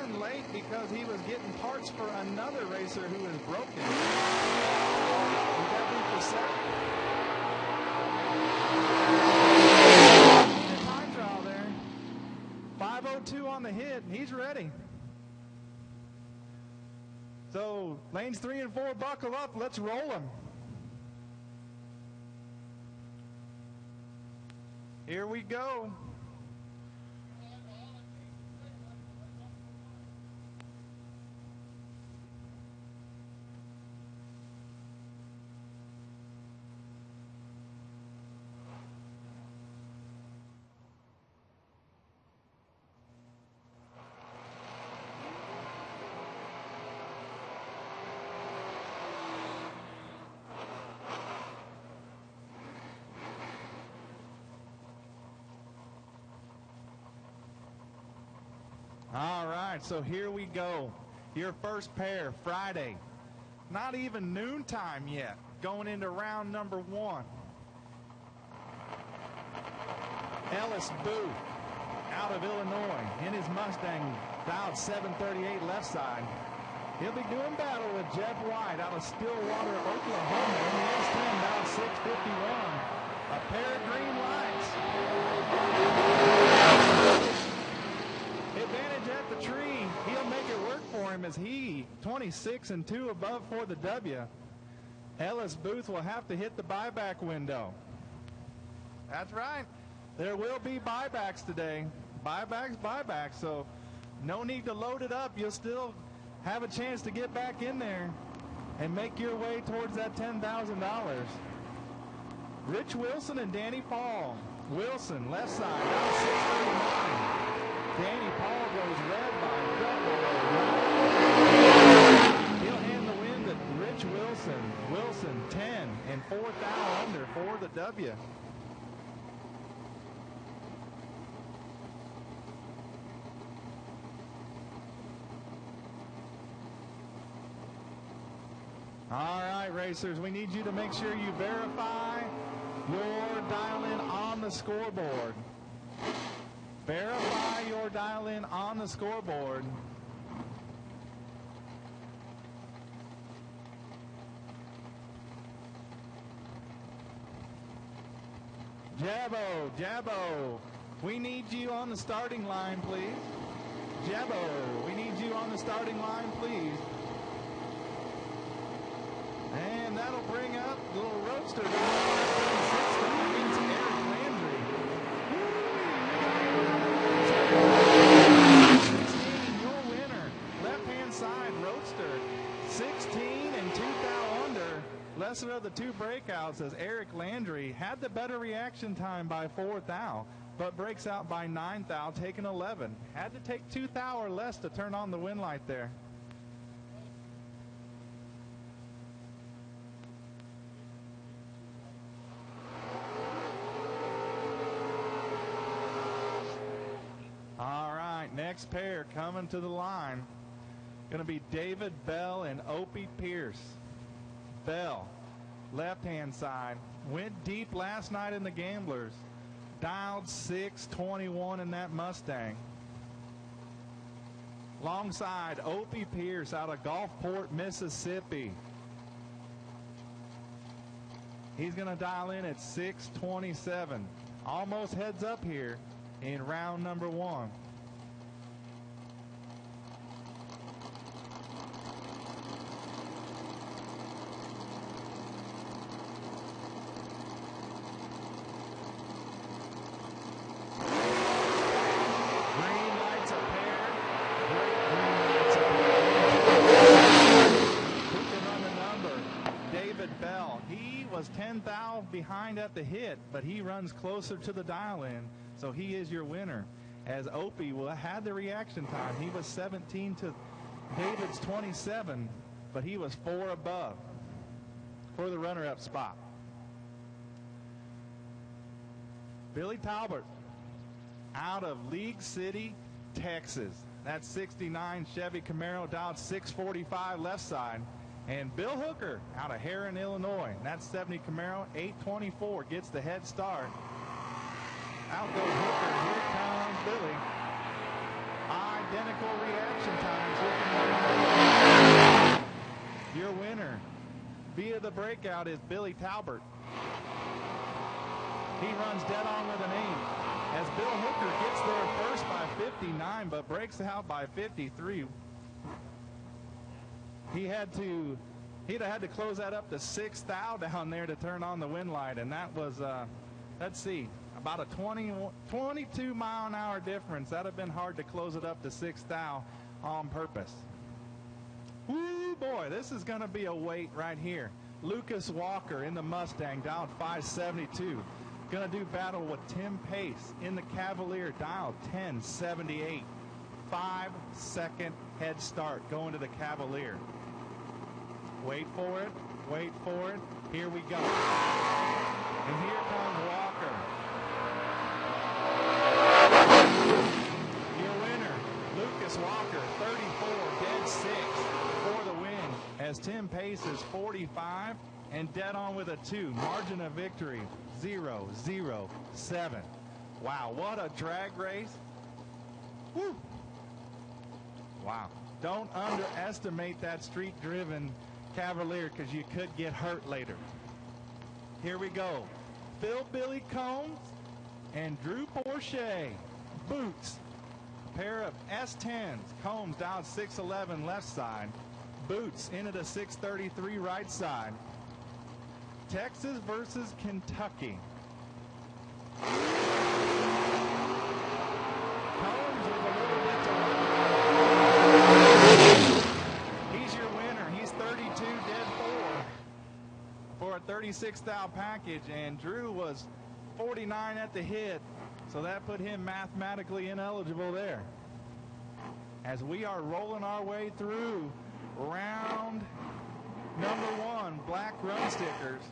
running late because he was getting parts for another racer who is broken. Would that be for Seth? Time trial there. 5:02 on the hit, and he's ready. So lanes 3 and 4, buckle up. Let's roll them. Here we go. All right, so here we go. Your first pair, Friday. Not even noontime yet, going into round number 1. Ellis Booth, out of Illinois, in his Mustang, dialed 738 left side. He'll be doing battle with Jeff White out of Stillwater, Oklahoma, in the S10, dialed 651. A pair of green lights. Advantage at the tree. He'll make it work for him as he 26 and 2 above for the W. Ellis Booth will have to hit the buyback window. That's right. There will be buybacks today. Buybacks. So no need to load it up. You'll still have a chance to get back in there and make your way towards that $10,000. Rich Wilson and Danny Paul. Wilson, left side, out 639. Danny Paul goes red by double. He'll hand the win to Rich Wilson. Wilson 10 and 4 thou under for the W. All right, racers, we need you to make sure you verify your dial-in on the scoreboard. Verify your dial-in on the scoreboard. Jabbo, we need you on the starting line, please. Jabbo, we need you on the starting line, please. And that'll bring up the little roadster down against Eric Landry. 16, your winner. Left-hand side roadster. 16 and 2 thou under. Lesser of the two breakouts as Eric Landry had the better reaction time by 4 thou, but breaks out by 9 thou, taking 11. Had to take 2 thou or less to turn on the win light there. Next pair coming to the line. Going to be David Bell and Opie Pierce. Bell, left-hand side. Went deep last night in the Gamblers. Dialed 621 in that Mustang. Long side, Opie Pierce out of Gulfport, Mississippi. He's going to dial in at 627. Almost heads up here in round number 1. Behind at the hit, but he runs closer to the dial-in, so he is your winner. As Opie had the reaction time. He was 17 to David's 27, but he was 4 above for the runner-up spot. Billy Talbert out of League City, Texas. That's 69 Chevy Camaro, dialed 645 left side. And Bill Hooker out of Heron, Illinois. That's 70 Camaro, 824, gets the head start. Out goes Hooker, here comes Billy. Identical reaction via the breakout is Billy Talbert. He runs dead on with an 8. As Bill Hooker gets there first by 59, but breaks out by 53. He'd have had to close that up to 6th thou down there to turn on the wind light, and that was, let's see, about a 22 mile an hour difference. That'd have been hard to close it up to 6th thou on purpose. Woo, boy, this is going to be a wait right here. Lucas Walker in the Mustang, down 572. Going to do battle with Tim Pace in the Cavalier, dial 1078. 5-second head start going to the Cavalier. Wait for it. Wait for it. Here we go. And here comes Walker. Your winner, Lucas Walker, 34, dead 6 for the win. As Tim Pace is 45 and dead on with a 2. Margin of victory, 0-0-7. Wow, what a drag race. Woo. Wow. Don't underestimate that street-driven Cavalier because you could get hurt later. Here we go. Phil Billy Combs and Drew Porsche. Boots. Pair of S10s. Combs down 611 left side. Boots into the 633 right side. Texas versus Kentucky. Combs with a little bit to run. He's your winner. He's 32, dead 4 for a 36th thou package, and Drew was 49 at the hit, so that put him mathematically ineligible there. As we are rolling our way through round number 1, black run stickers.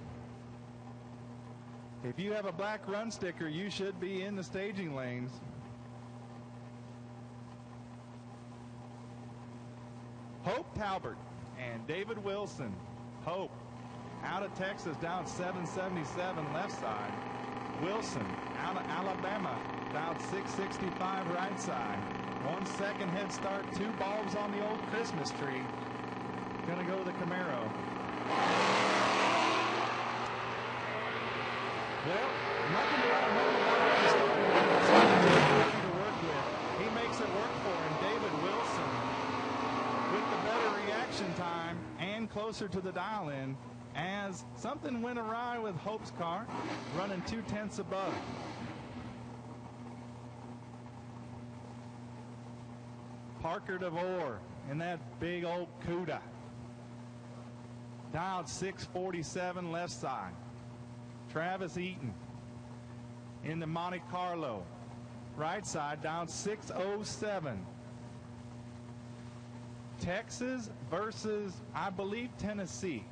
If you have a black run sticker, you should be in the staging lanes. Hope Talbert and David Wilson. Hope out of Texas, down 777 left side. Wilson out of Alabama, down 665 right side. 1 second head start, 2 bulbs on the old Christmas tree. Gonna go to the Camaro. Well, nothing to work with. He makes it work for him. David Wilson with the better reaction time and closer to the dial-in, as something went awry with Hope's car, running 2/10 above. Parker DeVore in that big old CUDA. Dialed 647 left side. Travis Eaton in the Monte Carlo. Right side, down 607. Texas versus, I believe, Tennessee.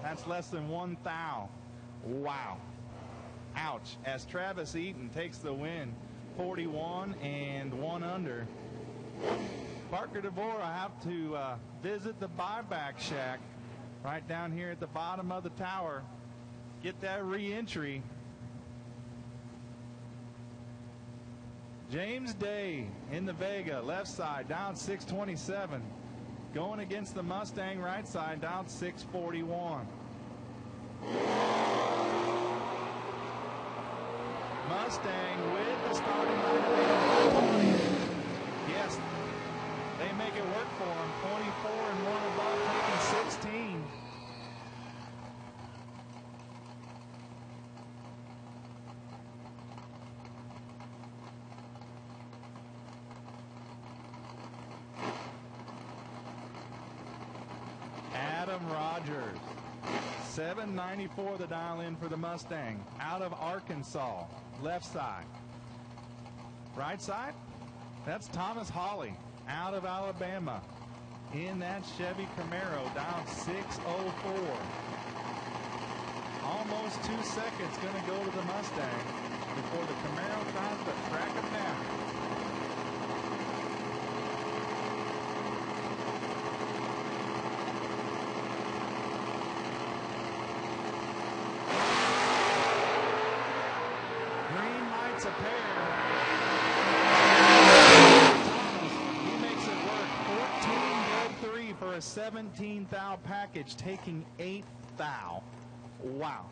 That's less than 1 thou. Wow. Ouch. As Travis Eaton takes the win, 41 and 1 under. Parker DeVore, I have to visit the buyback shack right down here at the bottom of the tower. Get that re-entry. James Day in the Vega, left side, down 627. Going against the Mustang right side, down 641. Mustang with the starting line. Yes, they make it work for him. 24 and 1 above, taking 16. Adam Rogers, 794 the dial in for the Mustang, out of Arkansas, left side. Right side, that's Thomas Hawley, out of Alabama, in that Chevy Camaro, down 604. Almost 2 seconds going to go to the Mustang before the Camaro tries to track him down. Green lights a pair. He makes it work. 14.3 for a 17 thou package, taking 8 thou. Wow,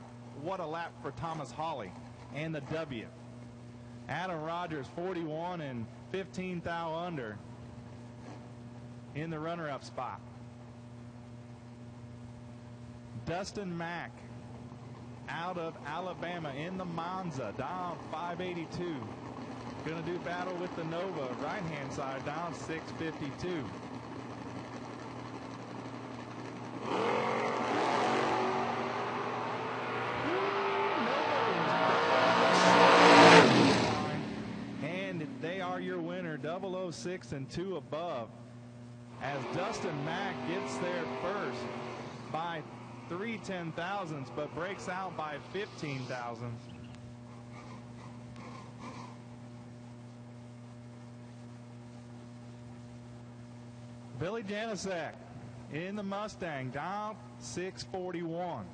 what a lap for Thomas Hawley and the W. Adam Rogers 41 and 15 thou under in the runner-up spot. Dustin Mack out of Alabama in the Monza, down 582. Gonna do battle with the Nova, right-hand side, down 652. Your winner, 006 and 2 above, as Dustin Mack gets there first by 3 10,000ths, but breaks out by 15 thousandths. Billy Janicek in the Mustang, down 641.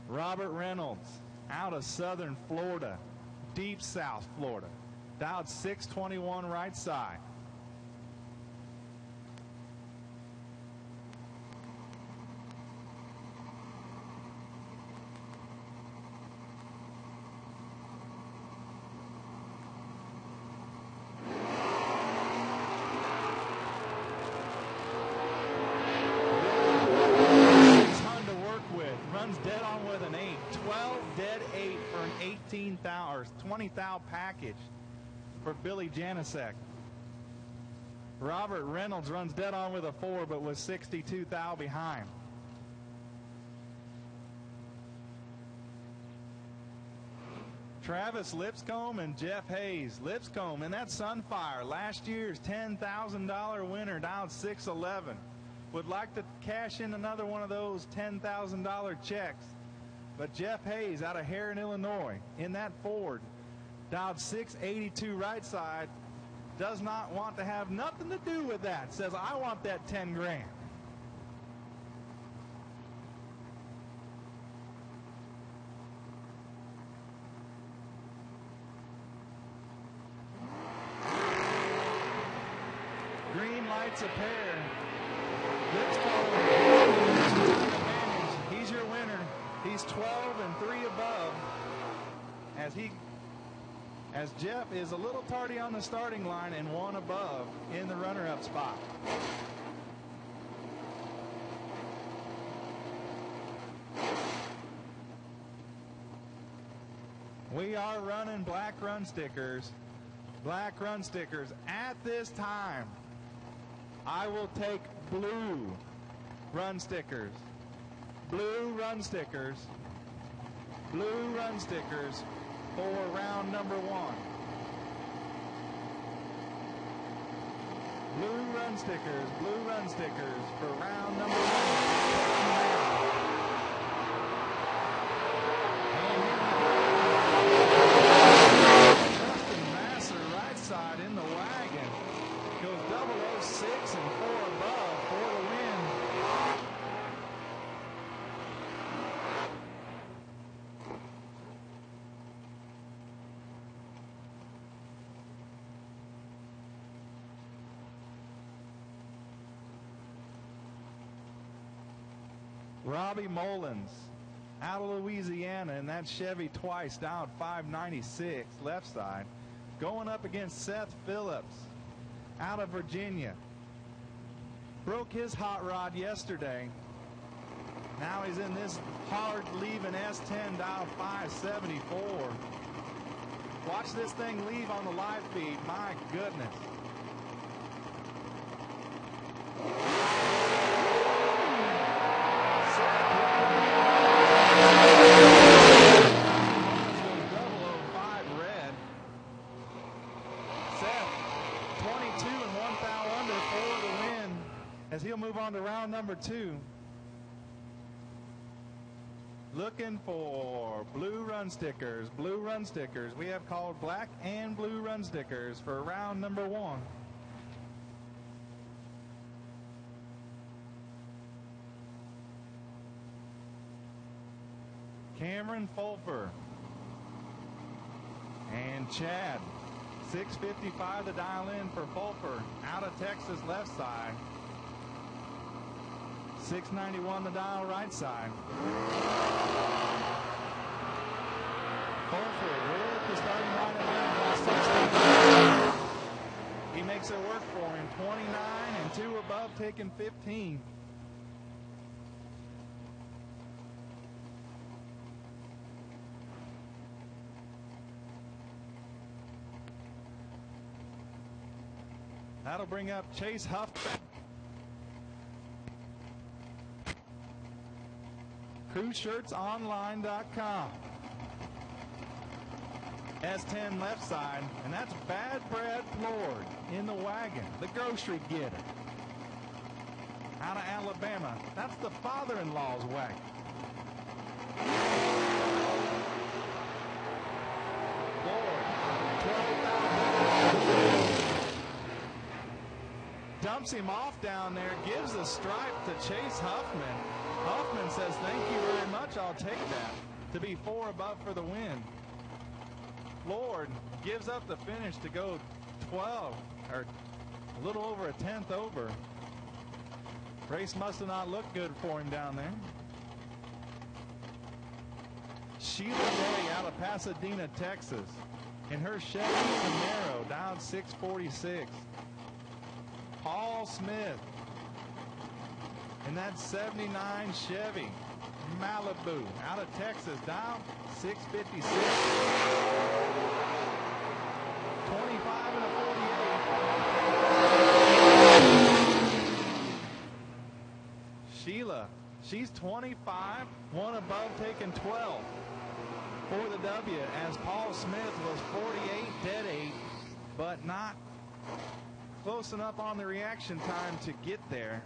Robert Reynolds out of Southern Florida, deep South Florida, dialed 621 right side. Ton to work with, runs dead on with an 8, 12 dead 8 for an 18 thou or 20 thou package for Billy Janicek. Robert Reynolds runs dead on with a 4, but was 62 thou behind. Travis Lipscomb and Jeff Hayes. Lipscomb in that Sunfire, last year's $10,000 winner, down 611. Would like to cash in another one of those $10,000 checks. But Jeff Hayes out of Heron, Illinois, in that Ford, dialed 682 right side, does not want to have nothing to do with that. Says, I want that 10 grand. Green lights a pair. Let's go. He's your winner. He's 12 and 3 above, as Jeff is a little tardy on the starting line and 1 above in the runner-up spot. We are running black run stickers. Black run stickers. At this time, I will take blue run stickers. Blue run stickers. Blue run stickers for round number 1. Blue run stickers. Blue run stickers for round number 1. Justin Masser, right side in the wagon, goes 006 and 4 above for the win. Robbie Mullins out of Louisiana in that Chevy twice, down 596 left side, going up against Seth Phillips out of Virginia. Broke his hot rod yesterday. Now he's in this hard leaving S10, dial 574. Watch this thing leave on the live feed. My goodness. As he'll move on to round number 2. looking for blue run stickers. Blue run stickers. We have called black and blue run stickers for round number 1. Cameron Fulfer and Chad. 655 to dial in for Fulfer out of Texas left side. 691 to dial right side. Fulfer with the starting line at 16. He makes it work for him. 29 and 2 above, taking 15. That'll bring up Chase Huffman. CruiseShirtsOnline.com. S10 left side, and that's Bad Brad Lord in the wagon, the grocery getter. Out of Alabama, that's the father-in-law's wagon. Lord, 12,000. Dumps him off down there, gives the stripe to Chase Huffman. Huffman says, thank you very much, I'll take that. To be 4 above for the win. Lord gives up the finish to go 12, or a little over a tenth over. Race must have not looked good for him down there. Sheila Day out of Pasadena, Texas. In her Chevy Camaro, down 646. Paul Smith in that 79 Chevy Malibu out of Texas, down 656. 25 and a 48. Sheila, she's 25, 1 above, taking 12 for the W, as Paul Smith was 48, dead 8, but not close enough on the reaction time to get there.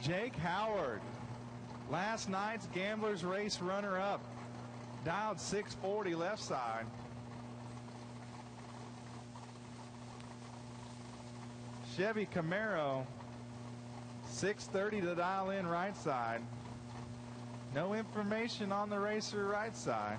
Jake Howard, last night's Gamblers Race runner-up, dialed 640 left side. Chevy Camaro, 630 to dial in right side. No information on the racer right side.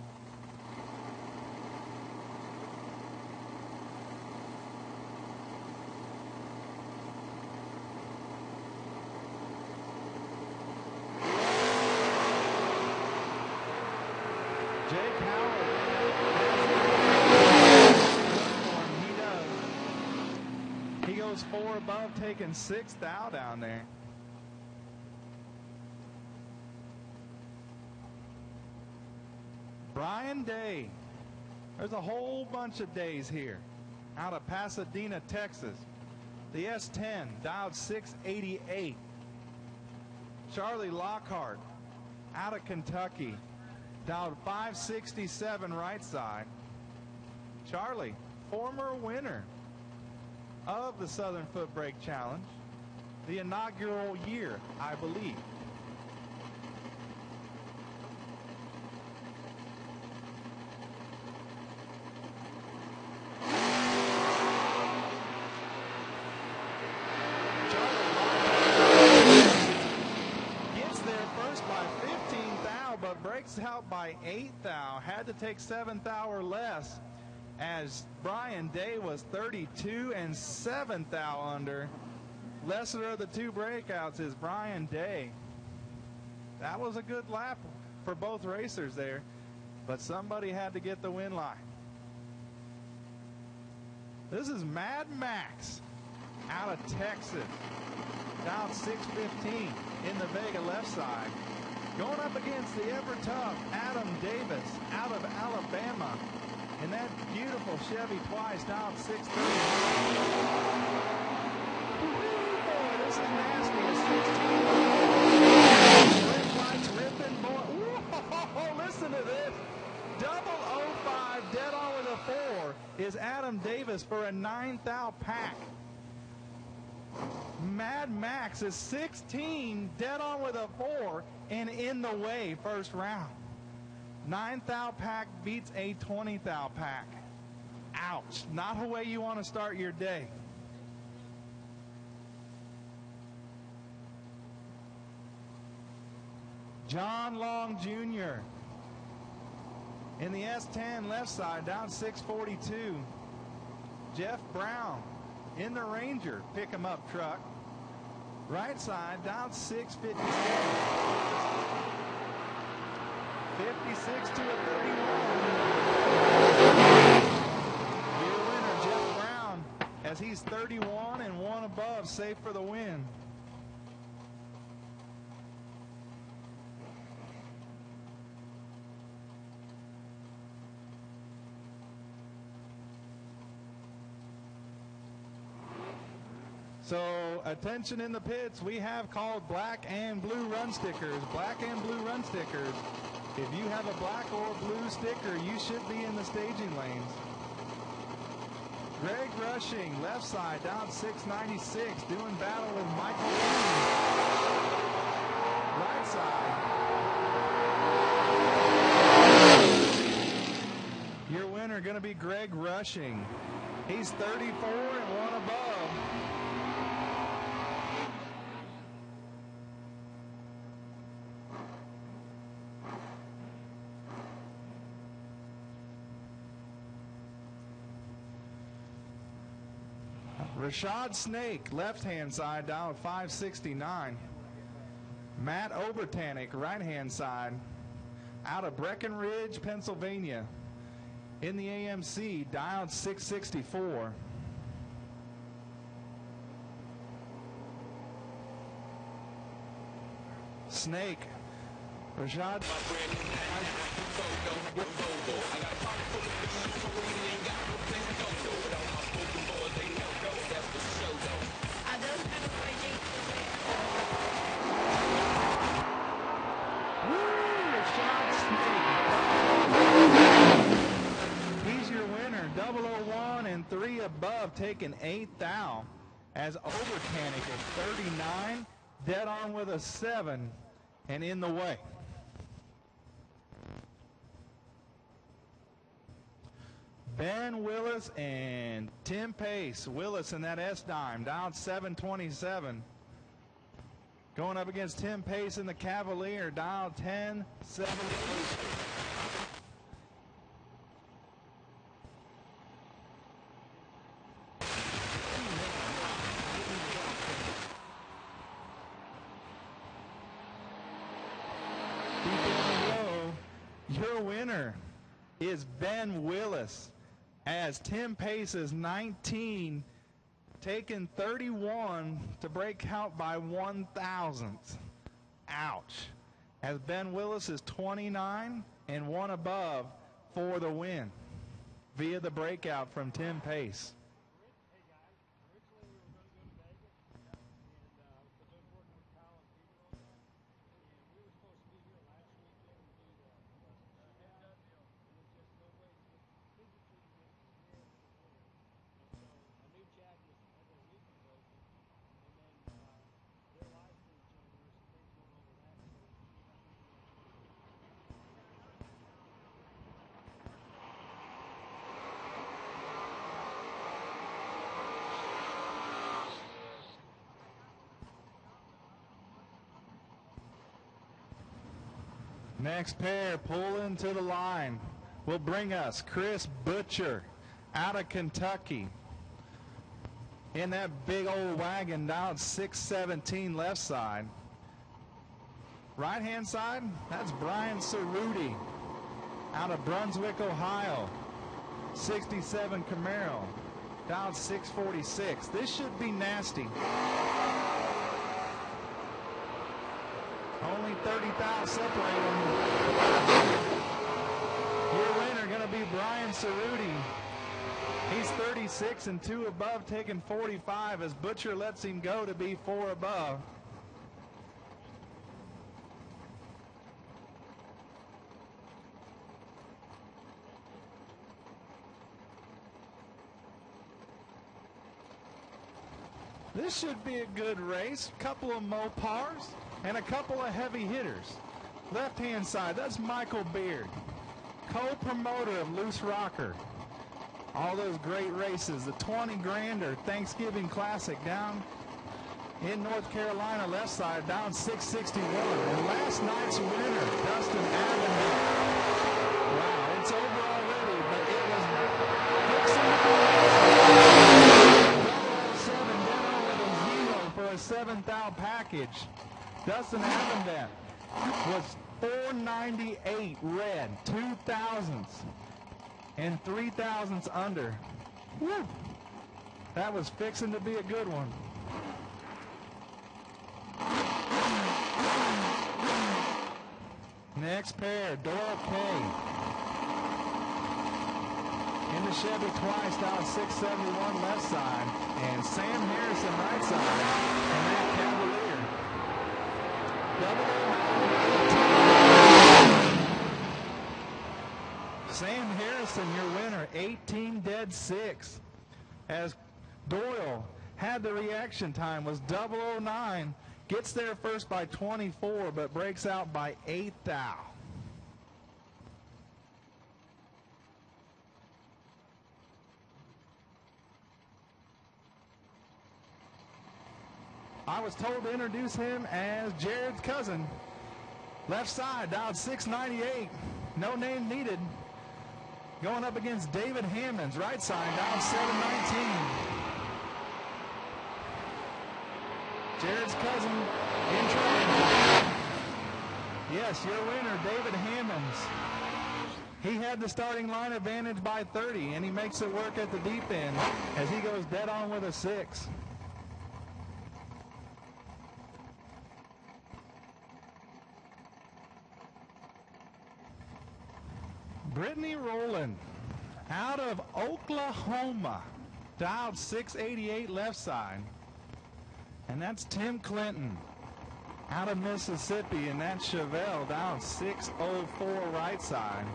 Jake Howard. He does. He goes 4 above, taking 6th out down there. Brian Day. There's a whole bunch of days here out of Pasadena, Texas. The S10 dialed 688. Charlie Lockhart out of Kentucky, dialed 567 right side. Charlie, former winner of the Southern FootBrake Challenge, the inaugural year, I believe. Breaks out by 8th thou, had to take 7th thou or less, as Brian Day was 32 and 7th thou under. Lesser of the 2 breakouts is Brian Day. That was a good lap for both racers there, but somebody had to get the win line. This is Mad Max out of Texas, down 615 in the Vega left side. Going up against the ever-tough Adam Davis out of Alabama in that beautiful Chevy twice, down 630. Boy, this is nasty. A 16. Red lights ripping, boy. Whoa, listen to this. 005 dead on with a 4 is is Adam Davis for a 9th out pack. Mad Max is 16, dead on with a 4, and in the way first round. 9th out pack beats a 20th out pack. Ouch. Not the way you want to start your day. John Long Jr. in the S10 left side, down 642. Jeff Brown in the Ranger pick-em-up truck. Right side, down 657. 56 to a 31. Your winner, Jeff Brown, as he's 31 and 1 above, safe for the win. So, attention in the pits, we have called black and blue run stickers. Black and blue run stickers. If you have a black or blue sticker, you should be in the staging lanes. Greg Rushing, left side, down 696, doing battle with Michael Williams. Right side. Your winner going to be Greg Rushing. He's 34 and 1 above. Rashad Snake, left-hand side, down 569. Matt Obertanic, right-hand side, out of Breckenridge, Pennsylvania. In the AMC, dialed 664. Snake, Rashad. Above, taking 8th thou, as Obertanic is 39, dead on with a 7, and in the way. Ben Willis and Tim Pace. Willis in that S-dime, down 727. Going up against Tim Pace in the Cavalier, down 10-7. Your winner is Ben Willis, as Tim Pace is 19, taking 31 to break count by 1,000th. Ouch. As Ben Willis is 29 and 1 above for the win via the breakout from Tim Pace. Next pair pulling to the line will bring us Chris Butcher out of Kentucky. In that big old wagon, down 617 left side. Right hand side, that's Brian Cerruti out of Brunswick, Ohio. 67 Camaro, down 646. This should be nasty. Only 30,000 separate them. Your winner going to be Brian Cerruti. He's 36 and 2 above, taking 45 as Butcher lets him go to be 4 above. This should be a good race. Couple of Mopars and a couple of heavy hitters. Left-hand side, that's Michael Beard, co-promoter of Loose Rocker. All those great races. The 20 Grander Thanksgiving Classic down in North Carolina, left side, down 661. And last night's winner, Dustin Avondale. Wow, it's over already, but it was fixing 007 down with a 0 for a 7th package. Dustin Avondale was 498 red, 2,000ths and 3,000ths under. Woo. That was fixing to be a good one. Next pair, Dora K. In the Chevy twice, down 671 left side. And Sam Harrison right side. And that Cavalier. Sam Harrison, your winner, 18 dead 6. As Doyle had the reaction time, was 009. Gets there first by 24, but breaks out by 8 thou. I was told to introduce him as Jared's cousin. Left side, down 698. No name needed. Going up against David Hammonds. Right side, down 719. Jared's cousin in trouble. Yes, your winner, David Hammonds. He had the starting line advantage by 30, and he makes it work at the deep end as he goes dead on with a 6. Brittany Rowland out of Oklahoma, dialed 688 left side. And that's Tim Clinton out of Mississippi, and that's Chevelle down 604 right side.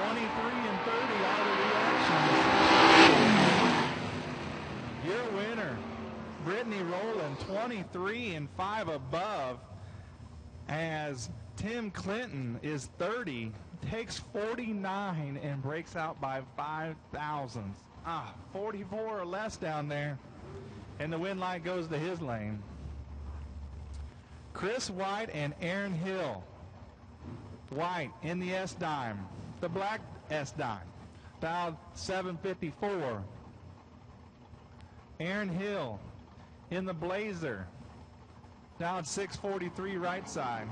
And 30 are the reactions. Your winner, Brittany Rowland, 23 and 5 above, as Tim Clinton is 30, takes 49 and breaks out by 5 thousandths. 44 or less down there, and the win light goes to his lane. Chris White and Aaron Hill. White in the S-Dime, the black S-Dime, dialed 754. Aaron Hill in the Blazer, dialed 643 right side.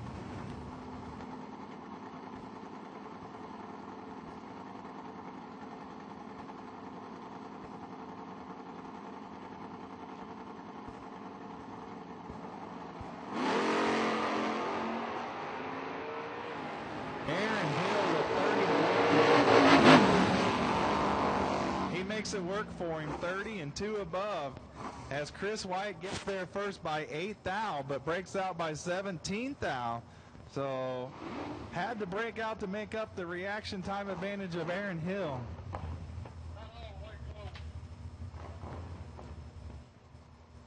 It work for him, 30 and 2 above, as Chris White gets there first by 8 thou, but breaks out by 17 thou. So had to break out to make up the reaction time advantage of Aaron Hill.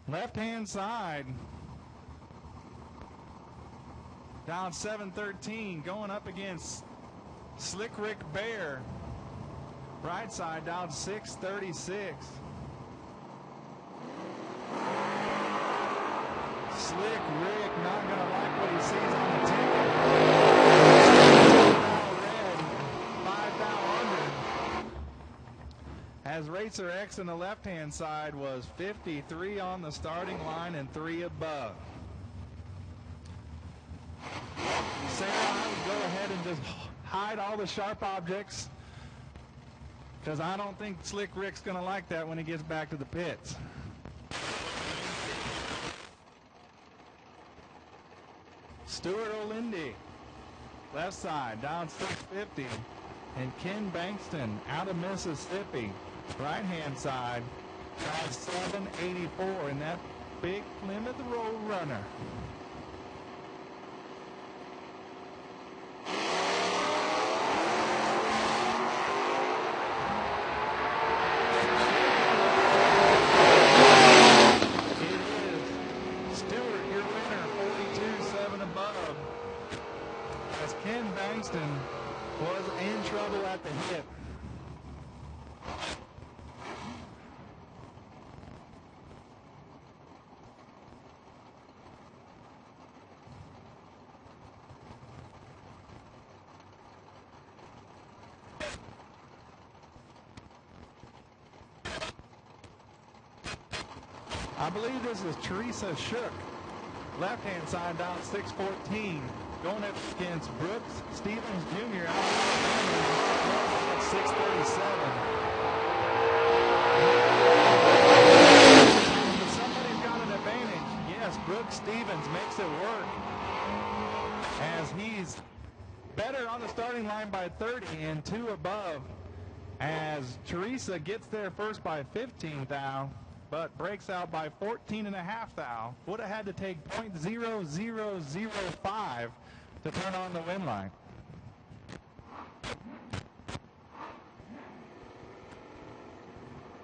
Left hand side, down 713, going up against Slick Rick Bear. Right side, down 636. Slick Rick not going to like what he sees on the ticket. 5 thou under. As Racer X in the left-hand side was 53 on the starting line and 3 above. Sarah, I would go ahead and just hide all the sharp objects, because I don't think Slick Rick's going to like that when he gets back to the pits. Stuart O'Lindy, left side, down 650. And Ken Bankston out of Mississippi, right-hand side, down 784 in that big Plymouth Road Runner. I believe this is Teresa Shook. Left-hand side down 614. Going up against Brooks Stevens Jr. out of Alabama at 637. Somebody's got an advantage. Yes, Brooks Stevens makes it work as he's better on the starting line by 30 and 2 above, as Teresa gets there first by 15 thou, but breaks out by 14.5 thou. Would have had to take .0005 to turn on the win line.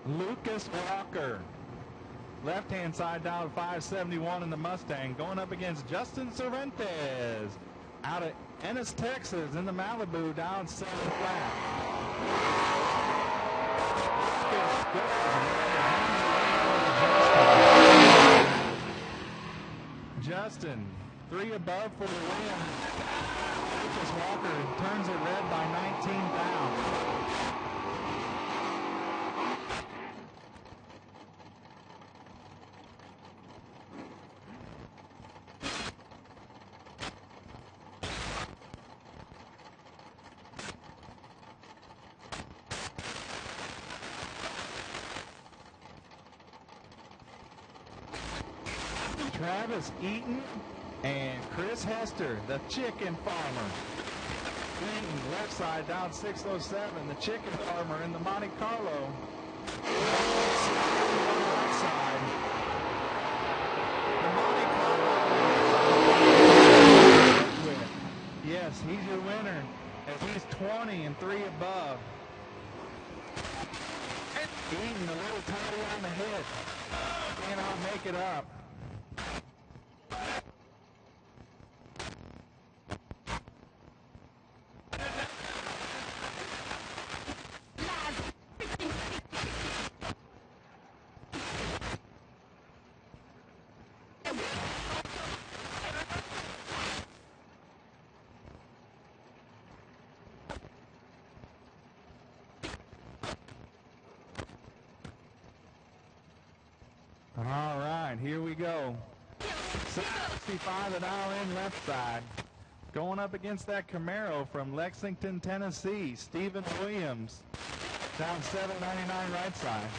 Lucas Walker, left-hand side down 571 in the Mustang, going up against Justin Cervantes out of Ennis, Texas in the Malibu down 7 flat. Justin, 3 above for the win. Lucas Walker turns it red by 19 thou. Travis Eaton and Chris Hester, the chicken farmer. Eaton, left side down 607, the chicken farmer in the Monte Carlo. Right side. The Monte Carlo. Yes, he's your winner as he's 20 and 3 above. Eaton a little tighty on the head. Cannot make it up. All right, here we go. 665 an hour in left side. Going up against that Camaro from Lexington, Tennessee, Stephen Williams. Down 799 right side.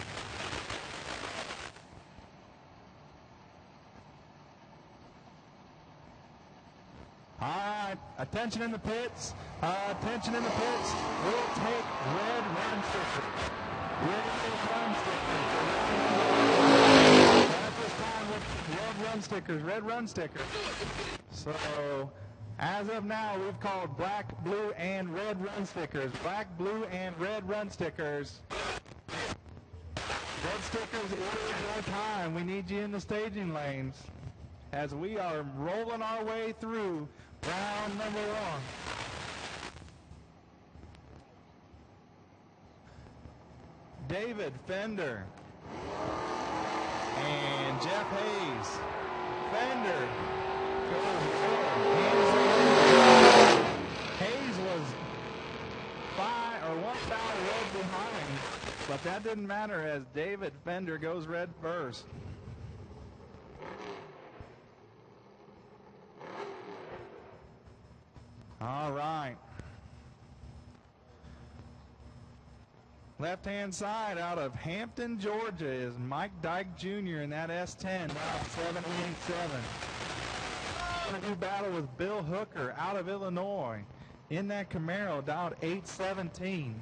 All right, attention in the pits. Attention in the pits. We'll take red run sticker. Red run sticker. Red run stickers. So, as of now, we've called black, blue, and red run stickers. Black, blue, and red run stickers. Red stickers, it is your time. We need you in the staging lanes as we are rolling our way through round number 1. David Fender and Jeff Hayes. Fender goes red. Hayes was 1 foul red behind, but that didn't matter as David Fender goes red first. All right. Left-hand side out of Hampton, Georgia is Mike Dyke Jr. in that S10, now 787. Going to do battle with Bill Hooker out of Illinois in that Camaro, down 817.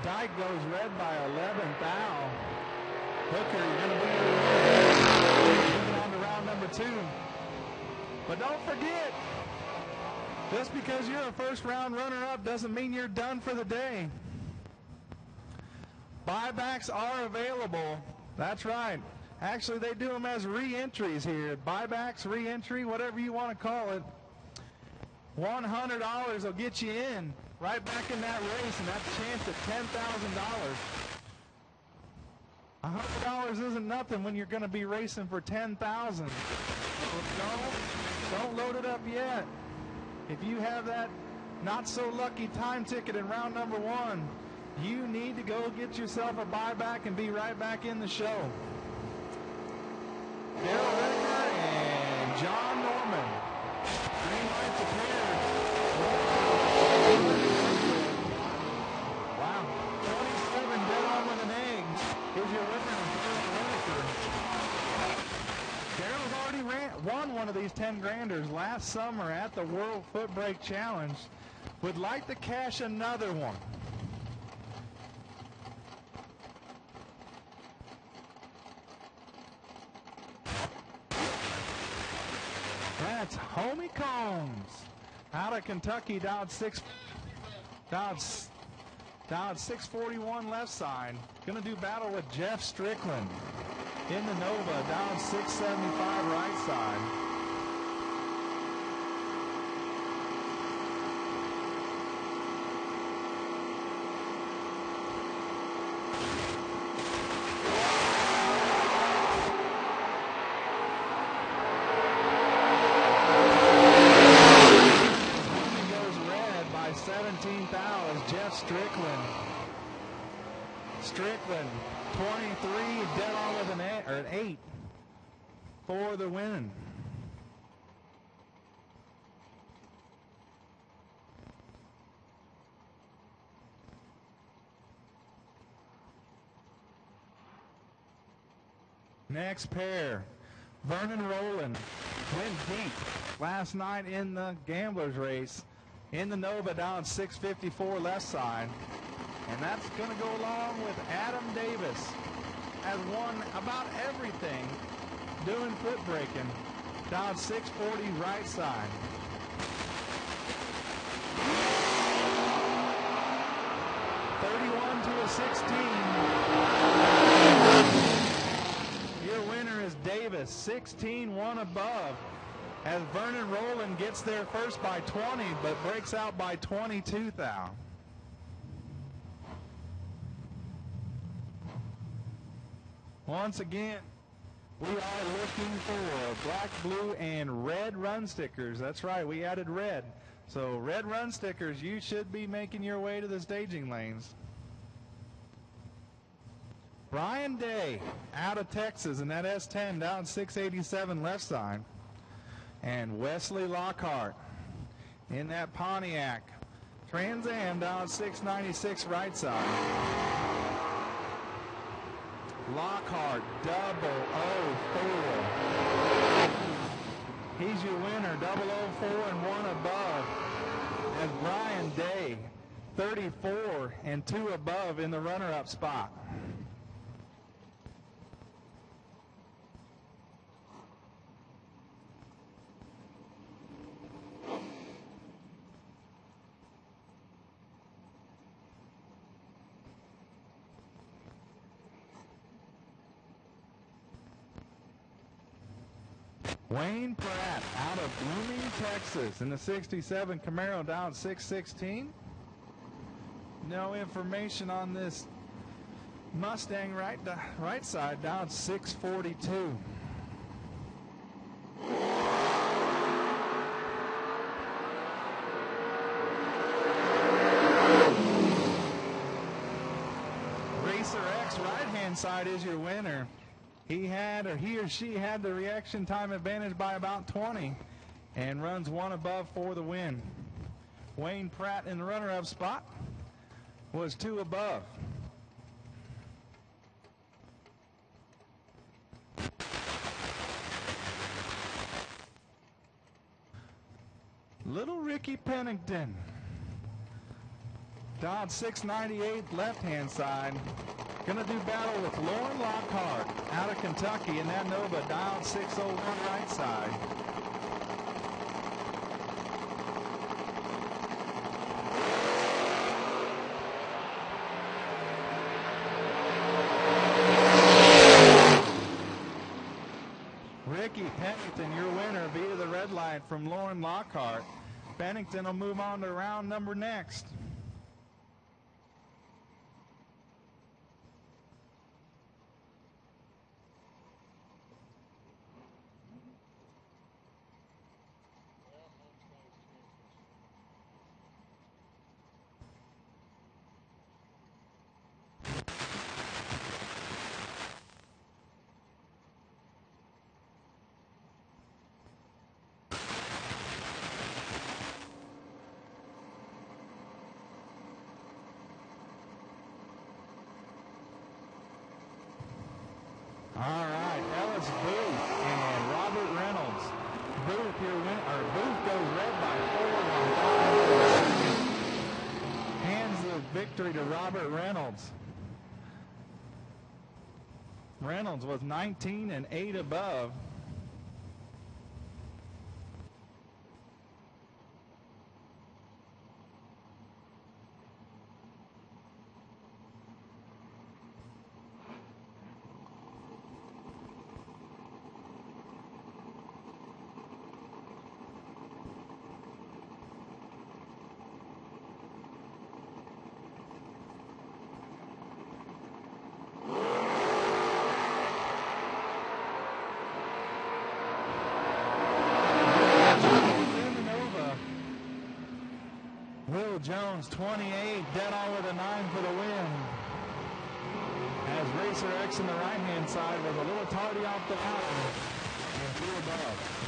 Dyke goes red by 11 thou. Hooker, you're going to be moving on to round number 2. But don't forget, just because you're a first round runner-up doesn't mean you're done for the day. Buybacks are available. That's right. Actually, they do them as re-entries here. Buybacks, re-entry, whatever you want to call it. $100 will get you in right back in that race, and that's a chance at $10,000. $100 isn't nothing when you're going to be racing for $10,000. So don't load it up yet. If you have that not so lucky time ticket in round number 1. You need to go get yourself a buyback and be right back in the show. Daryl Ricker and John Norman. Green light to pair. Wow. 27 dead on with an egg. Here's your winner, Daryl Ricker. Daryl's already won one of these 10 granders last summer at the World FootBrake Challenge. Would like to cash another one. That's Homie Combs out of Kentucky, Dodge 641 left side. Going to do battle with Jeff Strickland in the Nova, Dodge 675 right side. Strickland, 23, dead on with an 8 for the win. Next pair, Vernon Rowland went deep last night in the Gamblers race in the Nova down 654 left side. And that's going to go along with Adam Davis, has won about everything doing foot braking, down 640 right side. (31 to a 16). Your winner is Davis, 16-1 above, as Vernon Rowland gets there first by 20, but breaks out by 22 thou. Once again, we are looking for black, blue, and red run stickers. That's right, we added red. So red run stickers, you should be making your way to the staging lanes. Brian Day out of Texas in that S10 down 687 left side. And Wesley Lockhart in that Pontiac Trans Am down 696 right side. Lockhart, 004. He's your winner, 004 and 1 above. As Brian Day, 34 and 2 above in the runner-up spot. Wayne Pratt out of Blooming, Texas in the 67 Camaro down 616. No information on this Mustang right side down 642. Racer X right-hand side is your winner. He or she had the reaction time advantage by about 20 and runs 1 above for the win. Wayne Pratt in the runner-up spot was 2 above. Little Ricky Pennington, Dodge 698 left-hand side. Gonna do battle with Lauren Lockhart out of Kentucky in that Nova, dial 601 right side. Ricky Pennington, your winner via the red light from Lauren Lockhart. Pennington will move on to round number next. victory to Robert Reynolds. Reynolds was 19 and 8 above. Jones, 28, dead on with a 9 for the win. As Racer X in the right-hand side was a little tardy off the line and 2 above.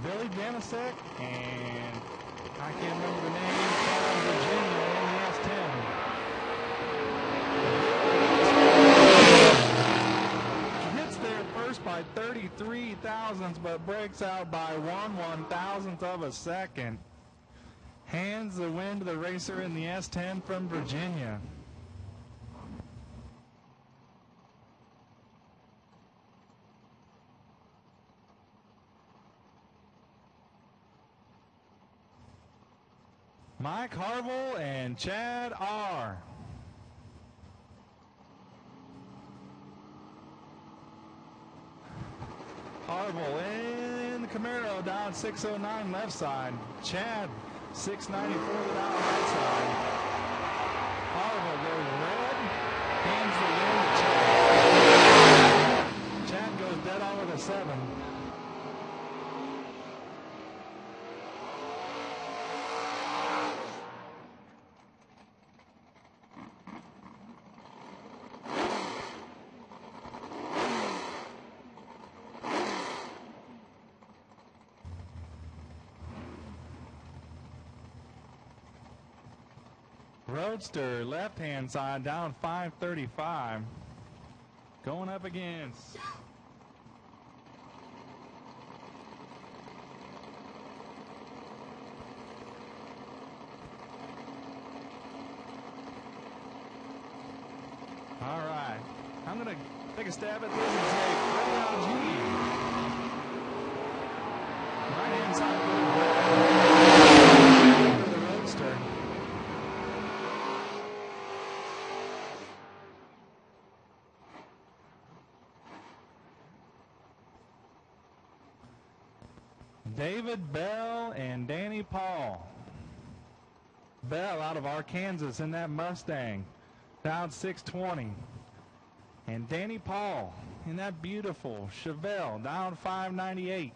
Billy Janicek and I can't remember the name, from Virginia in the S10. Hits there first by 33 thousandths, but breaks out by 1/1000th of a second. Hands the win to the racer in the S10 from Virginia. Mike Harville and Chad R. Harville in the Camaro down 609 left side. Chad 694 down right side. Harville goes red, hands the win to Chad. Chad goes dead on with a 7. Roadster, left-hand side, down 535. Going up against all right. I'm going to take a stab at this and say Freddie LG. Right-hand side for the Roadster. David Bell and Danny Paul. Bell out of Arkansas in that Mustang, down 620. And Danny Paul in that beautiful Chevelle, down 598.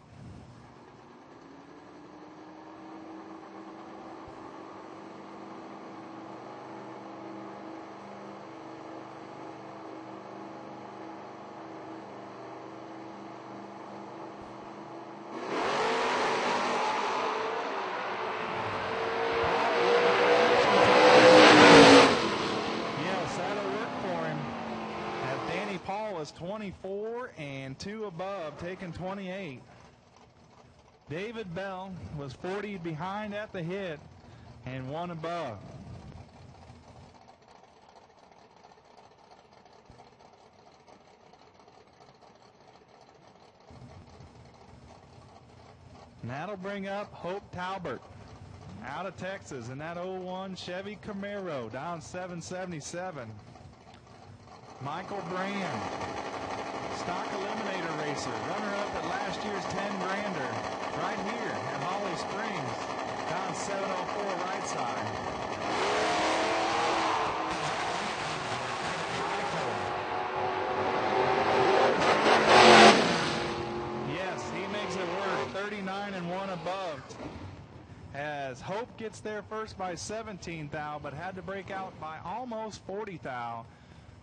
Paul is 24 and 2 above, taking 28. David Bell was 40 behind at the hit and 1 above. And that'll bring up Hope Talbert out of Texas in that 01 Chevy Camaro, down 777. Michael Brand, stock eliminator racer, runner-up at last year's 10-grander, right here at Holly Springs, down 704 right side. Michael. Yes, he makes it work, 39 and 1 above. As Hope gets there first by 17 thou, but had to break out by almost 40 thou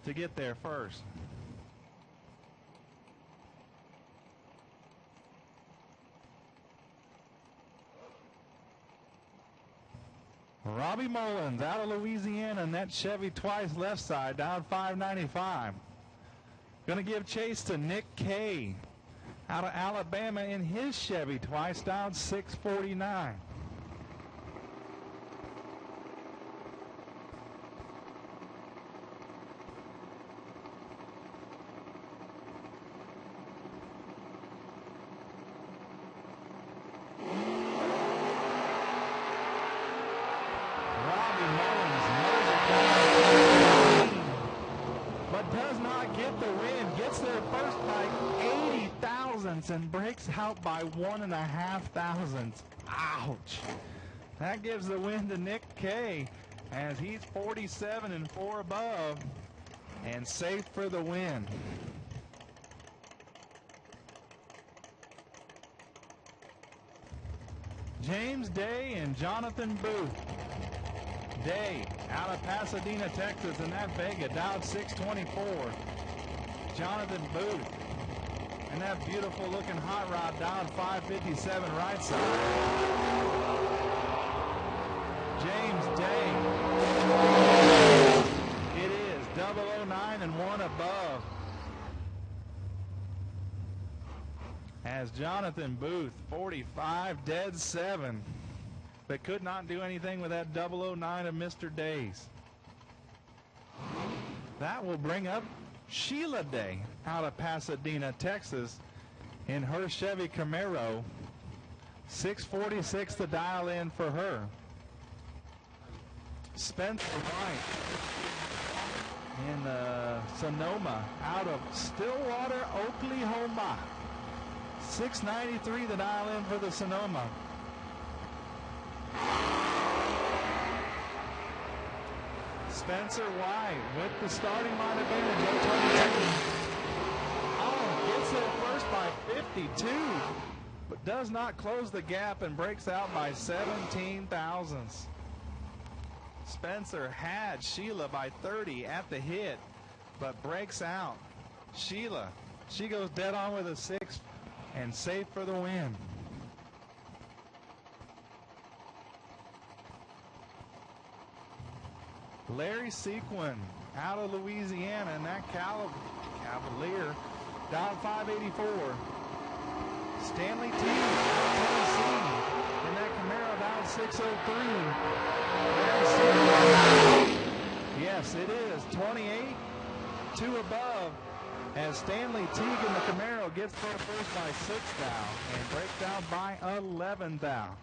to get there first. Robbie Mullins out of Louisiana in that Chevy twice left side, down 595. Going to give chase to Nick Kay out of Alabama in his Chevy twice, down 649. And breaks out by 1.5 thousandths. Ouch. That gives the win to Nick Kay as he's 47 and 4 above and safe for the win. James Day and Jonathan Booth. Day out of Pasadena, Texas in that Vega, down 624. Jonathan Booth and that beautiful looking hot rod down 557 right side. James Day. It is 009 and 1 above. As Jonathan Booth, 45, dead 7. But could not do anything with that 009 of Mr. Days. That will bring up Sheila Day out of Pasadena, Texas in her Chevy Camaro. 646 to dial in for her. Spencer White in Sonoma out of Stillwater, Oklahoma. 693 to dial in for the Sonoma. Spencer White with the starting line advantage. Gets there first by 52, but does not close the gap and breaks out by 17 thousandths. Spencer had Sheila by 30 at the hit, but breaks out. Sheila, she goes dead on with a 6 and safe for the win. Larry Sequin out of Louisiana in that Cavalier, down 584. Stanley T out of Tennessee in that Camaro, down 603. Yes, it is 28, 2 above, as Stanley Teague in the Camaro gets there first by 6 thou and breaks down by 11 thou.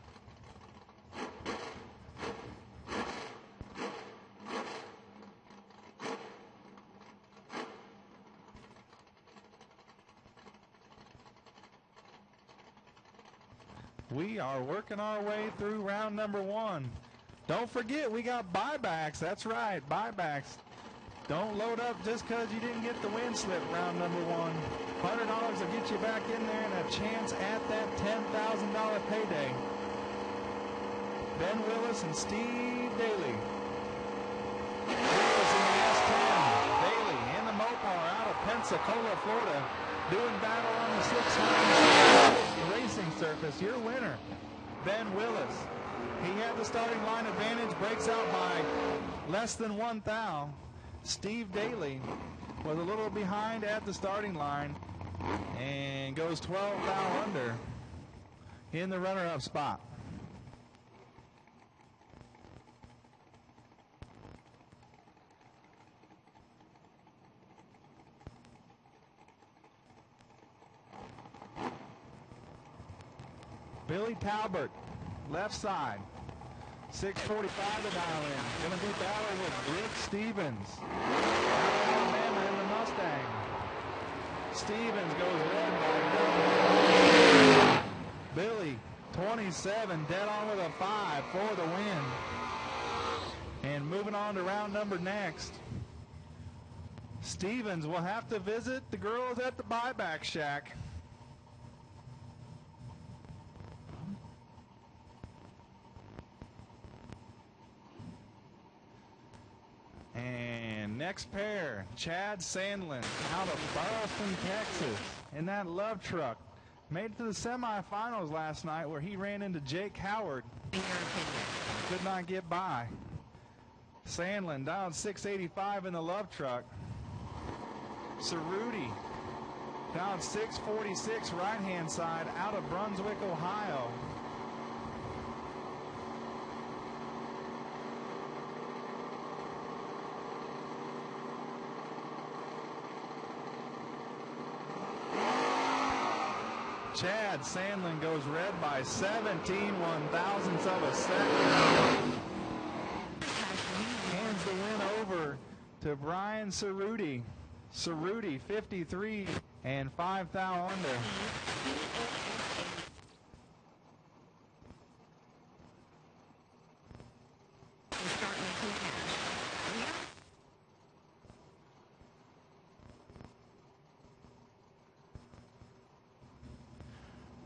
We are working our way through round number 1. Don't forget, we got buybacks. That's right, buybacks. Don't load up just because you didn't get the win slip round number 1. $100 will get you back in there and a chance at that $10,000 payday. Ben Willis and Steve Daly. Willis in the S10. Daly in the Mopar out of Pensacola, Florida, doing battle on the 600 racing surface. Your winner, Ben Willis. He had the starting line advantage, breaks out by less than 1 thou. Steve Daly was a little behind at the starting line and goes 12 thou under in the runner-up spot. Billy Talbert, left side, 645 to dial in. Going to be battle with Brooke Stevens out of Alabama in the Mustang. Stevens goes red. Billy, 27, dead on with a 5 for the win. And moving on to round number next. Stevens will have to visit the girls at the buyback shack. And next pair, Chad Sandlin out of Burleson, Texas in that love truck. Made it to the semifinals last night where he ran into Jake Howard. In your opinion. could not get by. Sandlin down 685 in the Love Truck. Cerruti down 646 right-hand side out of Brunswick, Ohio. Chad Sandlin goes red by 17 one-thousandths of a second. Hands the win over to Brian Cerruti. Cerruti 53 and 5 thou under.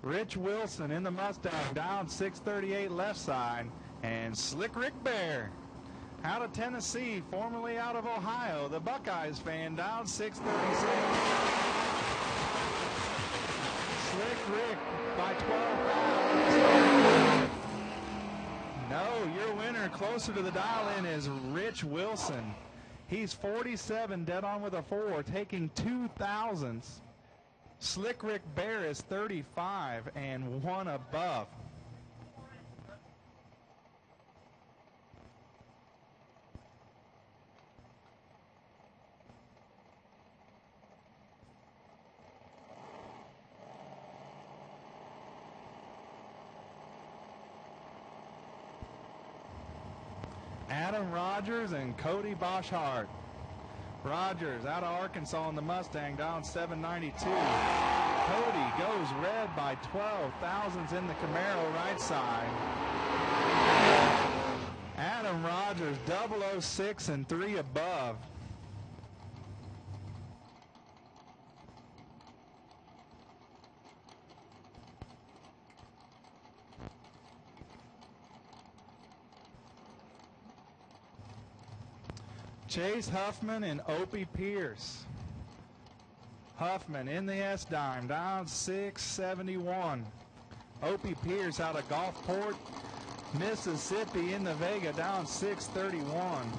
Rich Wilson in the Mustang down 638 left side. And Slick Rick Bear out of Tennessee, formerly out of Ohio, the Buckeyes fan down 636. Slick Rick by 12 fouls. No, your winner closer to the dial-in is Rich Wilson. He's 47, dead on with a 4, taking 2 thousandths. Slick Rick Bear is 35 and 1 above. Adam Rogers and Cody Boschart. Rogers out of Arkansas in the Mustang down 792. Cody goes red by 12 thousandths in the Camaro right side. Adam Rogers 006 and 3 above. Chase Huffman and Opie Pierce. Huffman in the S-Dime, down 671. Opie Pierce out of Gulfport, Mississippi in the Vega, down 631.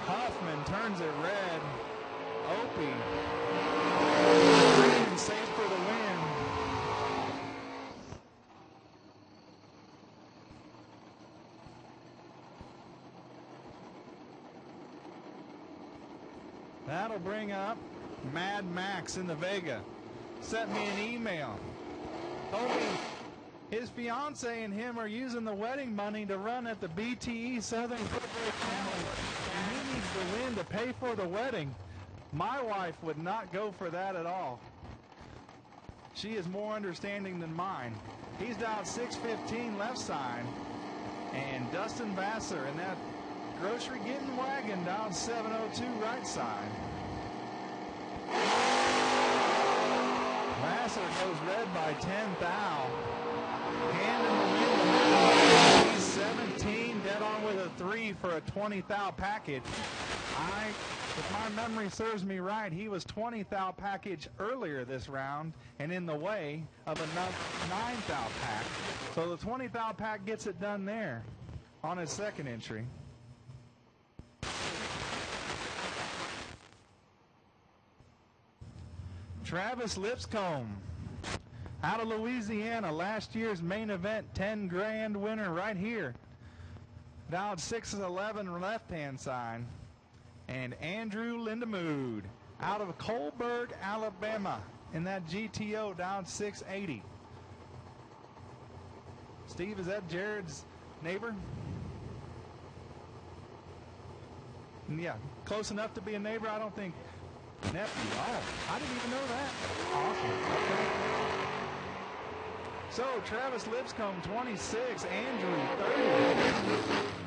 Huffman turns it red. Opie green, safe for the win. That'll bring up Mad Max in the Vega. Sent me an email. Told me his fiance and him are using the wedding money to run at the BTE Southern FootBrake Challenge. And he needs the win to pay for the wedding. My wife would not go for that at all. She is more understanding than mine. He's down 615 left side. And Dustin Vassar in that grocery getting wagon down 702 right side. Vassar goes red by 10 thou. Hand in the win. He's 17, dead on with a 3 for a 20 thou package. If my memory serves me right, he was 20 thou package earlier this round and in the way of a 9 thou pack. So the 20 thou pack gets it done there on his second entry. Travis Lipscomb out of Louisiana, last year's main event 10 grand winner right here. Down 611 left-hand side. And Andrew Lindemood out of Colberg, Alabama in that GTO down 680. Steve, is that Jared's neighbor? Yeah, close enough to be a neighbor, I don't think. Nephew, oh, I didn't even know that. Awesome. Okay. So, Travis Lipscomb, 26, Andrew, 30.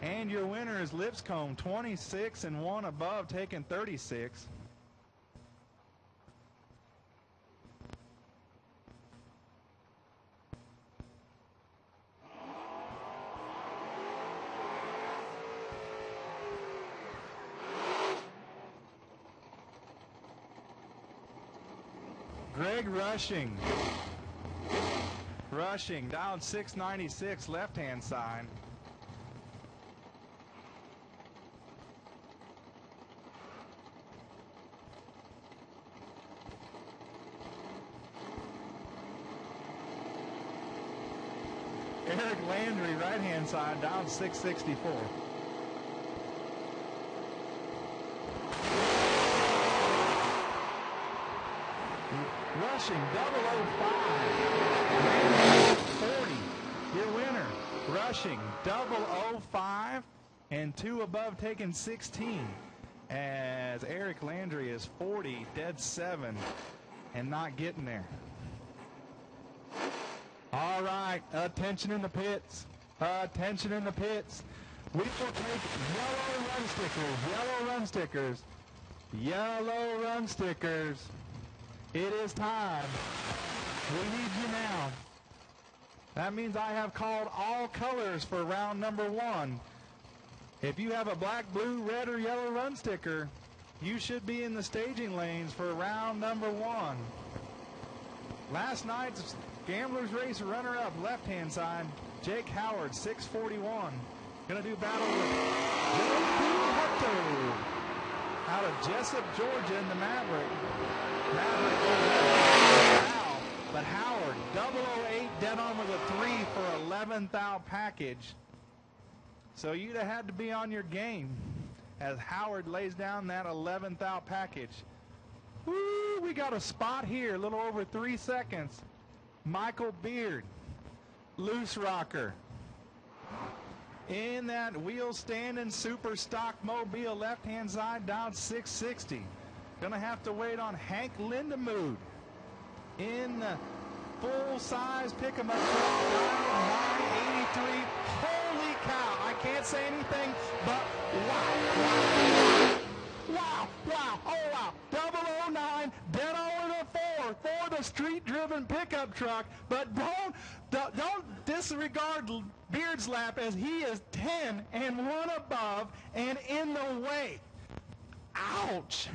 And your winner is Lipscomb, 26 and 1 above, taking 36. Greg Greg Rushing. Rushing down 696 left-hand side. Eric Landry, right-hand side, down 664. Rushing 005. 40. Your winner. Rushing 005 and 2 above taking 16. As Eric Landry is 40, dead 7, and not getting there. All right, attention in the pits. Attention in the pits. We will take yellow run stickers. Yellow run stickers. Yellow run stickers. It is time. We need you now. That means I have called all colors for round number 1. If you have a black, blue, red, or yellow run sticker, you should be in the staging lanes for round number 1. Last night's Gamblers Race runner-up, left-hand side, Jake Howard, 641. Gonna do battle with Joe Hutto out of Jessup, Georgia, in the Maverick. But Howard, 008, dead on with a 3 for 11th out package. So you'd have had to be on your game as Howard lays down that 11th out package. Woo, we got a spot here, a little over 3 seconds. Michael Beard, loose rocker. In that wheel standing super stock mobile, left-hand side, down 660. Gonna have to wait on Hank Lindemood in the full-size pick-em-up truck, 983. Holy cow, I can't say anything but wow. Wow, wow, oh wow. 009, dead over the 4 for the street-driven pickup truck, but don't disregard Beard's lap as he is 10 and 1 above and in the way. Ouch.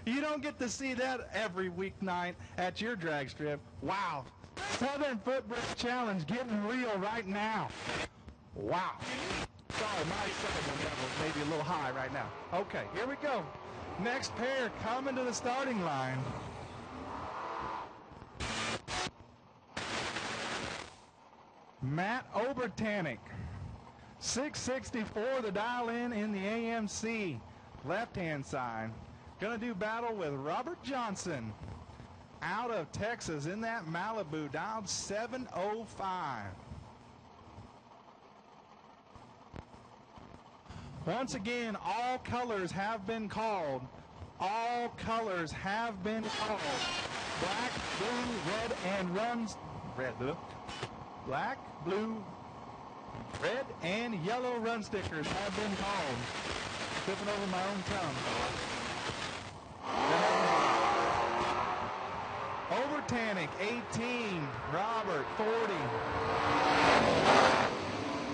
You don't get to see that every weeknight at your drag strip. Wow. Southern FootBrake Challenge getting real right now. Wow. Sorry, my second level is maybe a little high right now. Okay, here we go. Next pair coming to the starting line. Matt Obertanic, 664, the dial in the AMC, left-hand side. Gonna do battle with Robert Johnson out of Texas in that Malibu, down 705. Once again, all colors have been called. All colors have been called. Black, blue, red, and runs. Black, blue, red, and yellow run stickers have been called. Tripping over my own tongue. Overtanic, 18. Robert, 40.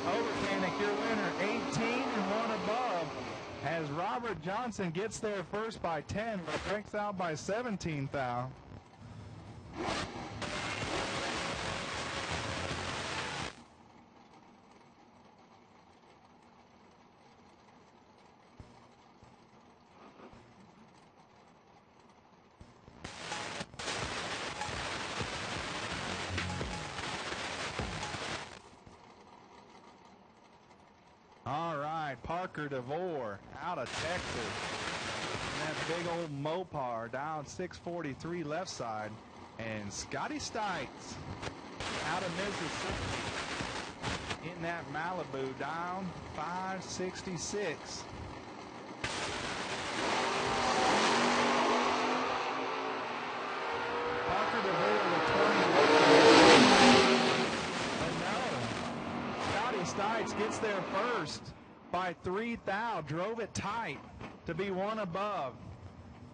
Overtanic, your winner, 18 and 1 above. As Robert Johnson gets there first by 10, but breaks out by 17 thou. All right, Parker DeVore out of Texas. And that big old Mopar down 643 left side. And Scotty Stites out of Mississippi in that Malibu, down 566. Parker DeVore with 20. But no, Scotty Stites gets there first by 3 thou, drove it tight to be 1 above.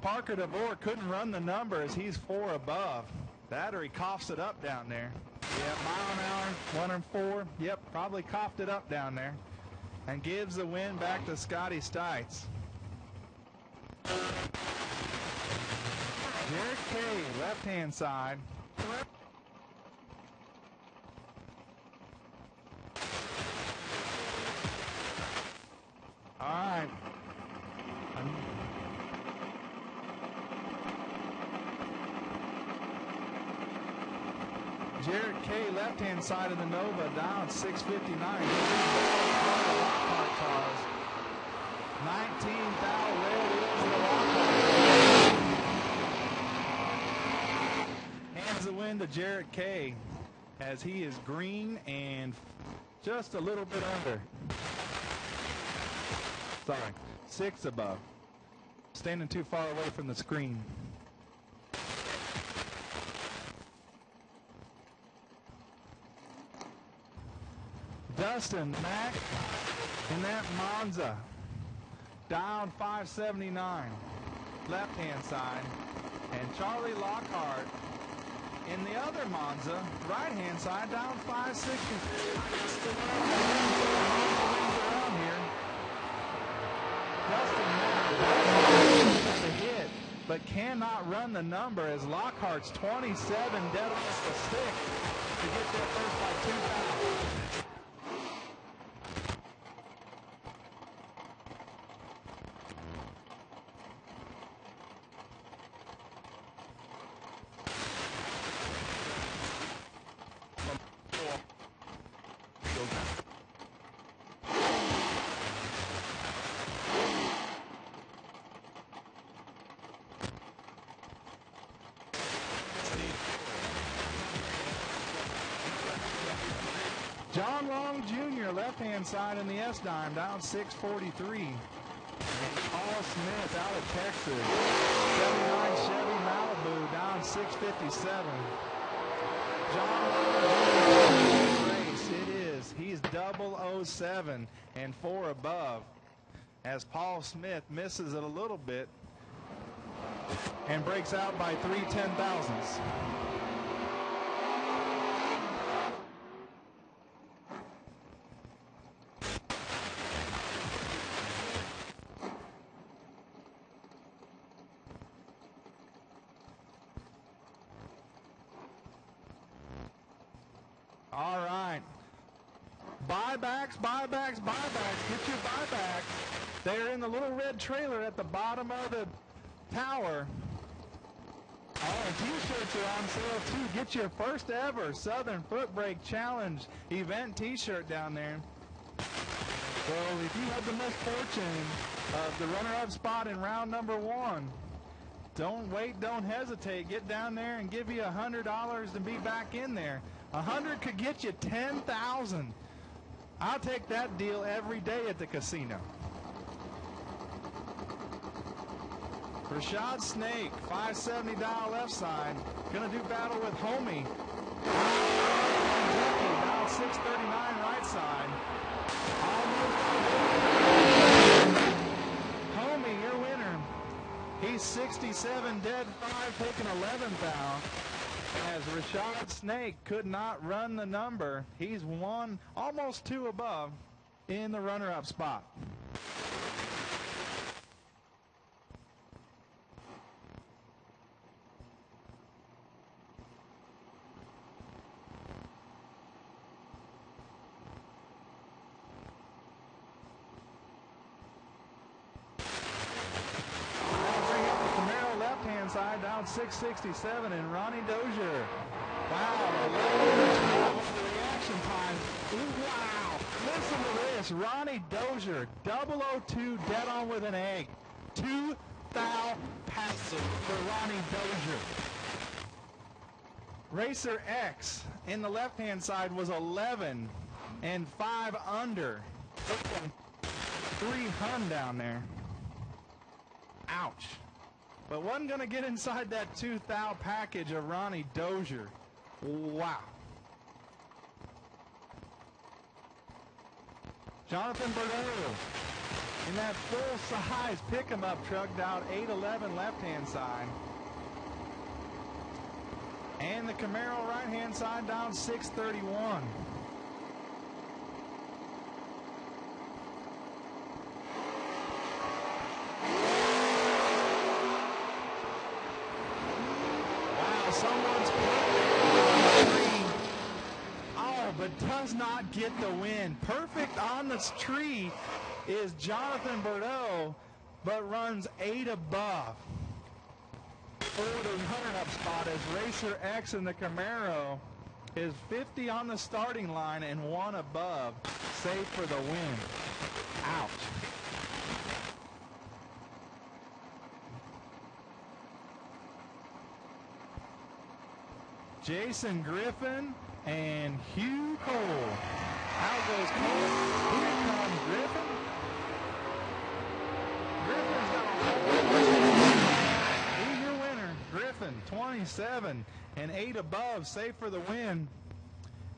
Parker DeVore couldn't run the number as he's 4 above. That or he coughs it up down there. Yeah, mile an hour, 104. Yep, probably coughed it up down there. And gives the win back to Scotty Stites. Jared K, left-hand side. All right. Jared K, left-hand side of the Nova, down 659. Cars. 19 thou red is the Lockhart. Hands the win to Jared K, as he is green and just a little bit under. Sorry, 6 above. Standing too far away from the screen. Dustin Mack in that Monza, down 579, left-hand side. And Charlie Lockhart in the other Monza, right-hand side, down 560. Around here. Dustin Mack has a hit, but cannot run the number as Lockhart's 27 dead off the stick to get there first by 2,000. John Long Jr., left-hand side in the S-Dime, down 643. And Paul Smith out of Texas, 79 Chevy Malibu, down 657. John Long Jr. race, it is. He's 007 and 4 above, as Paul Smith misses it a little bit and breaks out by 3 10,000ths. All right. Buybacks. Get your buybacks. They're in the little red trailer at the bottom of the tower. Oh, and t-shirts are on sale too. Get your first ever Southern FootBrake Challenge event t-shirt down there. So if you had the misfortune of the runner-up spot in round number 1, don't wait, don't hesitate. Get down there and give you $100 to be back in there. 100 could get you 10,000. I'll take that deal every day at the casino. Rashad Snake, 570 dial left side. Gonna do battle with Homie. Down 639 right side. Homie, your winner. He's 67 dead 5, taking 11th out. As Rashad Snake could not run the number, he's 1, almost 2 above in the runner-up spot. Side down 667 and Ronnie Dozier. Wow, the reaction time. Wow, listen to this. Ronnie Dozier, 002 dead on with an egg. 2 thou passes for Ronnie Dozier. Racer X in the left-hand side was 11 and 5 under. 300 down there. Ouch. But wasn't going to get inside that 2 thou package of Ronnie Dozier. Wow. Jonathan Bernardo in that full-size pick-em-up truck down 811 left-hand side. And the Camaro right-hand side down 631. Runs perfect. Oh, but does not get the win. Perfect on this tree is Jonathan Bordeaux, but runs 8 above. For the runner-up spot as Racer X in the Camaro is 50 on the starting line and 1 above, save for the win. Ouch. Jason Griffin and Hugh Cole. Out goes Cole. Here comes Griffin. Griffin's got a he's your winner. Griffin, 27 and 8 above, save for the win,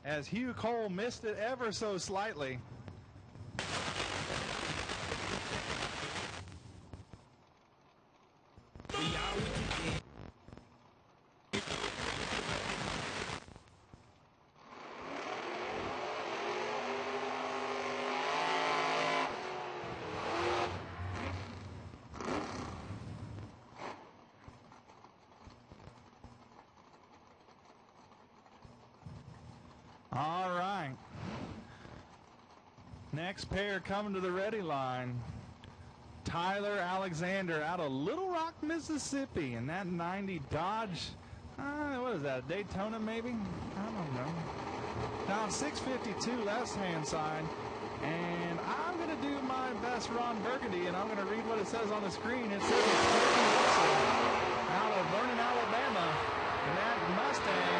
as Hugh Cole missed it ever so slightly. All right. Next pair coming to the ready line. Tyler Alexander out of Little Rock, Mississippi, and that 90 Dodge, what is that, Daytona maybe? I don't know. Down 652 left-hand side, and I'm going to do my best Ron Burgundy, and I'm going to read what it says on the screen. It says it's Porky Russell out of Vernon, Alabama, and that Mustang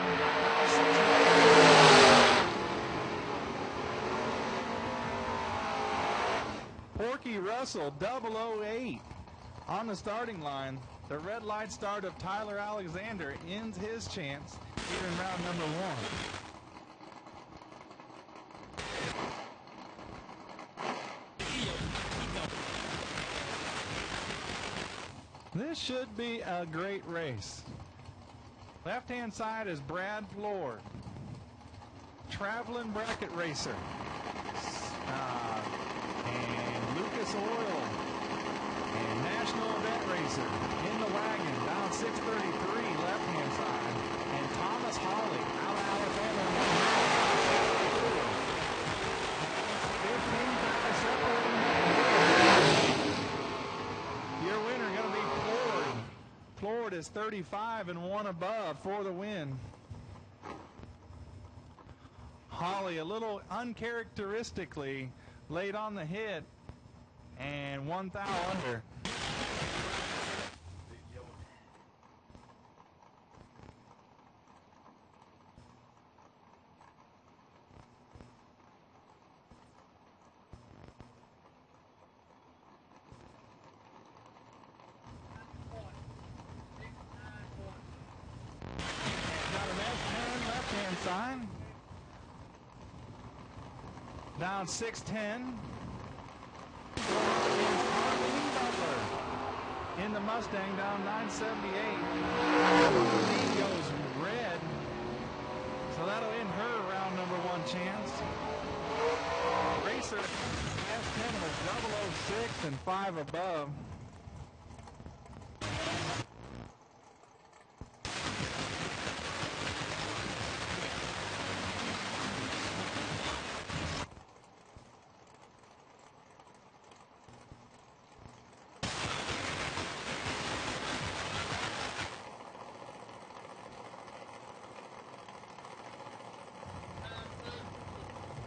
Porky Russell, 008 on the starting line. The red light start of Tyler Alexander ends his chance here in round number 1. This should be a great race. Left-hand side is Brad Floor, Traveling Bracket Racer. And Lucas Oil and National Event Racer in the wagon, down 633 left-hand side, and Thomas Hawley out of Alabama. 15 cars separating. Your winner going to be Floyd. Floyd is 35 and 1 above for the win. Hawley a little uncharacteristically late on the hit and 1 thou under. Got an S10 left-hand side. Down 610. In the Mustang, down 978. Lead goes red, so that'll end her round number 1 chance. Racer S10 was 006 and 5 above.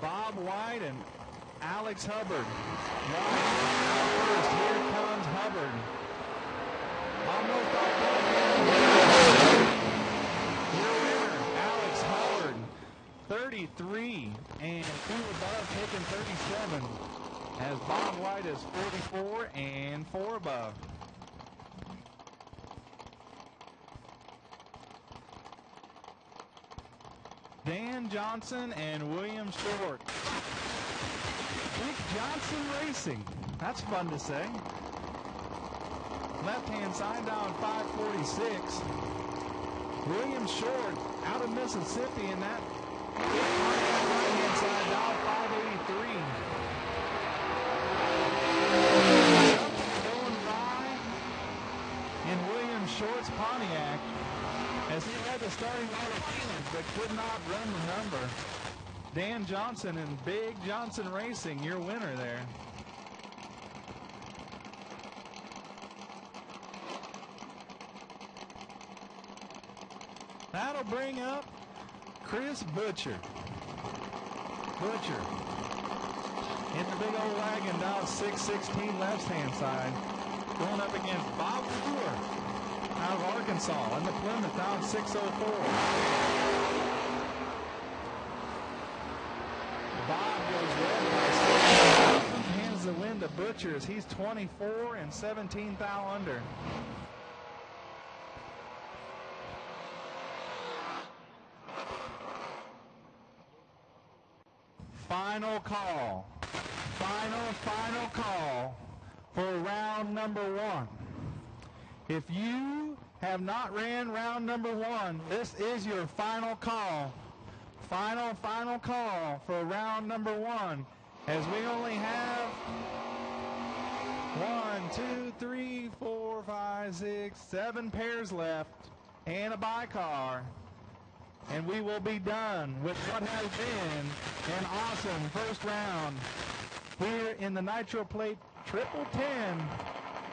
Bob White and Alex Hubbard. First, here comes Hubbard. Almost all your winner, Alex Hubbard, 33 and 2 above, taking 37. As Bob White is 44 and 4 above. Dan Johnson and William Short. Dick Johnson Racing. That's fun to say. Left-hand side down 546. William Short out of Mississippi in that. Right-hand side down 583. Going by in William Short's Pontiac. as he had the starting line but could not run the number. Dan Johnson and Big Johnson Racing, your winner there. That'll bring up Chris Butcher. Butcher in the big old wagon down 616 left-hand side. Going up against Bob Brewer out of Arkansas in the Plymouth down 604. Bob goes red by 6. Hands the win to Butcher as he's 24 and 17 thou under. Final call. Final call for round number 1. If you have not ran round number 1, this is your final call. Final call for round number 1, as we only have 1, 2, 3, 4, 5, 6, 7 pairs left and a by-car. And we will be done with what has been an awesome first round here in the Nitro Plate Triple 10,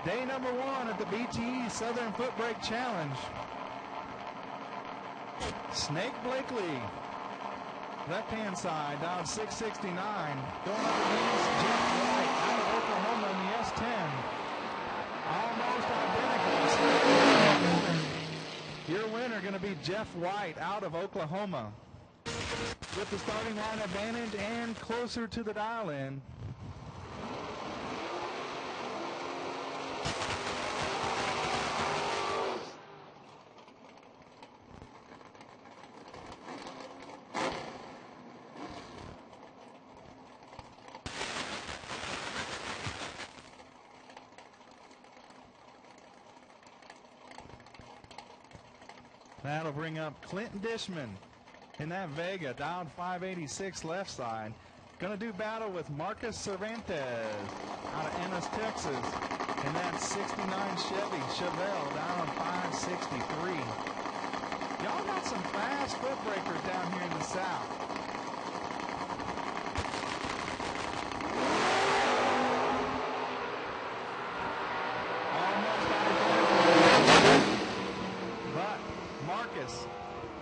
day number 1 at the BTE Southern FootBrake Challenge. Snake Blakely, left-hand side, down 669, going up against Jeff Wright out of Oklahoma in the S10. Almost identical. Your winner going to be Jeff White out of Oklahoma with the starting line advantage and closer to the dial-in. That'll bring up Clinton Dishman in that Vega, down 586 left side. Going to do battle with Marcus Cervantes out of Ennis, Texas, in that 69 Chevy Chevelle, down 563. Y'all got some fast foot breakers down here in the South.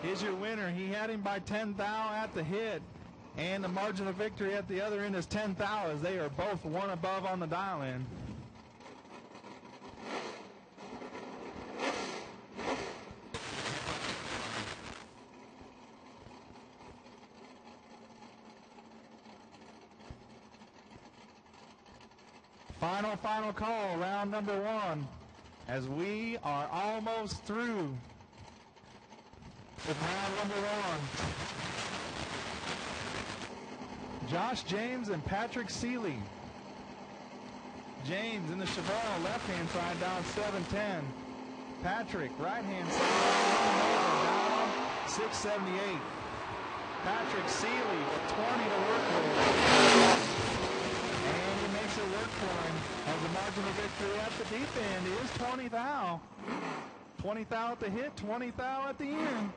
Is your winner. He had him by 10 thou at the hit, and the margin of victory at the other end is 10 thou, as they are both one above on the dial-in. Final call, round number 1, as we are almost through with round number 1. Josh James and Patrick Seeley. James in the Chevelle, left-hand side, down 710. Patrick, right-hand side, down 678. Patrick Seeley with 20 to work with. And he makes it work for him, as the margin of victory at the deep end is 20 thou. 20 thou at the hit, 20 thou at the end.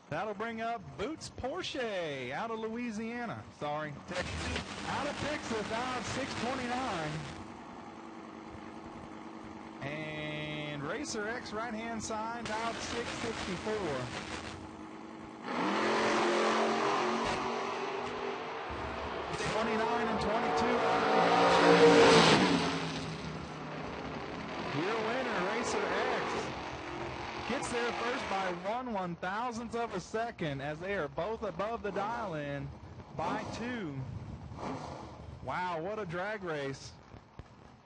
That'll bring up Boots Porsche out of Louisiana. Sorry, Texas. Out of Texas, down 629. And Racer X right-hand side, down 664. '29 and 22. Your winner, Racer X, gets there first by 1/1000th of a second, as they are both above the dial-in by 2. Wow, what a drag race.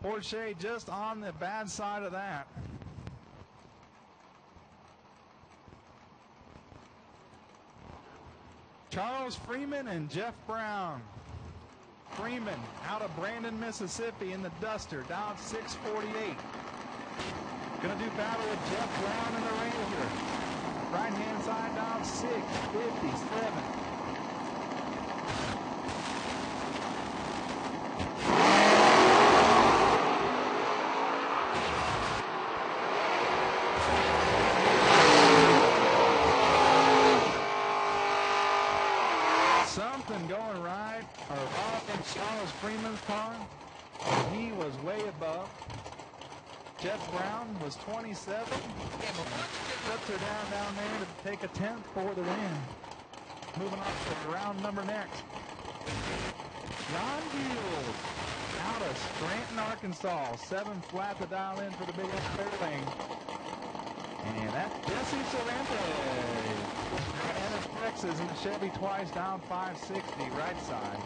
Porsche just on the bad side of that. Charles Freeman and Jeff Brown. Freeman out of Brandon, Mississippi in the Duster, down 648. Going to do battle with Jeff Brown in the Ranger. Right-hand side, down 657. Jess Brown was 27. Puts her down there to take a 10th for the win. Moving on to round number next. John Giles out of Scranton, Arkansas. 7 flat to dial in for the big fair lane. And that's Jesse Cervantes. Annis, Texas in the Chevy twice, down 560, right side.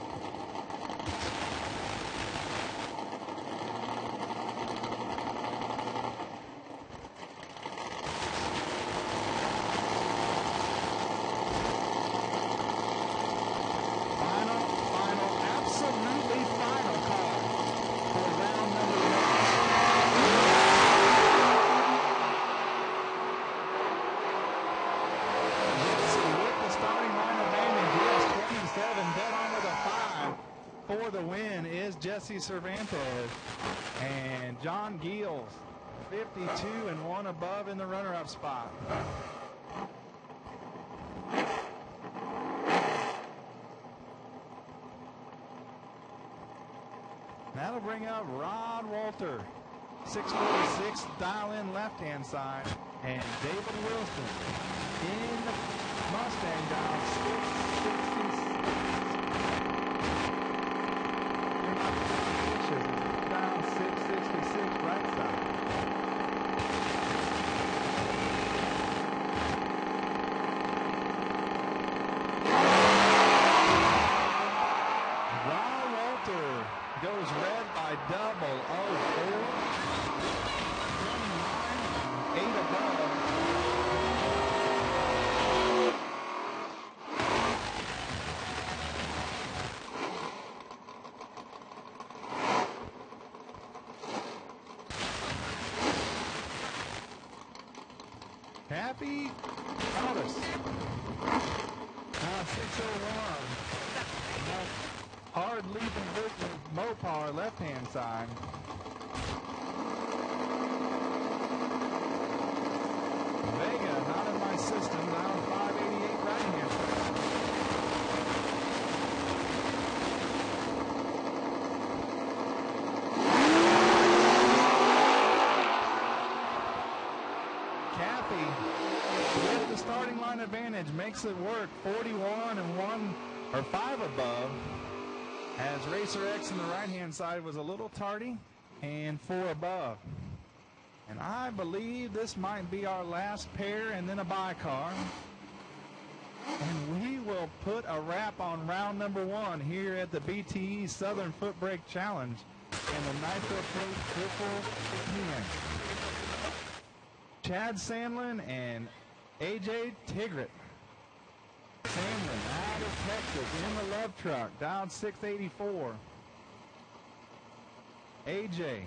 Jesse Cervantes and John Giles, 52 and 1 above in the runner-up spot. That'll bring up Rod Walter, 646, dial in left-hand side, and David Wilson in the Mustang down 666. Down 666 right side. Ron Walter goes red by double 04. 29, 8 above. Happy Thomas. Now 601. Hard leaping version Mopar left-hand side. Vega not in my system, down 588 right-hand side. With the starting line advantage, makes it work. 41 and 1 or 5 above. As Racer X in the right-hand side was a little tardy, and 4 above. And I believe this might be our last pair and then a bi-car. And we will put a wrap on round number 1 here at the BTE Southern FootBrake Challenge in the Nitro Pro Triple Again. Chad Sandlin and AJ Tigret. Sandlin out of Texas in the love truck, down 684. AJ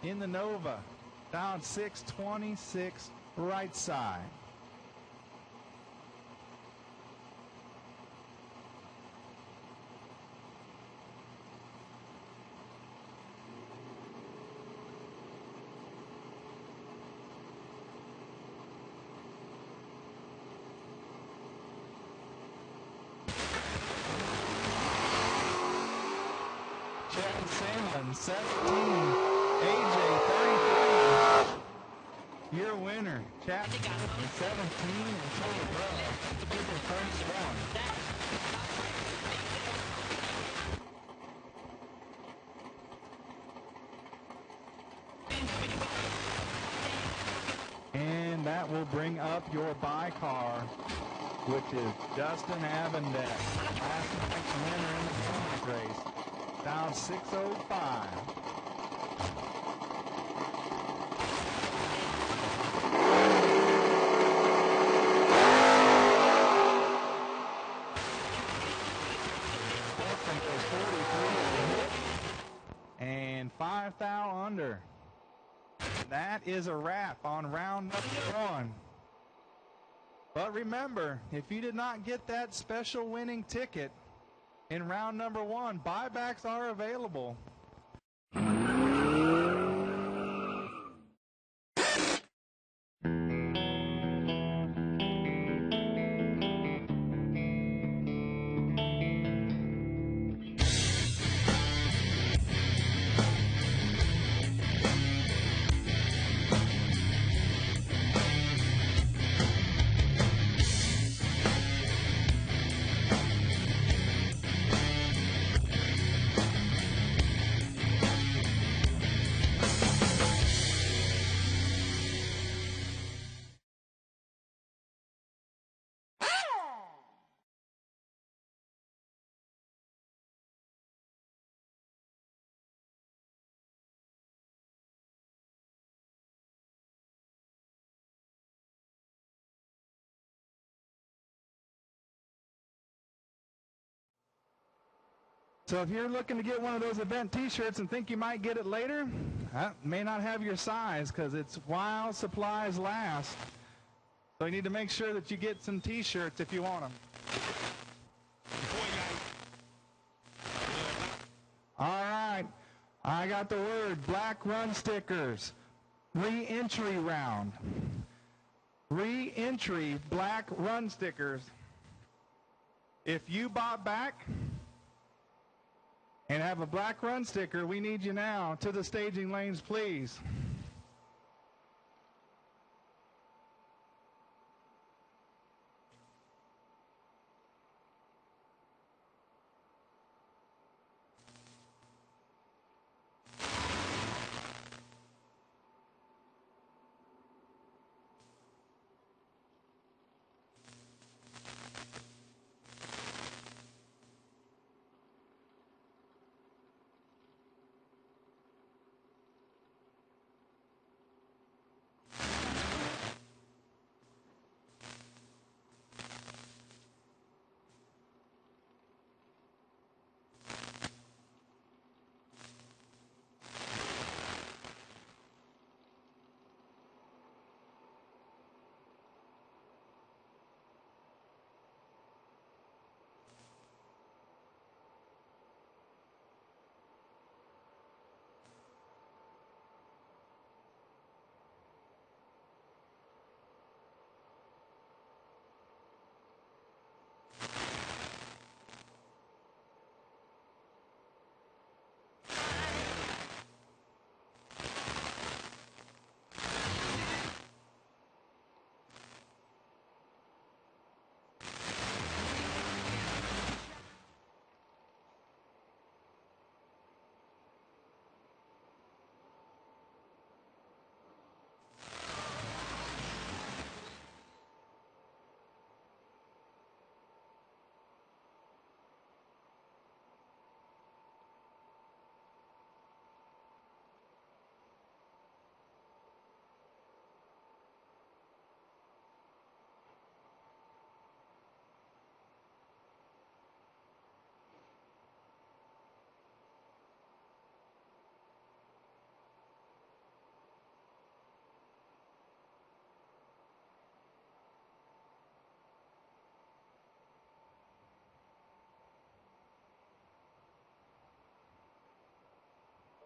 in the Nova, down 626 right side. Chad Sandlin, 17, AJ, 33. Your winner, Chad, 17 and 20 above. To be the first one. And that will bring up your bi-car, which is Justin Abendeck, last night's winner in the Phoenix race. Down 605. And 5 thou under. That is a wrap on round number 1. But remember, if you did not get that special winning ticket in round number 1, buybacks are available. So if you're looking to get one of those event t-shirts and think you might get it later, that may not have your size because it's while supplies last. So you need to make sure that you get some t-shirts if you want them. All right, I got the word black run stickers, re-entry round. Re-entry black run stickers. If you bought back and have a black run sticker, we need you now to the staging lanes, please.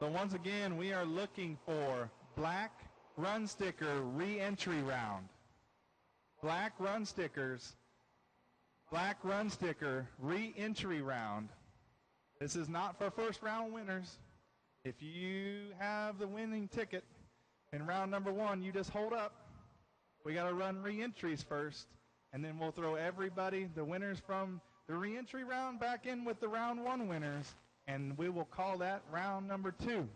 So once again, we are looking for black run sticker re-entry round. Black run stickers, black run sticker re-entry round. This is not for first round winners. If you have the winning ticket in round number 1, you just hold up. We got to run re-entries first, and then we'll throw everybody, the winners from the re-entry round, back in with the round 1 winners. And we will call that round number 2.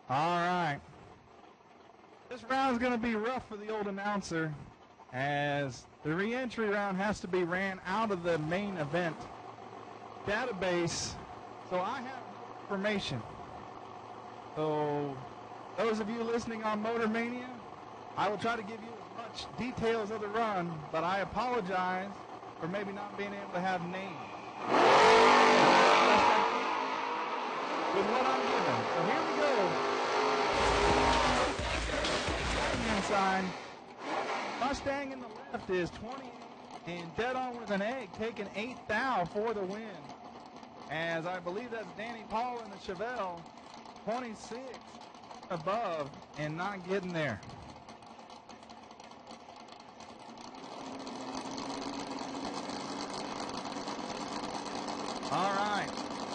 All right. This round's going to be rough for the old announcer, as the re-entry round has to be ran out of the main event database. So I have information. So those of you listening on Motor Mania, I will try to give you as much details of the run, but I apologize for maybe not being able to have names with what I'm given. So here we go. Right-hand side. Mustang in the left is 20 and dead on with an egg, taking 8 thou for the win. As I believe that's Danny Paul in the Chevelle, 26 above and not getting there. All right,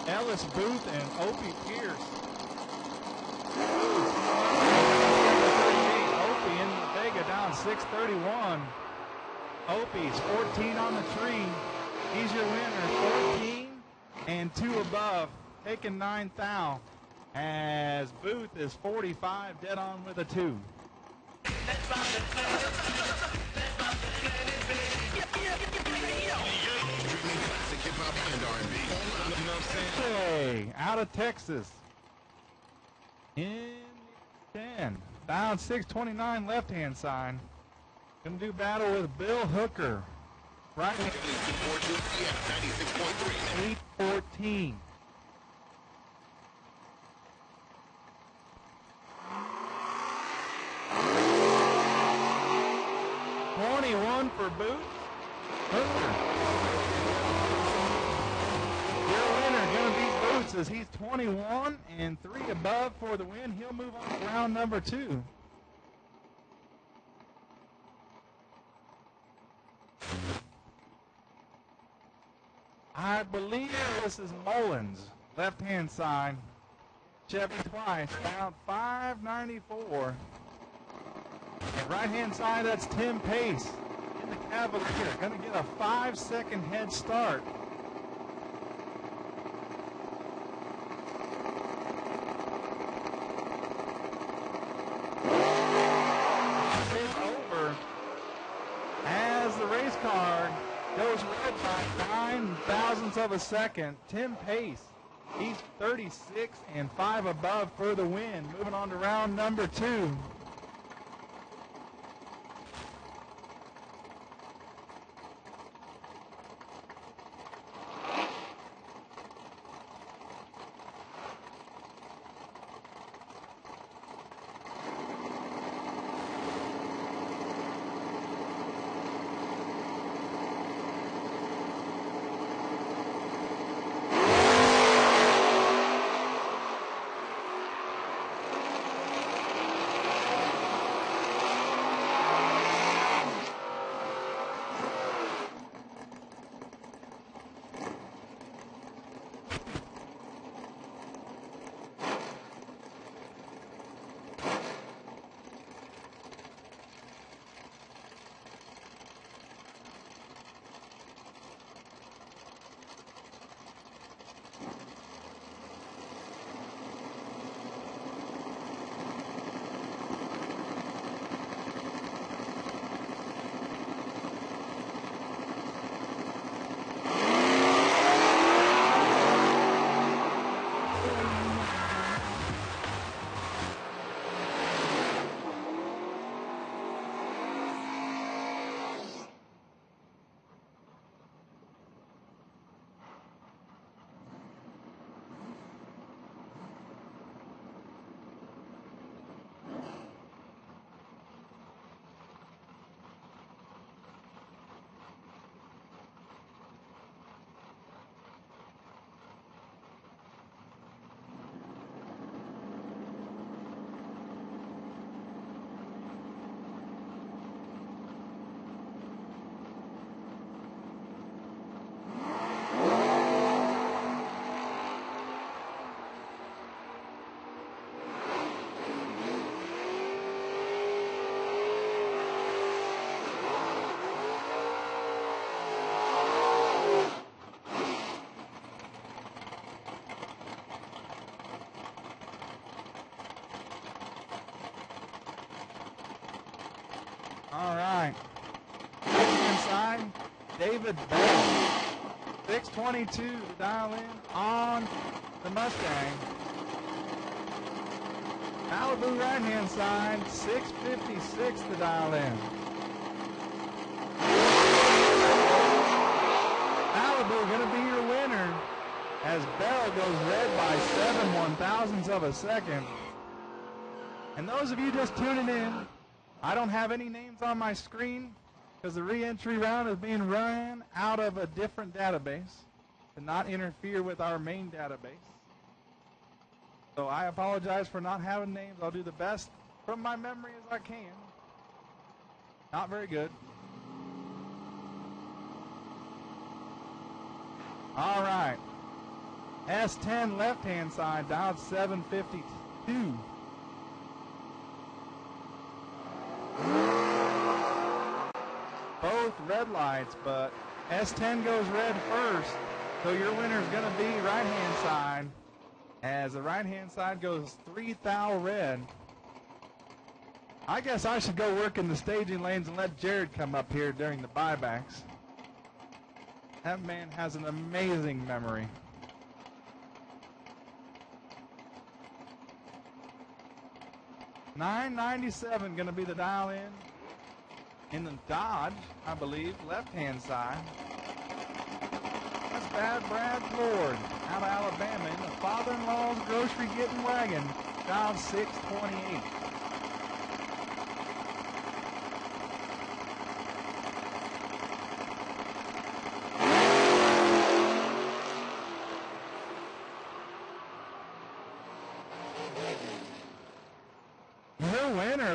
Ellis Booth and Opie Pierce. Opie in the Vega down 631. Opie's 14 on the tree. He's your winner, 14 and 2 above, taking 9 thou. As Booth is 45, dead on with a 2. Okay, out of Texas. In 10. Down 629 left-hand side. Gonna do battle with Bill Hooker. Right. 814. For Booth. Hooker. Your winner gonna beat Boots as he's 21 and 3 above for the win. He'll move on to round number 2. I believe this is Mullins, left-hand side. Chevy twice, down 594. And right-hand side, that's Tim Pace. The Cavalier going to get a 5-second head start. It's over as the race car goes red by 9 thousandths of a second. Tim Pace, he's 36 and 5 above for the win. Moving on to round number 2. side, David Bell. 622 to dial in on the Mustang. Malibu right-hand side, 656 to dial in. Malibu going to be your winner as Bell goes red by 7/1000ths of a second. And those of you just tuning in, I don't have any names on my screen because the re-entry round is being run out of a different database to not interfere with our main database. So I apologize for not having names. I'll do the best from my memory as I can. Not very good. All right. S10 left-hand side, dialed 752. Both red lights, but S10 goes red first. So your winner's going to be right-hand side, as the right-hand side goes 3 thou red. I guess I should go work in the staging lanes and let Jared come up here during the buybacks. That man has an amazing memory. $9.97 going to be the dial in the Dodge, I believe, left-hand side. That's Bad Brad Lord out of Alabama in the father-in-law's grocery getting wagon, dial 628.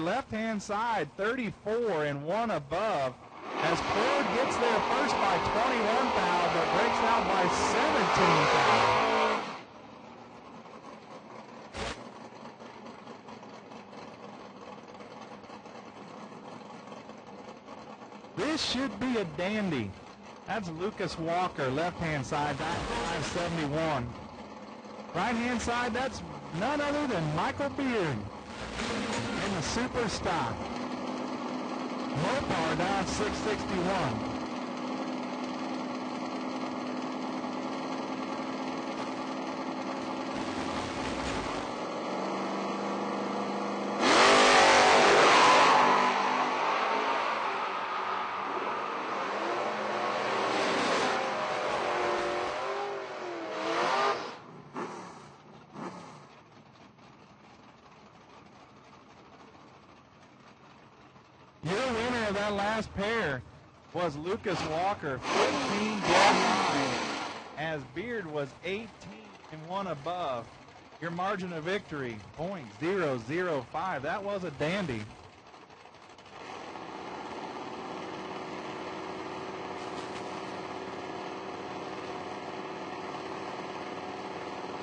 Left-hand side, 34 and 1 above, as Ford gets there first by 21 thou, but breaks out by 17 thou. This should be a dandy. That's Lucas Walker, left-hand side, 571. Right-hand side, that's none other than Michael Beard in the super stock. Mopar down 661. That last pair was Lucas Walker, 15 dead 9, as Beard was 18 and 1 above. Your margin of victory, .005. That was a dandy.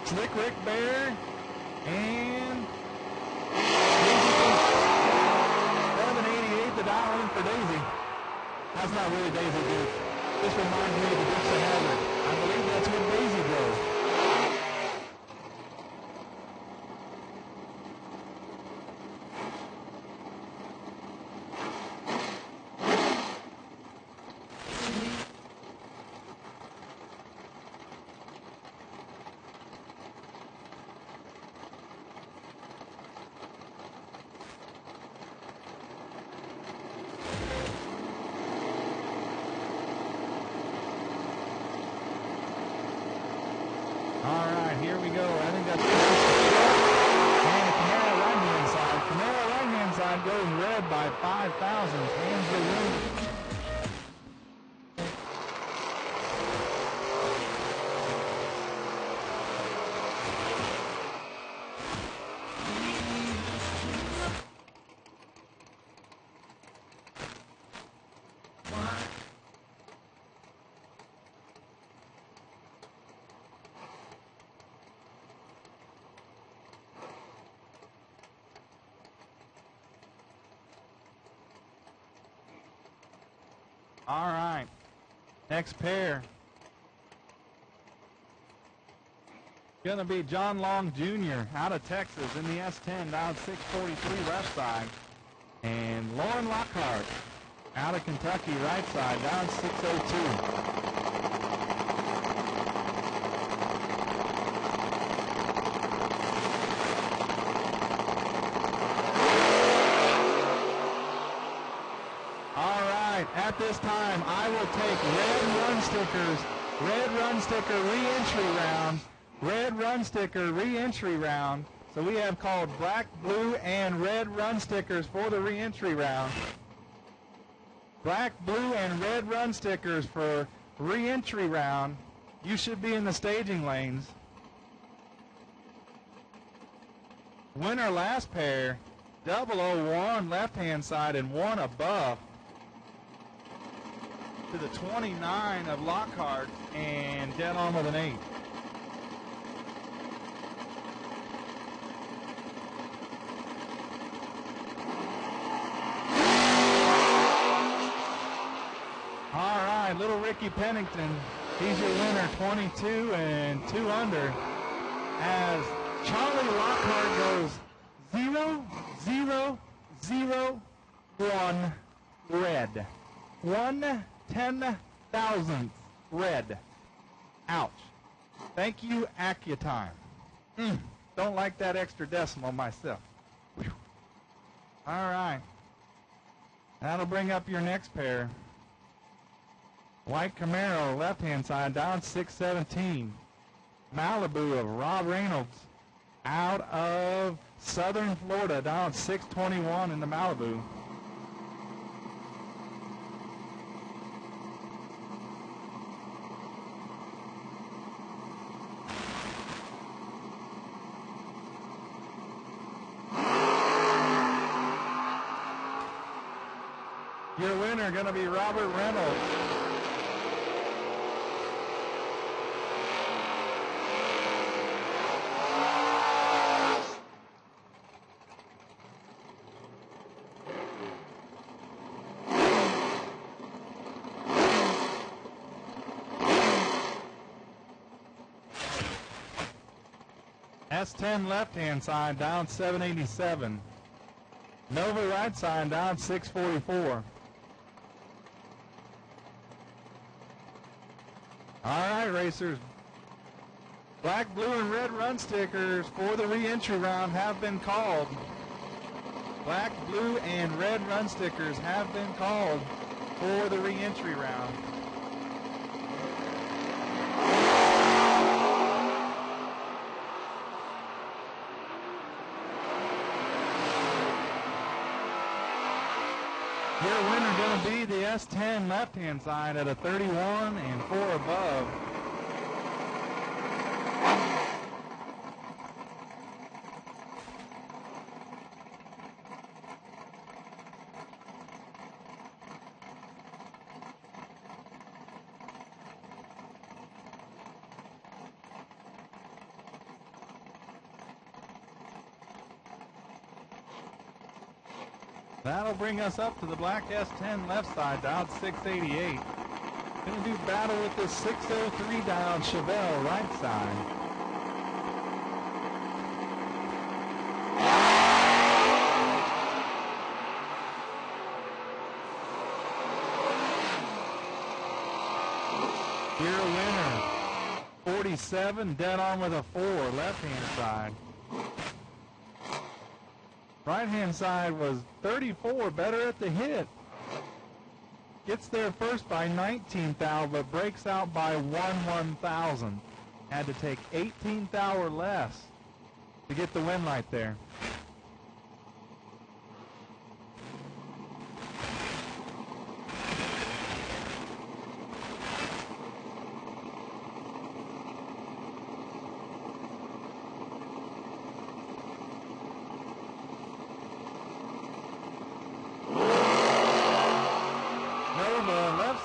Slick Rick Bear and dial in for Daisy. That's not really Daisy Duke. This reminds me of the Dukes of Hazzard. I believe that's what Daisy drove. Here we go. I think that's and the Camaro right-hand side. Camaro right-hand side goes red by 5,000. Hands the win. All right, next pair. Going to be John Long Jr. out of Texas in the S10, down 643 left side. And Lauren Lockhart Out of Kentucky, right side, down 602. At this time, I will take red run sticker re-entry round, red run sticker re-entry round. So we have called black, blue, and red run stickers for the re-entry round. Black, blue, and red run stickers for re-entry round. You should be in the staging lanes. Winner last pair, 001 left-hand side and 1 above. To the 29 of Lockhart and dead on with an 8. All right, little Ricky Pennington, he's your winner, 22 and 2 under. As Charlie Lockhart goes 0, 0, 0, 1 red. 1/10,000th red. Ouch. Thank you, Accutime. Don't like that extra decimal myself. Whew. All right. That'll bring up your next pair. White Camaro, left-hand side, down 617. Malibu of Rob Reynolds, out of Southern Florida, down 621 in the Malibu. Your winner going to be Robert Reynolds. S10 left-hand side, down 787. Nova right side, down 644. All right, racers. Black, blue, and red run stickers for the re-entry round have been called. Black, blue, and red run stickers have been called for the re-entry round. Your winner going to be the S10 left-hand side at a 31 and 4 above. That'll bring us up to the black S10 left side, dialed 688. Going to do battle with the 603 dialed Chevelle right side. Your winner, 47, dead on with a 4, left-hand side. Right-hand side was 34, better at the hit. Gets there first by 19th thou, but breaks out by 1/1000. Had to take 18th thou or less to get the win right there.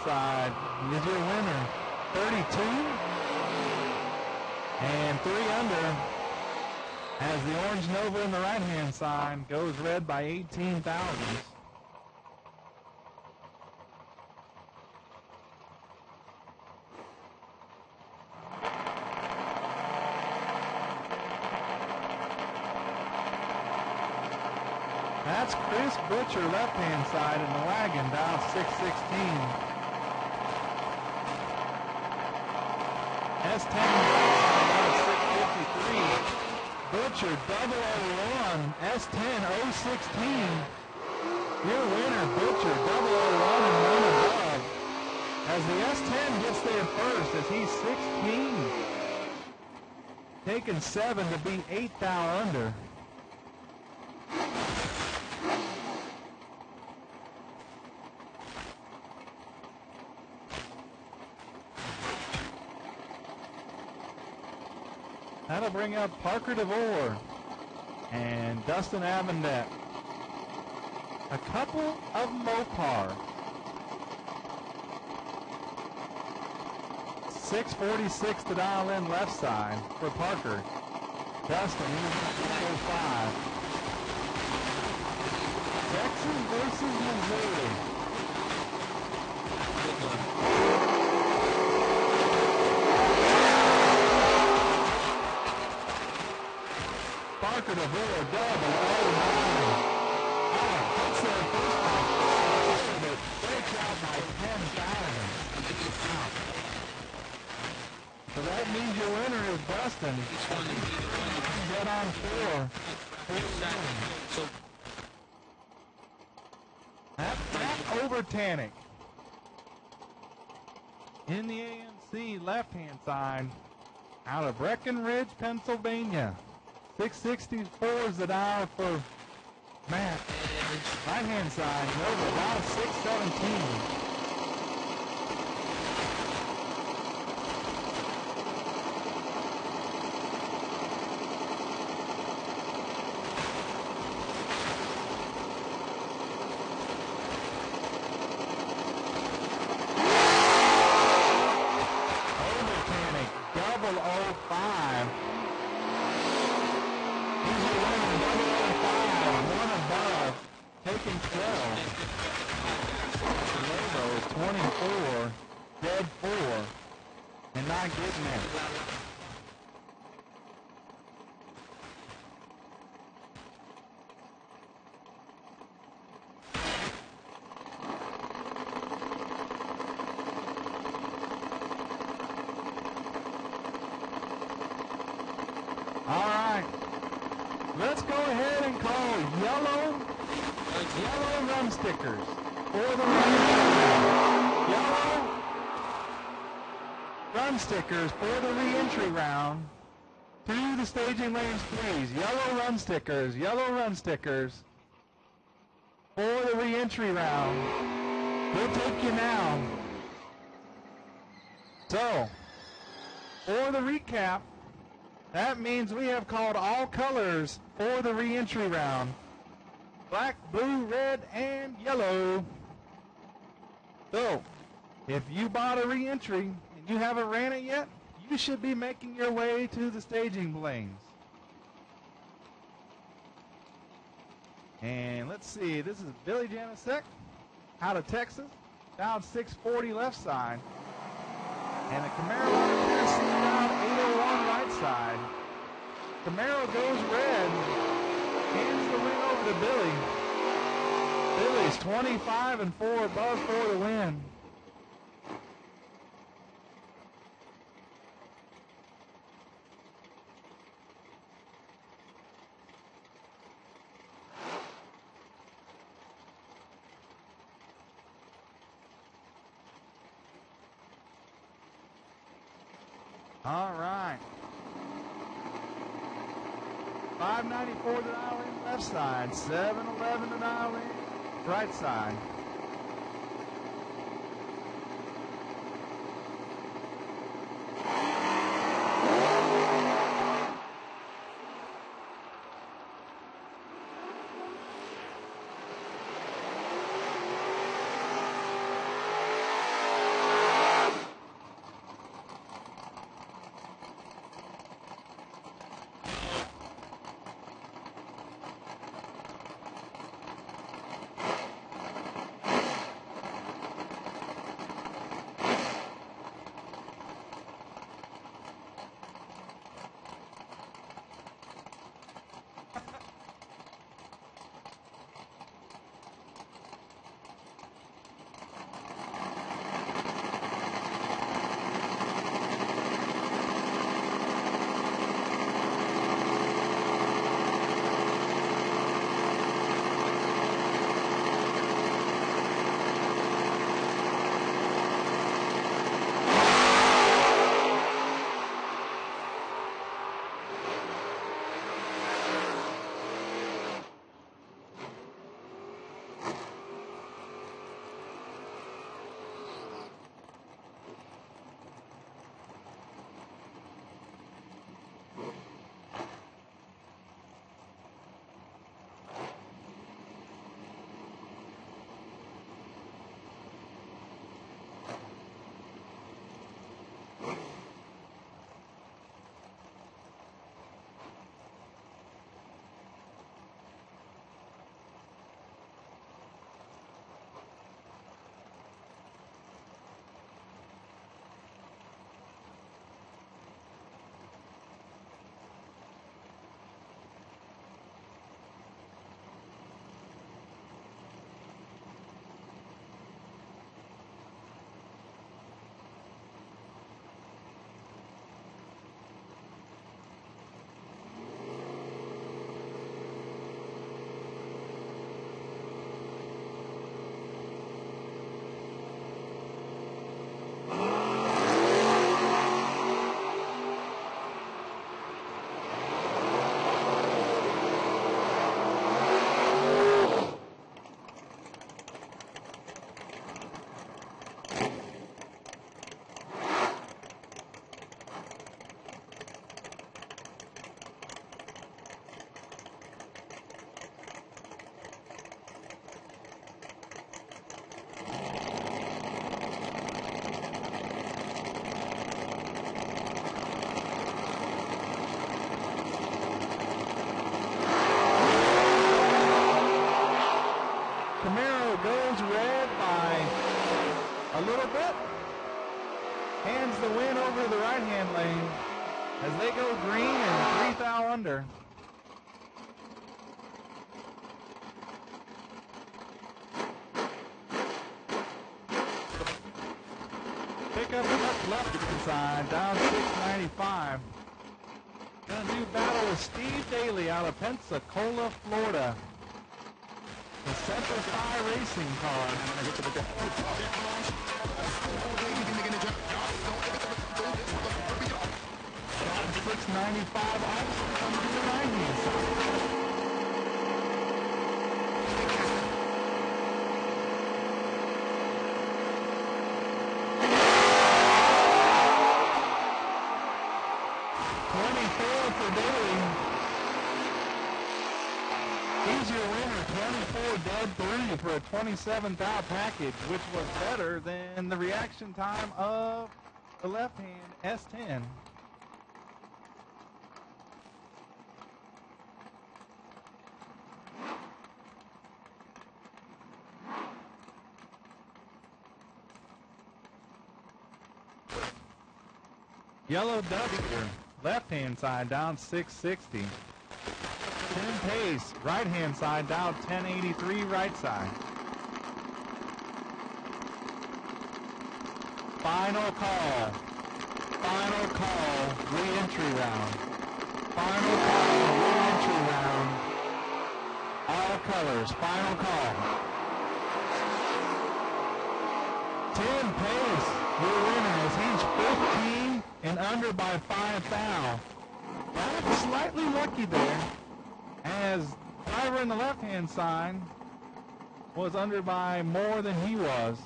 Side is your winner, 32 and 3 under, as the orange Nova in the right hand side goes red by 18,000. That's Chris Butcher, left-hand side in the wagon, down 616. S10 down 653. Butcher, 001, S10, 016. Your winner, Butcher, 001 and one above. As the S10 gets there first, as he's 16. Taking 7 to beat 8 thou under. That'll bring up Parker DeVore and Dustin Avendet. A couple of Mopar. 6:46 to dial in left side for Parker. Dustin, he's 5. Texas versus Missouri. Parker DeVore, 009. That's their first one. It breaks out by 10,000. So that means your winner is Dustin. Get on 4. That's over Tannic. In the AMC left-hand side, out of Breckenridge, Pennsylvania. 664 is the dial for Matt. Right-hand side, Nova, dial 617. All right, let's go ahead and call yellow run stickers for the yellow run stickers for the re-entry round through the staging lanes, please. Yellow run stickers for the re-entry round. We'll take you now. So, for the recap, that means we have called all colors for the re-entry round. Black, blue, red, and yellow. So, if you bought a re-entry and you haven't ran it yet, you should be making your way to the staging lanes. And let's see, this is Billy Janicek out of Texas, down 640 left side. And the Camaro Tennessee down 801 right side. Camaro goes red, hands the win over to Billy. Billy's 25 and 4 above for the win. All right. 594 to dial in left side. 711 to dial in right side. little bit. Hands the win over to the right-hand lane as they go green and 3 thou under. Pick up left side, down 695. Gonna do battle with Steve Daly out of Pensacola, Florida. The Semper Fi racing car. 695 obviously comes to the right-hand side. For Daly. He's your winner, 24 dead 3 for a 27 thou package, which was better than the reaction time of the left-hand S10. Yellow W. Left-hand side down 660. Tim Pace, right-hand side down 1083 right side. Final call. Final call. Re-entry round. Final call. Re-entry round. All colors. Final call. Tim Pace, your winner, as he's 15 and under by 5 thou. Got slightly lucky there, as driver in the left-hand side was under by more than he was.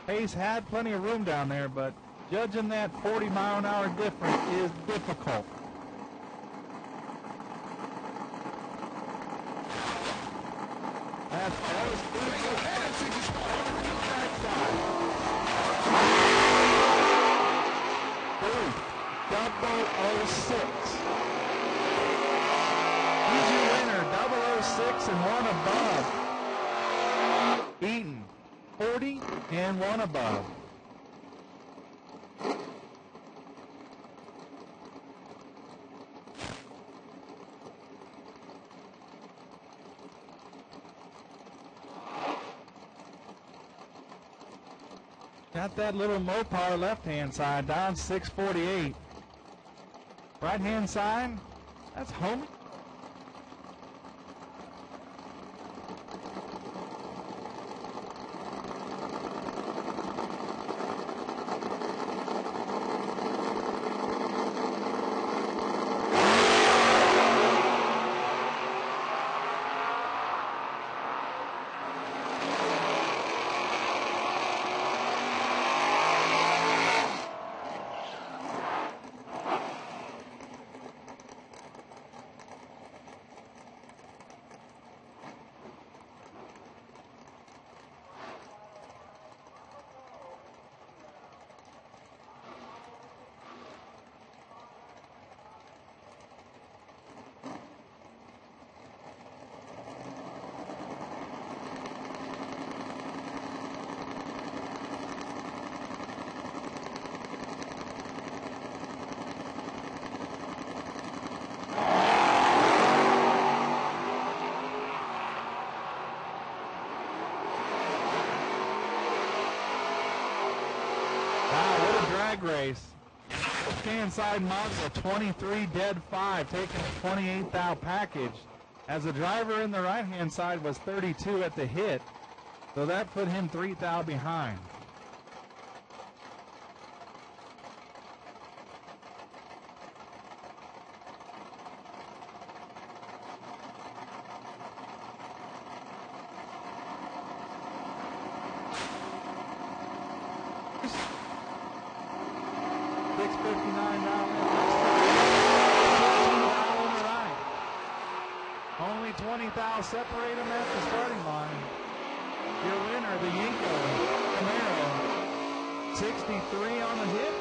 Pace had plenty of room down there, but judging that 40-mile-an-hour difference is difficult. That's Double 06. He's your winner, 006 and 1 above. Eaton, 40 and 1 above. Got that little Mopar left-hand side down 648. Right-hand side, that's home. Race. Left-hand side Mazda 23 dead 5, taking a 28 thou package, as the driver in the right-hand side was 32 at the hit, so that put him 3 thou behind. Only 20 thou separate them at the starting line. Your winner, the Yinko Camaro, 63 on the hit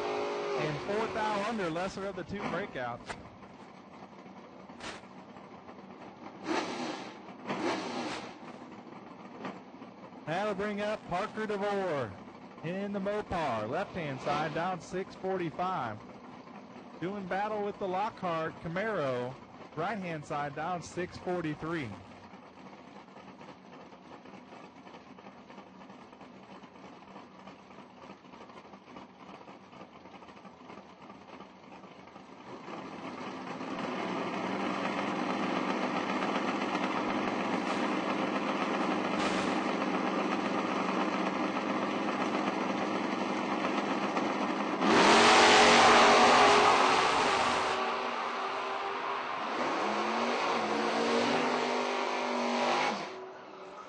and 4 thou under, lesser of the 2 breakouts. That'll bring up Parker DeVore. In the Mopar, left-hand side, down 645. Doing battle with the Lockhart Camaro, right-hand side, down 643.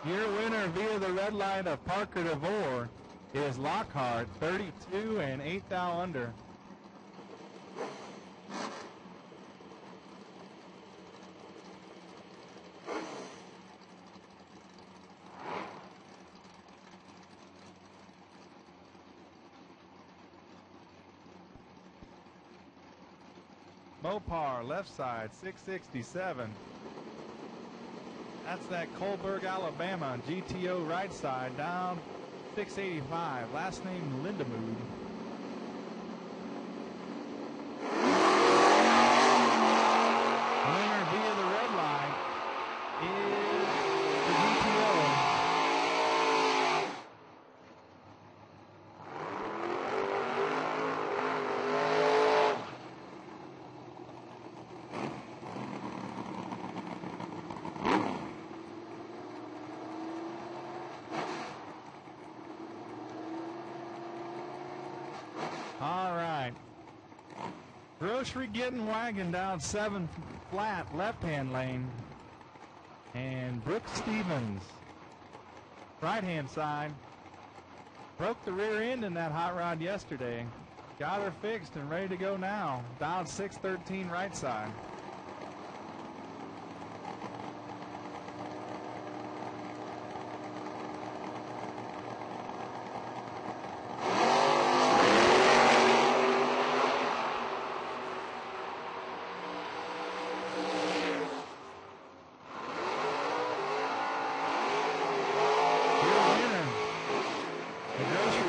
Your winner via the red line of Parker DeVore is Lockhart, 32 and 8 thou under. Mopar, left side, 667. That's that Colberg, Alabama. GTO right side, down 685. Last name Lindemood. Winner via the red line is the GTO. All right. Grocery getting wagon down 7 flat left-hand lane. And Brooke Stevens, right-hand side. Broke the rear end in that hot rod yesterday. Got her fixed and ready to go now. Down 613 right side.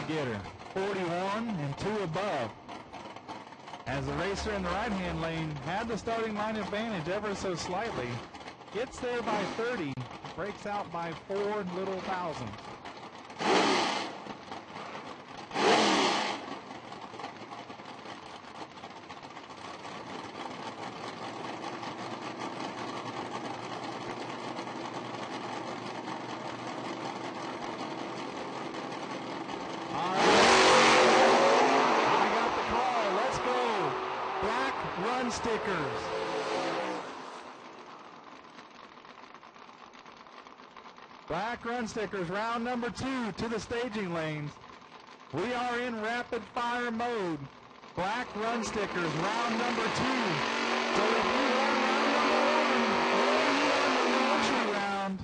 Getter, 41 and 2 above. As the racer in the right-hand lane had the starting line advantage ever so slightly, gets there by 30, breaks out by 4 little thousandths. Run stickers. Black run stickers, round number 2 to the staging lanes. We are in rapid fire mode. Black run stickers, round number 2. So if you are round number 1 or you are in the entry round,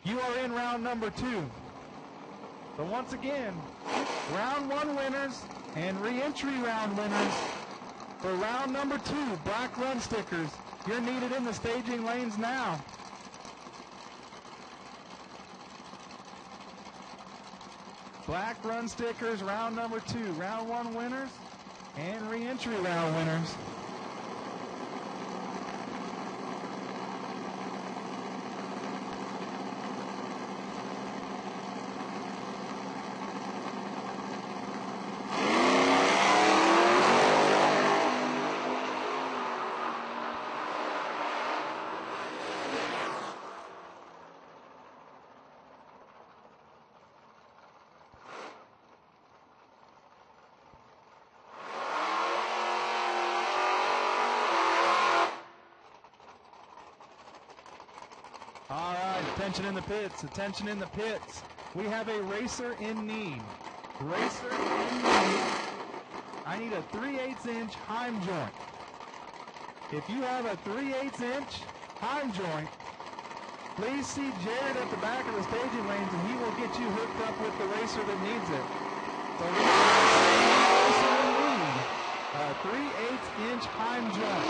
you are in round number 2. So once again, round 1 winners and re-entry round winners. For round number 2, black run stickers, you're needed in the staging lanes now. Black run stickers, round number 2, round 1 winners and re-entry round winners. All right, attention in the pits, attention in the pits. We have a racer in need. Racer in need. I need a 3/8" Heim joint. If you have a 3/8" Heim joint, please see Jared at the back of the staging lanes and he will get you hooked up with the racer that needs it. So we have a racer in need. A 3/8" Heim joint.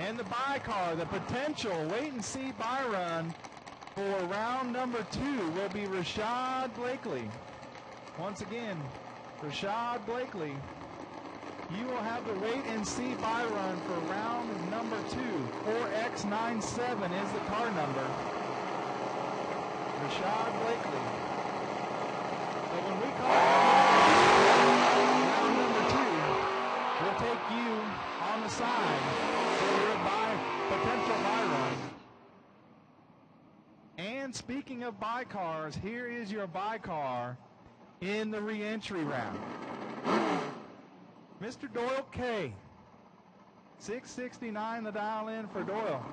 And the by car, the potential wait-and-see by run for round number 2 will be Rashad Blakely. Once again, Rashad Blakely, you will have the wait-and-see by run for round number 2. 4X97 is the car number. Rashad Blakely. So when we call round number 2, we'll take you on the side for your potential buy run. And speaking of buy cars, here is your buy car in the re-entry round. Mr. Doyle K. 669 the dial in for Doyle.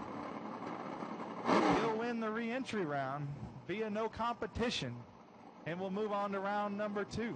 He'll win the re-entry round via no competition, and we'll move on to round number 2.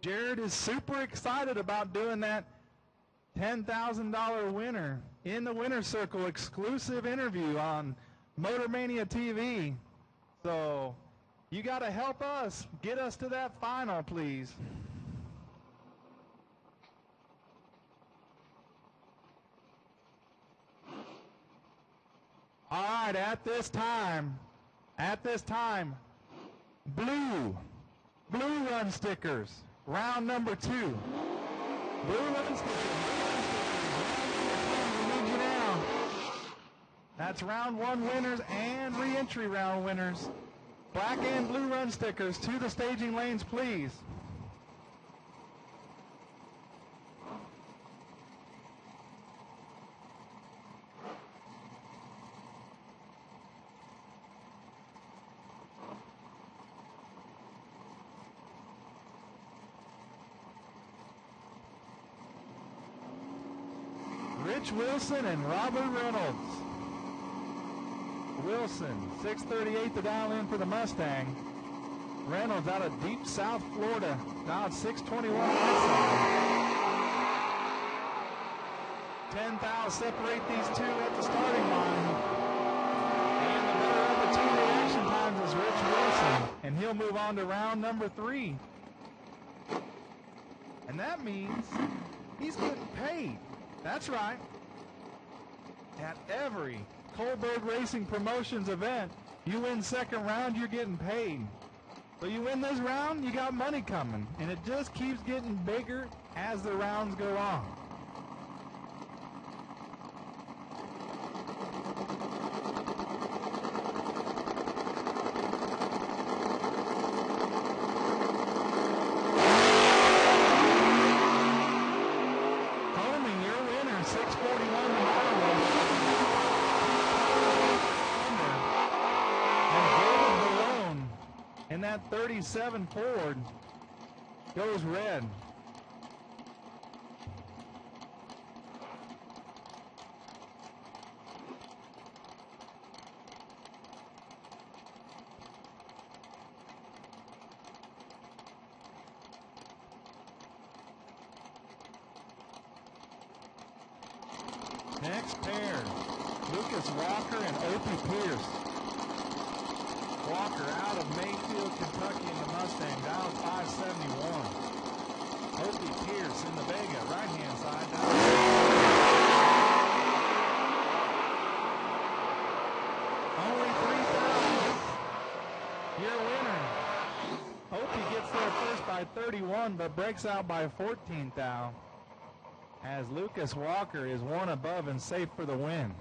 Jared is super excited about doing that $10,000 winner in the Winner's Circle exclusive interview on Motor Mania TV. So you got to help us get us to that final, please. All right, at this time, blue run stickers. Round number 2. Blue run stickers. We need you now. That's round 1 winners and re-entry round winners. Black and blue run stickers to the staging lanes, please. Rich Wilson and Robert Reynolds. Wilson, 638 to dial in for the Mustang. Reynolds out of deep South Florida, dialed 621 right side. 10,000 separate these two at the starting line. And the better of the two reaction times is Rich Wilson, and he'll move on to round number 3. And that means he's getting paid. That's right. At every Coldberg Racing Promotions event, you win second round, you're getting paid. So you win this round, you got money coming. And it just keeps getting bigger as the rounds go on. That 37 Ford goes red. Next pair, Lucas Walker and Opie Pierce. Walker out of Mayfield, Kentucky in the Mustang, down 571. Opie Pierce in the Vega, right-hand side, down. Only 3,000. Your winner. Opie gets there first by 31, but breaks out by 14,000. As Lucas Walker is one above and safe for the win.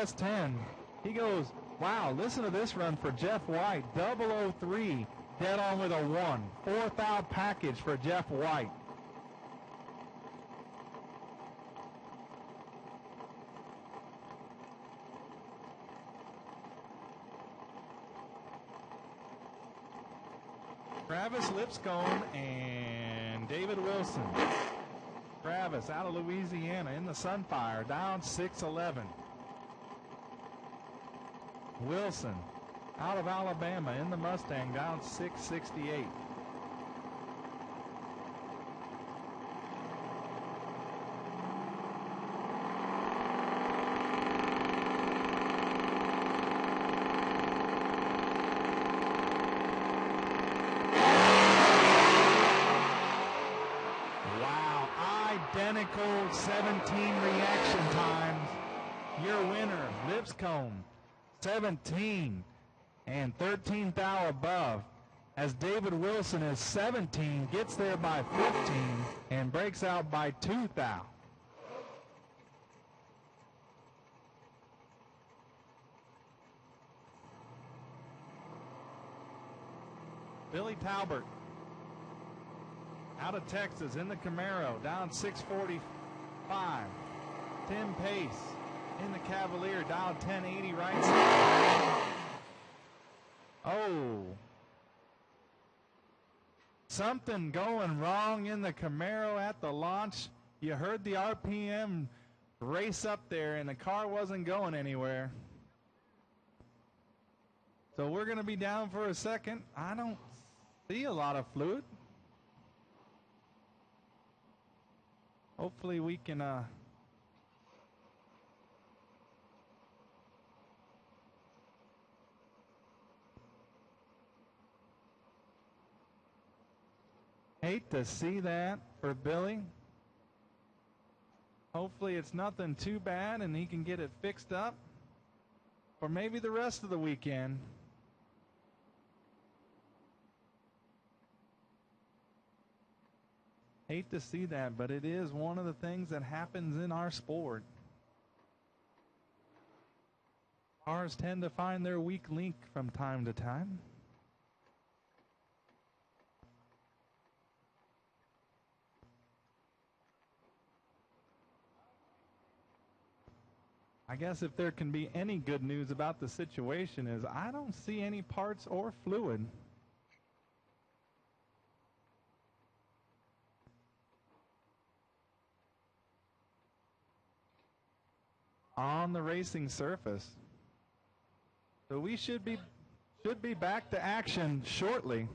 S10. He goes, wow, listen to this run for Jeff White. 003, dead on with a 1. 4,000 package for Jeff White. Travis Lipscomb and David Wilson. Travis out of Louisiana in the Sunfire, down 611. Wilson out of Alabama in the Mustang, down 668. Wow, identical 17 reaction times. Your winner, Lipscomb. 17 and 13,000 above, as David Wilson is 17, gets there by 15 and breaks out by 2,000. Billy Talbert out of Texas in the Camaro, down 645. Tim Pace in the Cavalier, dial 1080 right side. Oh. Something going wrong in the Camaro at the launch. You heard the RPM race up there and the car wasn't going anywhere. So we're going to be down for a second. I don't see a lot of fluid. Hopefully we can hate to see that for Billy. Hopefully it's nothing too bad and he can get it fixed up for maybe the rest of the weekend. Hate to see that, but it is one of the things that happens in our sport. Cars tend to find their weak link from time to time. I guess if there can be any good news about the situation is I don't see any parts or fluid. On the racing surface. So we should be back to action shortly.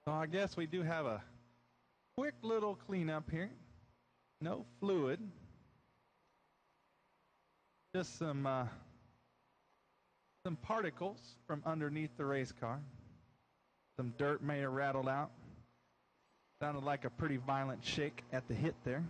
So I guess we do have a quick little cleanup here. No fluid. Just some particles from underneath the race car. Some dirt may have rattled out. Sounded like a pretty violent shake at the hit there.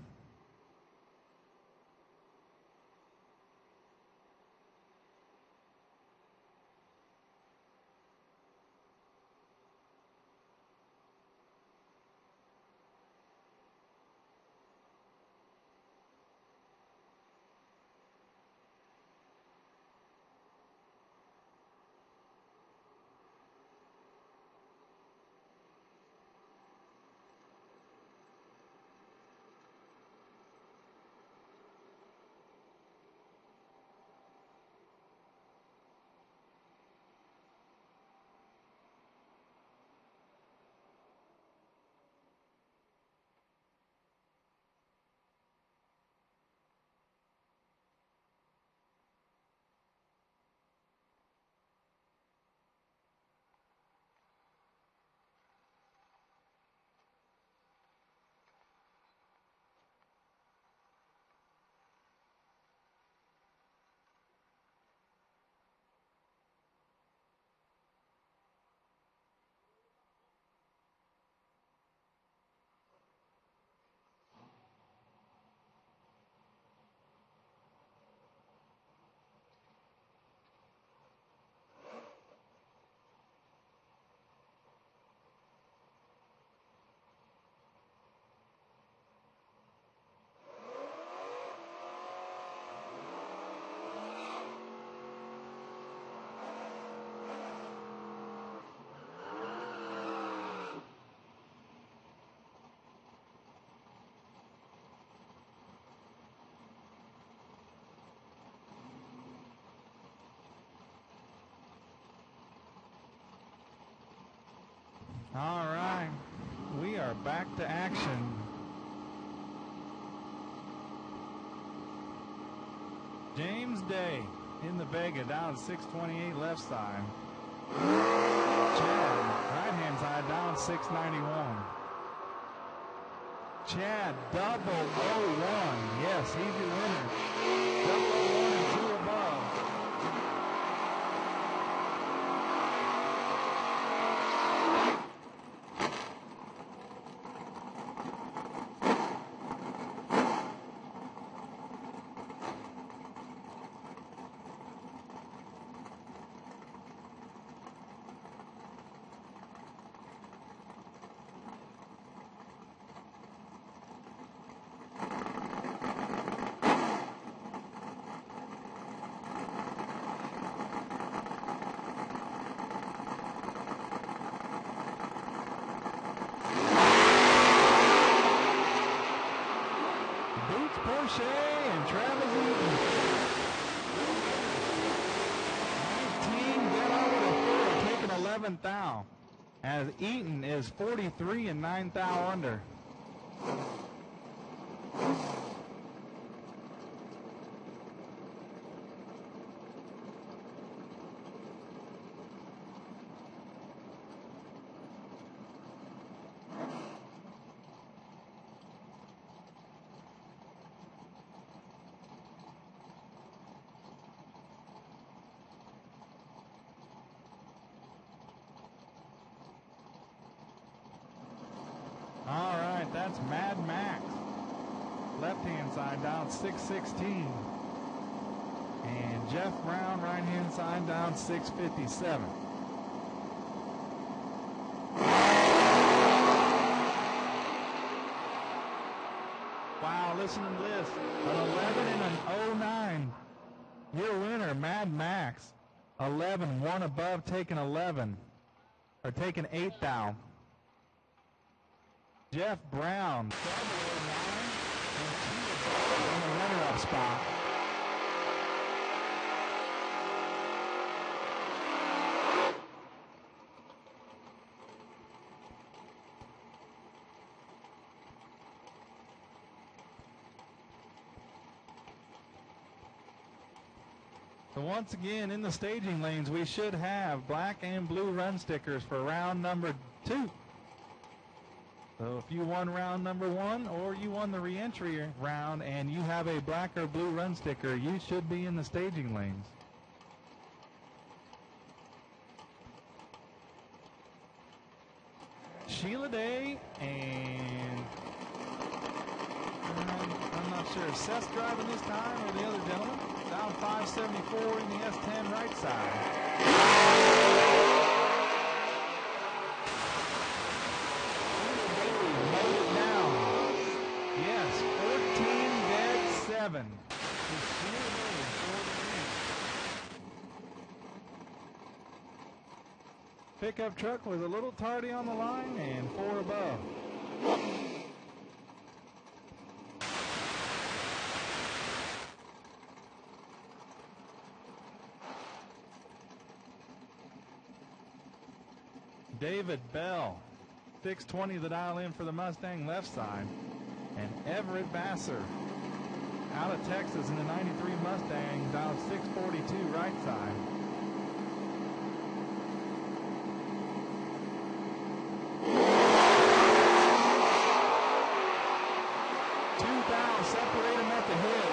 All right, we are back to action. James Day in the Vega down 628 left side. Chad, right hand side down 691. Chad, 001. Yes, he's your winner. 001 and 2 above. And Travis Eaton. 19, get over the floor, taking 11th down. as Eaton is 43 and 9 thou under. All right, that's Mad Max. Left-hand side down 616. And Jeff Brown, right-hand side down 657. Wow, listen to this. An 11 and an 09. Your winner, Mad Max. 11, one above, taking 11. Or taking 8 thou. Jeff Brown, 709, and 2 above in the runner-up spot. So once again, in the staging lanes, we should have black and blue run stickers for round number 2. So if you won round number 1 or you won the re-entry round and you have a black or blue run sticker, you should be in the staging lanes. Sheila Day and I'm not sure, is Seth driving this time or the other gentleman? Down 574 in the S10 right side. Pickup truck was a little tardy on the line and 4 above. David Bell, 620 the dial in for the Mustang left side. And Everett Vassar out of Texas in the 93 Mustang, dialed 642 right side. Separate him at the hip.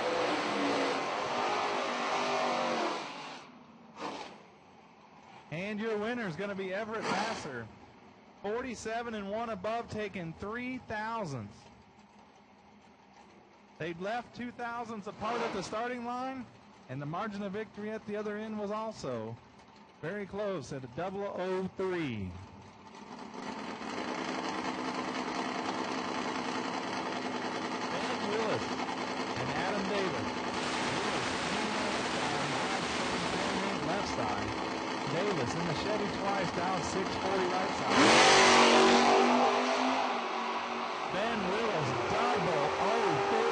And your winner is going to be Everett Vassar. 47 and 1 above, taking 3 thousandths. They'd left 2 thousandths apart at the starting line, and the margin of victory at the other end was also very close at a 003. Willis and Adam Davis. Willis left side. Davis in the Chevy twice down 640 right side. Ben Willis double 04.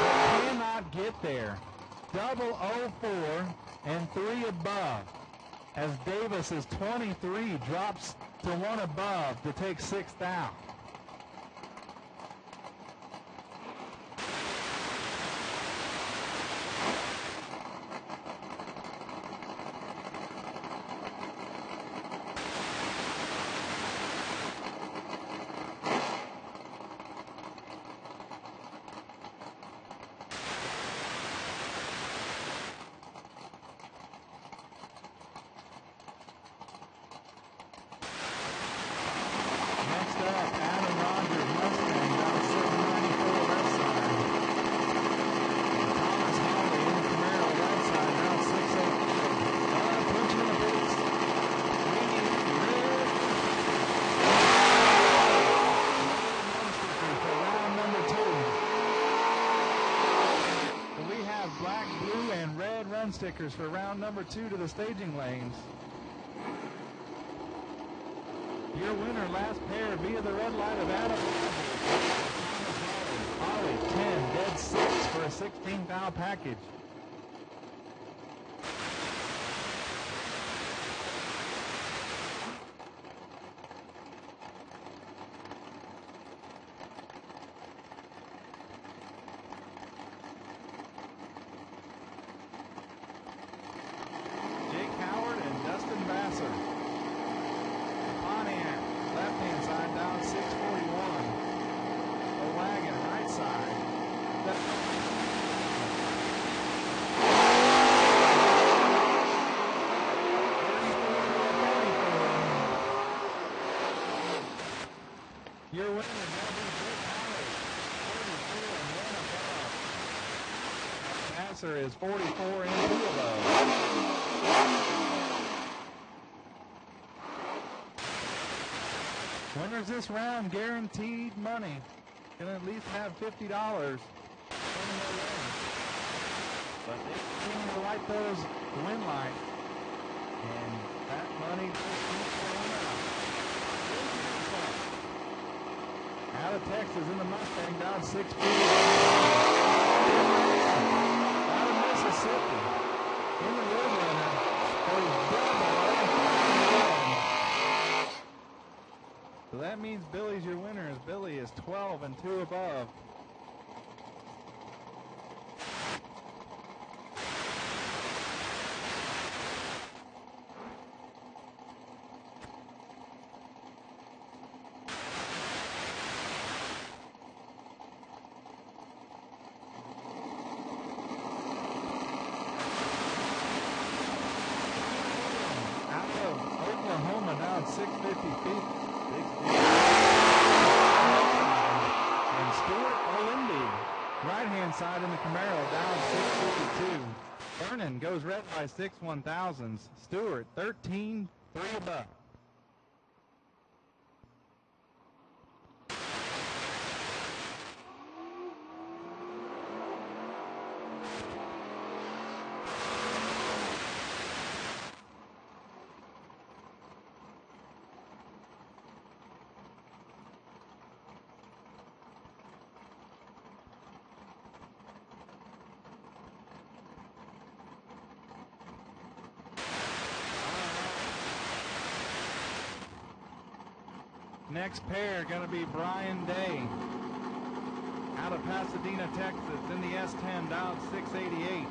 They cannot get there. Double 04 and 3 above. As Davis's 23 drops to 1 above to take 6 thou. Stickers for round number 2 to the staging lanes. Your winner, last pair via the red light of Adam. Ollie 10, dead 6 for a 16 thou package. Your winner, passer is 44 and 2 above. Winners this round, guaranteed money. Gonna at least have $50. But they continue to light those win lights, and that money just keeps going up. Out of Texas in the Mustang, down 6 feet. Out of Mississippi in the Roadrunner for double. So that means Billy's your winner, as Billy is 12 and 2 above. Oklahoma down 650 feet. And Stuart Olindy, right-hand side in the Camaro, down 652. Vernon goes red by 6/1000s. Stewart 13, 3 above. Next pair going to be Brian Day out of Pasadena, Texas in the S10, down 688.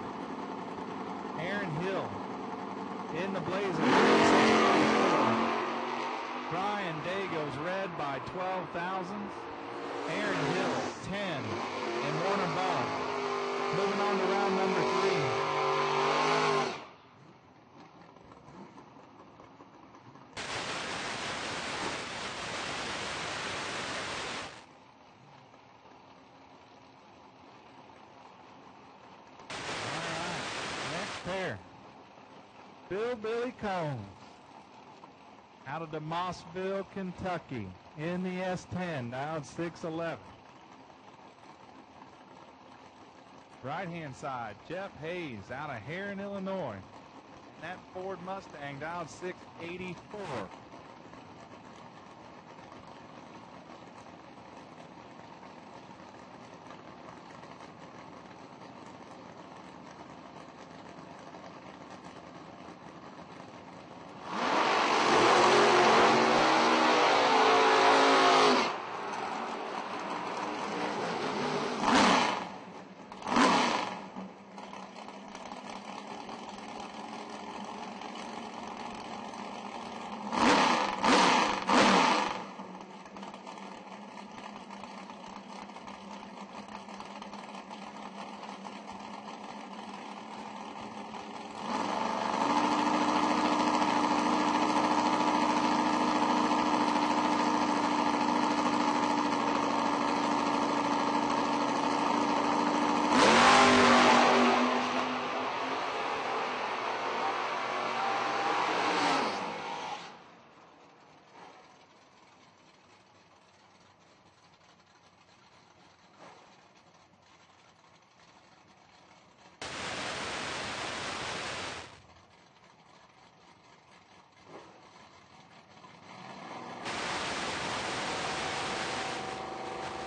Aaron Hill in the Blazer. Brian Day goes red by 12,000. Aaron Hill 10 and 1 above. Moving on to round number 3. Pair. Billy Combs out of DeMossville, Kentucky in the S10, down 611. Right-hand side, Jeff Hayes out of Heron, Illinois. And that Ford Mustang down 684.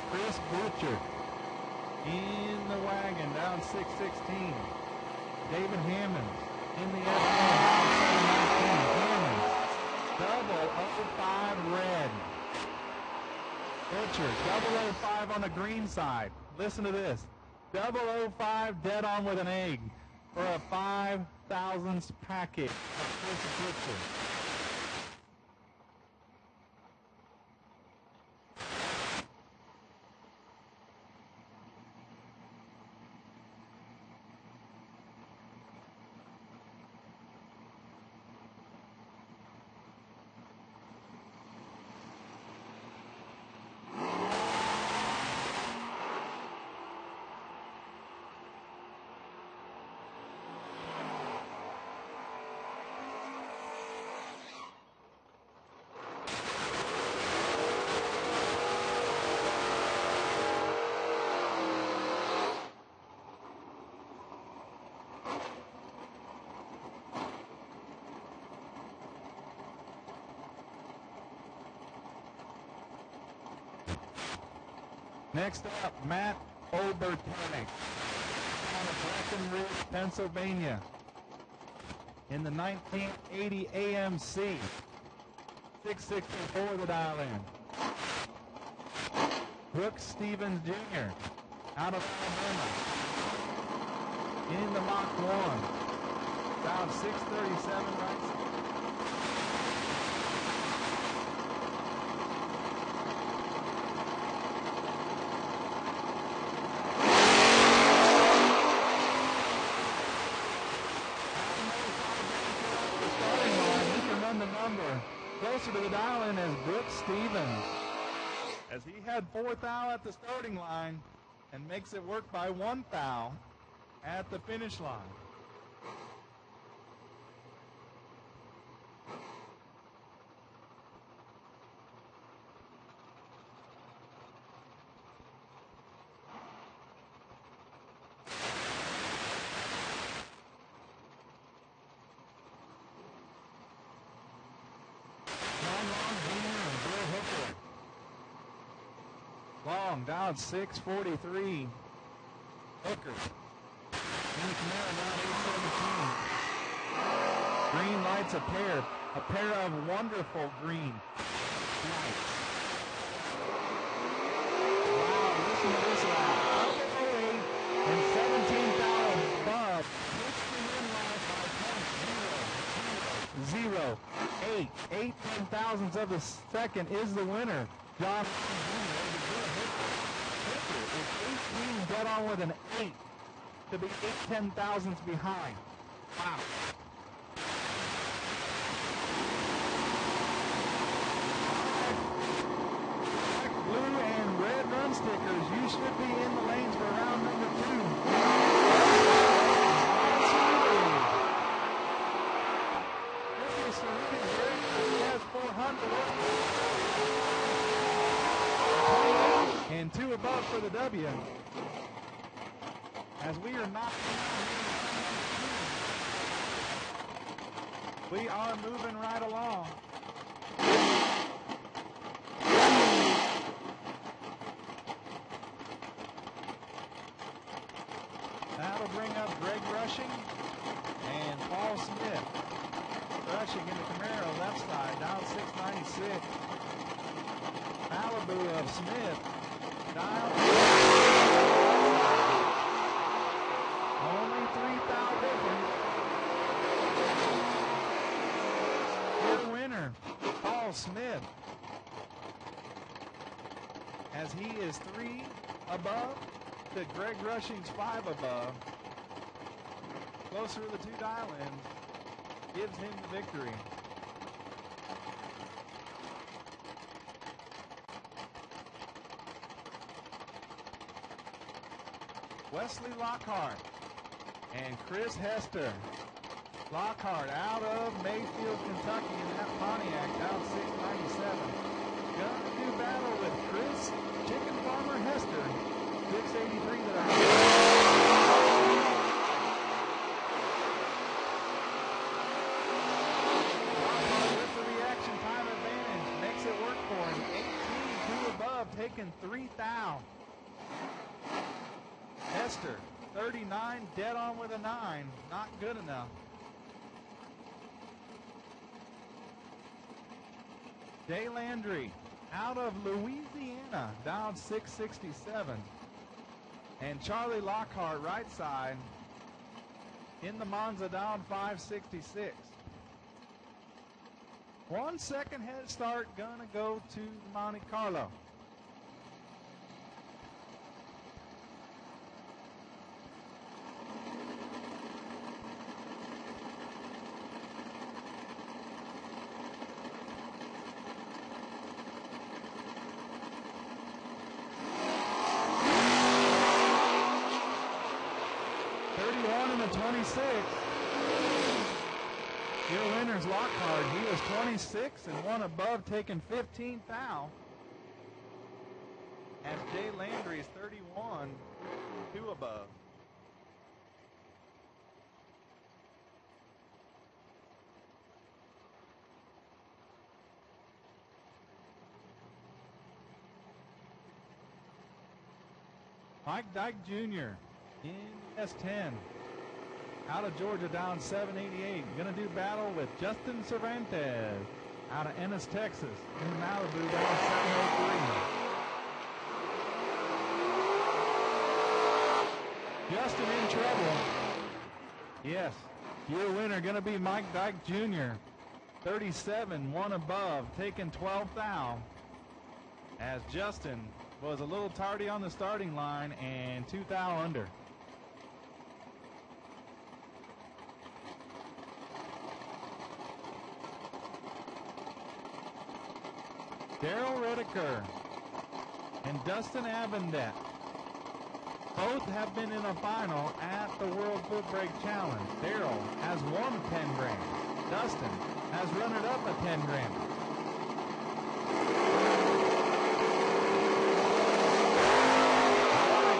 Chris Butcher in the wagon, down 616. David Hammonds in the F1, down 719. Hammonds, 005 red. Butcher, 005 on the green side. Listen to this. 005 dead on with an egg for a 5,000th package of Chris Butcher. Next up, Matt Obertonic out of Breckenridge, Pennsylvania, in the 1980 AMC. 664 the dial in. Brooks Stevens Jr. out of Alabama, in the Mach 1. Dialed 637 right side. Closer to the dial-in as Brooks Stevens, as he had 4th thou at the starting line and makes it work by 1 thou at the finish line. Long, dialed 643. Hooker. In the Camaro, dialed 817. Green lights a pair of wonderful green lights. Wow, listen to this lap. 8 and 17,000 above. Hits the win line by 0. 8 10,000ths of a second is the winner. John is 18 dead on with an 8 to be 8 10,000ths behind. Wow. Blue and red run stickers. You should be in the lanes for round number 2. Has 400. And 2 above for the W. As we are not, we are moving right along. That'll bring up Greg Rushing and Paul Smith. Rushing in the Camaro left side, down 696. Malibu of Smith, dial. Only 3,000 difference. Your winner, Paul Smith, as he is 3 above to Greg Rushing's 5 above. Closer to the 2 dial-ins gives him the victory. Wesley Lockhart and Chris Hester. Lockhart out of Mayfield, Kentucky in that Pontiac, down 697. Gonna do battle with Chris Chicken Farmer Hester, 683 that I Lockhart with the reaction time advantage, makes it work for him. 18, 2 above, taking 3 thou. Hester, 39, dead on with a 9. Not good enough. Jay Landry, out of Louisiana, down 667. And Charlie Lockhart, right side, in the Monza, down 566. 1 second head start, gonna go to Monte Carlo. And a 26. Your winner's Lockhart. He was 26 and 1 above, taking 15 thou. As Jay Landry is 31, 2 above. Mike Dyke Jr. in S10. Out of Georgia, down 788. Going to do battle with Justin Cervantes out of Ennis, Texas. In Malibu, down 703. Justin in trouble. Yes, your winner going to be Mike Dyke Jr. 37, one above, taking 12 thou. As Justin was a little tardy on the starting line and 2 thou under. Daryl Redeker and Dustin Abendet both have been in a final at the World FootBrake Challenge. Daryl has won 10 grand. Dustin has run it up a 10 grand.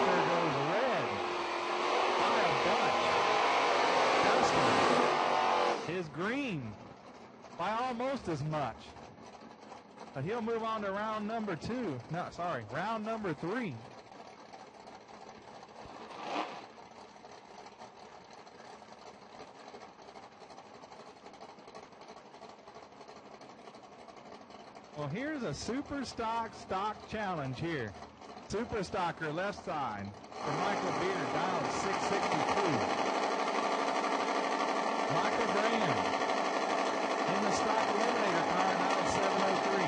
There goes red by a bunch. Dustin is green by almost as much. But he'll move on to round number 2. No, sorry, round number 3. Well, here's a super stock challenge here. Super stocker left side for Michael Beard, dialed 662. Michael Graham in the stock eliminator car, dialed 703.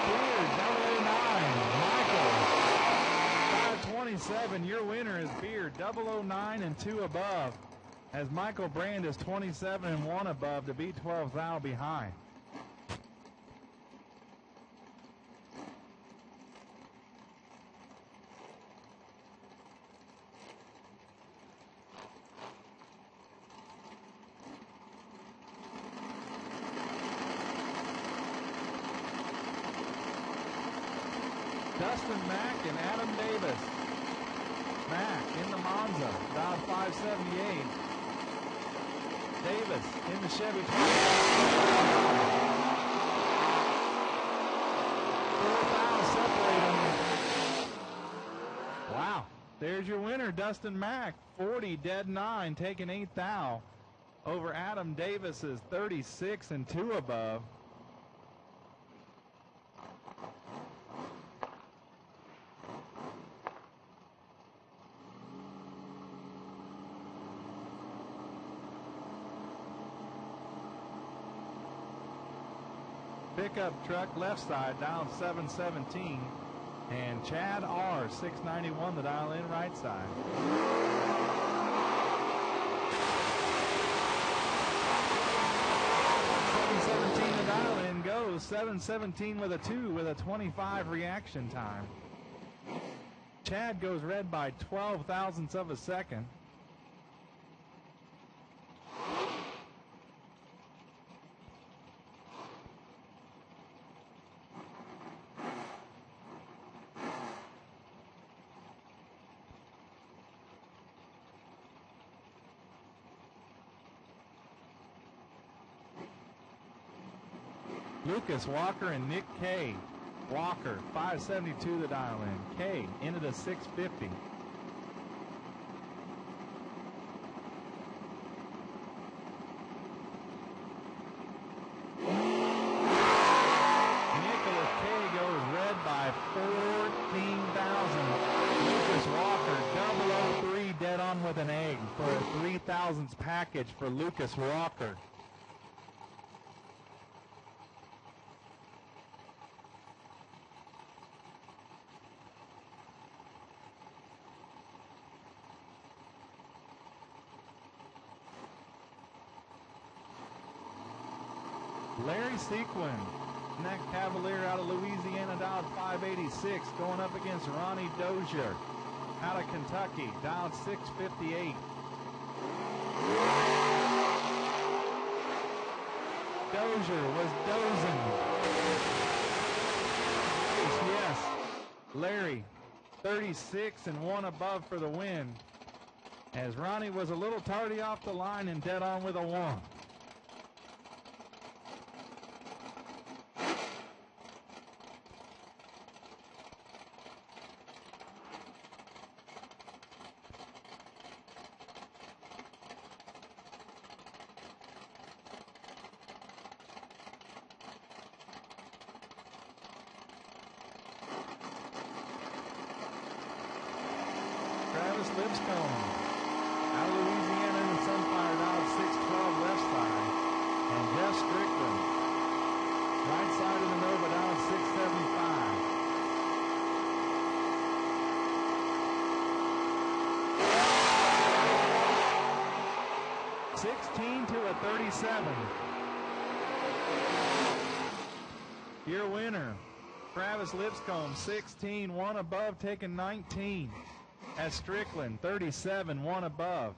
Beard, 009. Michael, 527. Your winner is Beard, 009 and 2 above. As Michael Brand is 27 and 1 above to be 12 thou behind. Dustin Mack and Adam Davis. Mack in the Monza, dialed 578. Davis in the Chevy 4 thou separate them. Wow, there's your winner, Dustin Mack, 40 dead 9, taking 8 thou over Adam Davis's 36 and 2 above. Pickup truck left side, down 717. And Chad R, 691, the dial in right side. 717, the dial in goes. 717 with a 2 with a 25 reaction time. Chad goes red by 12 thousandths of a second. Lucas Walker and Nick K. Walker, 572 the dial in. K into the 650. Nicholas K goes red by 14,000. Lucas Walker, 003, dead on with an egg for a 3,000ths package for Lucas Walker. Larry Sequin, that Cavalier out of Louisiana, dialed 586, going up against Ronnie Dozier out of Kentucky, dialed 658. Dozier was dozing. Yes, Larry, 36 and 1 above for the win, as Ronnie was a little tardy off the line and dead on with a 1. Lipscomb. Out of Louisiana in the Sunfire dialed 612 left side. And Jeff Strickland. Right side of the Nova dialed 675. $16 to a 37. Your winner, Travis Lipscomb, 16, one above, taking 19. At Strickland, 37, one above.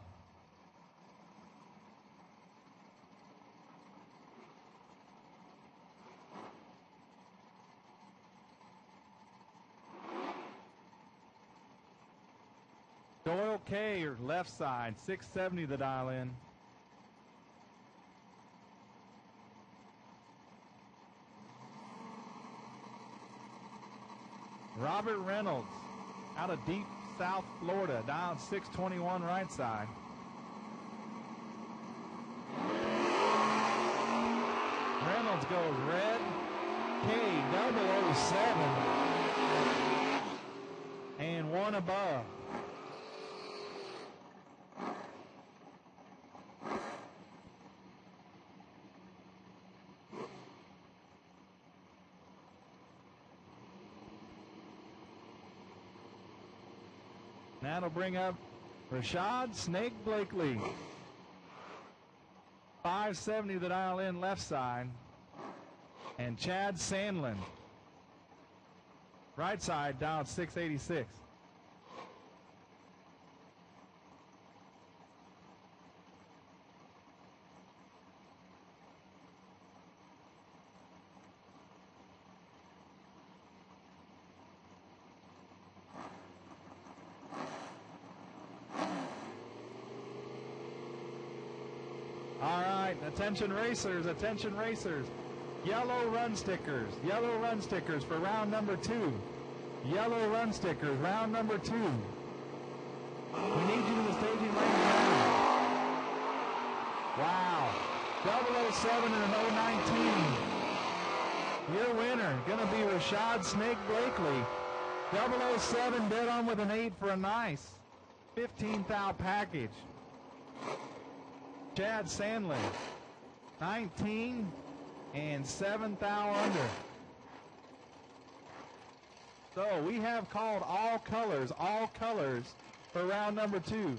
Doyle K, or left side, 670 the dial in. Robert Reynolds, out of deep South Florida, dialed 621 right side. Reynolds goes red, K007, and one above. That'll bring up Rashad Snake Blakely. 570 the dial in left side. And Chad Sandlin. Right side dialed 686. Attention racers, attention racers. Yellow run stickers for round number 2. Yellow run stickers, round number 2. We need you in the staging lane now. Wow. 007 and an 019. Your winner, gonna be Rashad Snake Blakely. 007 dead on with an 8 for a nice 15 thou package. Chad Sandlin, 19 and 7 thou under. So we have called all colors for round number 2.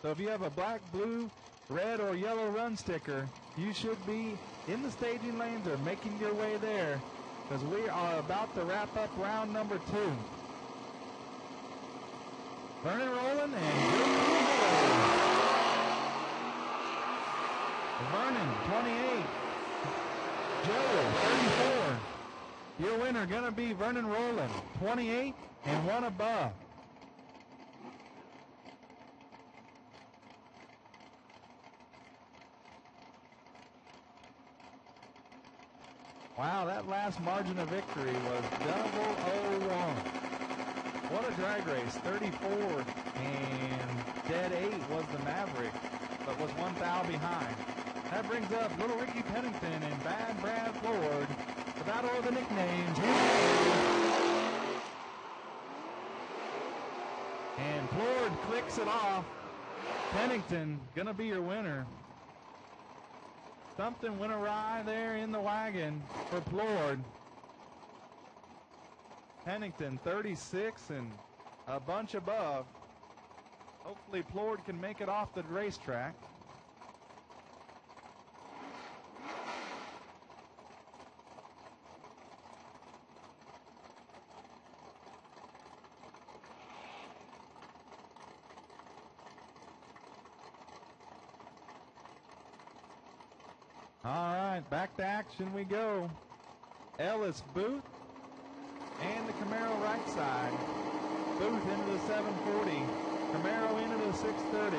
So if you have a black, blue, red, or yellow run sticker, you should be in the staging lanes or making your way there, because we are about to wrap up round number 2. Vernon Rowland and Vernon, 28. Joe, 34. Your winner gonna be Vernon Rowland, 28 and one above. Wow, that last margin of victory was 001. What a drag race. 34 and dead 8 was the Maverick, but was 1 thou behind. That brings up Little Ricky Pennington and Bad Brad Ford. The battle of the nicknames. And Ford clicks it off. Pennington gonna be your winner. Something went awry there in the wagon for Plord. Pennington 36 and a bunch above. Hopefully Plord can make it off the racetrack. All right, back to action we go. Ellis Booth and the Camaro right side. Booth into the 740. Camaro into the 630.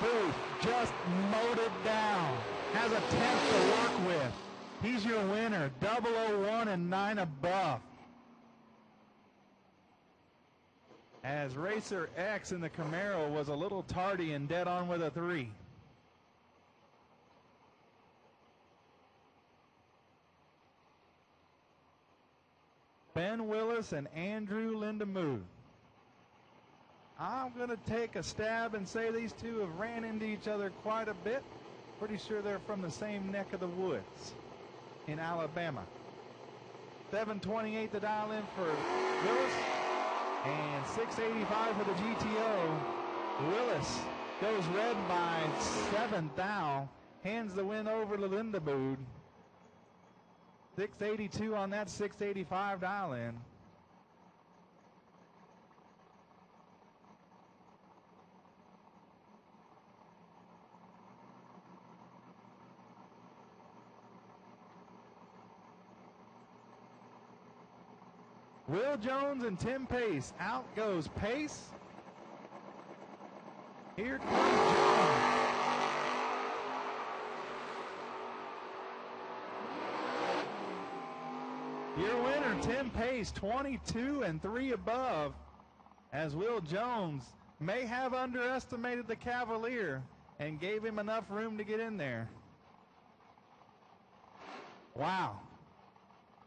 Booth just mowed it down. Has a 10th to work with. He's your winner. 001 and 9 above. As Racer X in the Camaro was a little tardy and dead on with a 3. Ben Willis and Andrew Lindemuth. I'm going to take a stab and say these two have ran into each other quite a bit. Pretty sure they're from the same neck of the woods in Alabama. 728 to dial in for Willis and 685 for the GTO. Willis goes red by 7 thou, hands the win over to Lindemuth. 682 on that 685 dial in. Will Jones and Tim Pace. Out goes Pace. Here comes Jones. Your winner, Tim Pace, 22 and 3 above, as Will Jones may have underestimated the Cavalier and gave him enough room to get in there. Wow.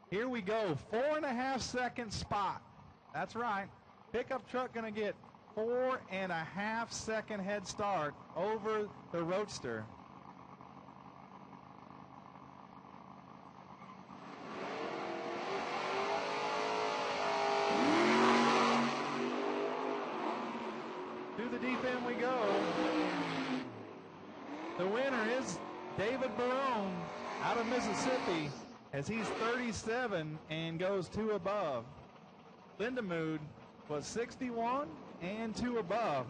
Here we go, 4.5 second spot. That's right. Pickup truck gonna get 4.5 second head start over the Roadster. To the deep end we go. The winner is David Barone out of Mississippi, as he's 37 and goes 2 above. Lindemuth was 61 and 2 above.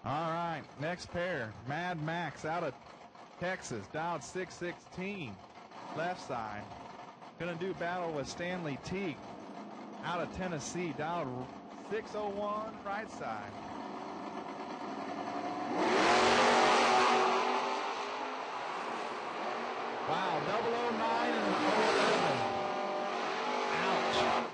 All right, next pair, Mad Max out of Texas, dialed 616, left side. Gonna do battle with Stanley Teague out of Tennessee, dialed 601, right side. Wow, 009 and 011. Ouch.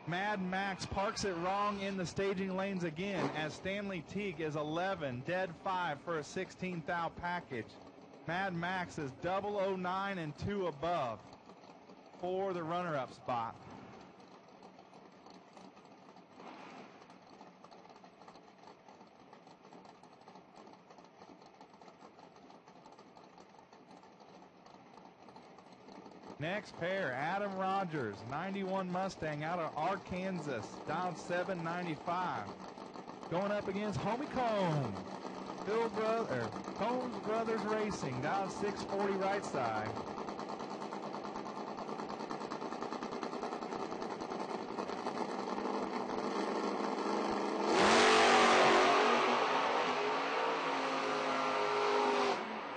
Mad Max parks it wrong in the staging lanes again, as Stanley Teague is 11, dead 5 for a 16 thou package. Mad Max is 009 and 2 above for the runner-up spot. Next pair, Adam Rogers, 91 Mustang out of Arkansas, down 795. Going up against Homie Combs. Combs Brothers Racing, down 640 right side.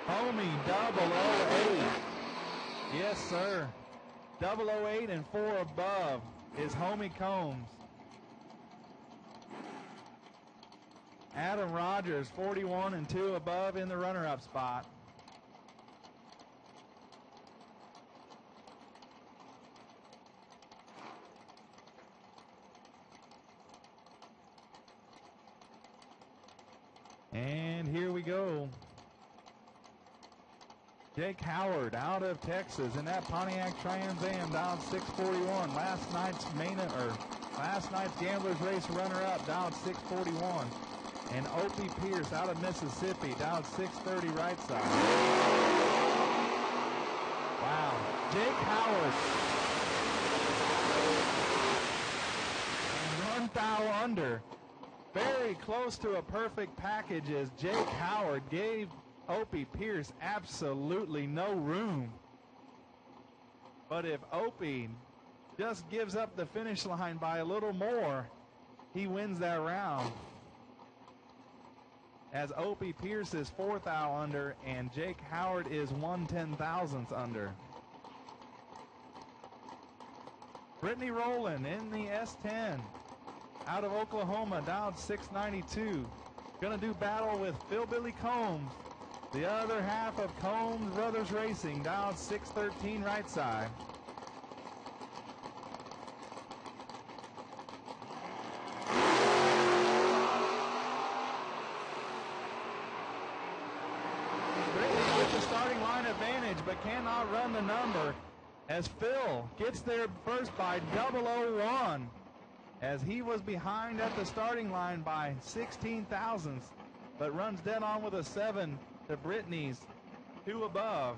Homie 008. Yes, sir. 008 and 4 above is Homie Combs. Adam Rogers, 41 and 2 above in the runner-up spot. And here we go. Jake Howard out of Texas in that Pontiac Trans Am, down 641. Last night's Gamblers Race runner-up, down 641. And Opie Pierce out of Mississippi, down 630 right side. Wow. Jake Howard. And 1 thou under. Very close to a perfect package, as Jake Howard gave Opie Pierce absolutely no room. But if Opie just gives up the finish line by a little more, he wins that round. As Opie Pierce is 4 thou under and Jake Howard is 1/10,000th under. Brittany Rowland in the S10 out of Oklahoma, down 692. Gonna do battle with Phil Billy Combs, the other half of Combs Brothers Racing, down 613 right side. but cannot run the number as Phil gets there first by 001, as he was behind at the starting line by 16 thousandths, but runs dead on with a 7 to Brittany's 2 above.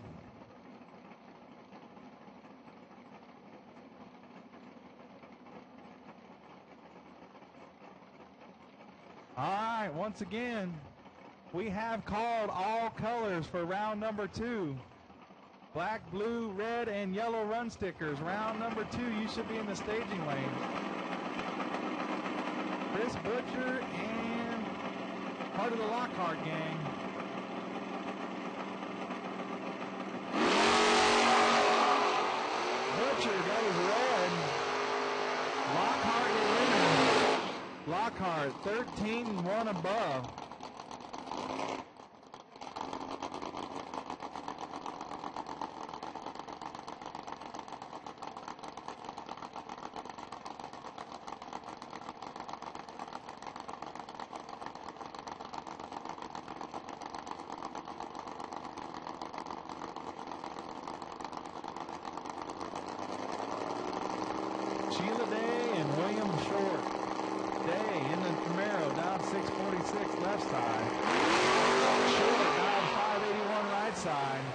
All right, once again, we have called all colors for round number 2. Black, blue, red, and yellow run stickers. Round number 2, you should be in the staging lane. Chris Butcher and part of the Lockhart gang. Butcher goes red. Lockhart winning. Lockhart 13-1 above. Sheila Day and William Short. Day in the Camaro down 646 left side. Short down 581 right side.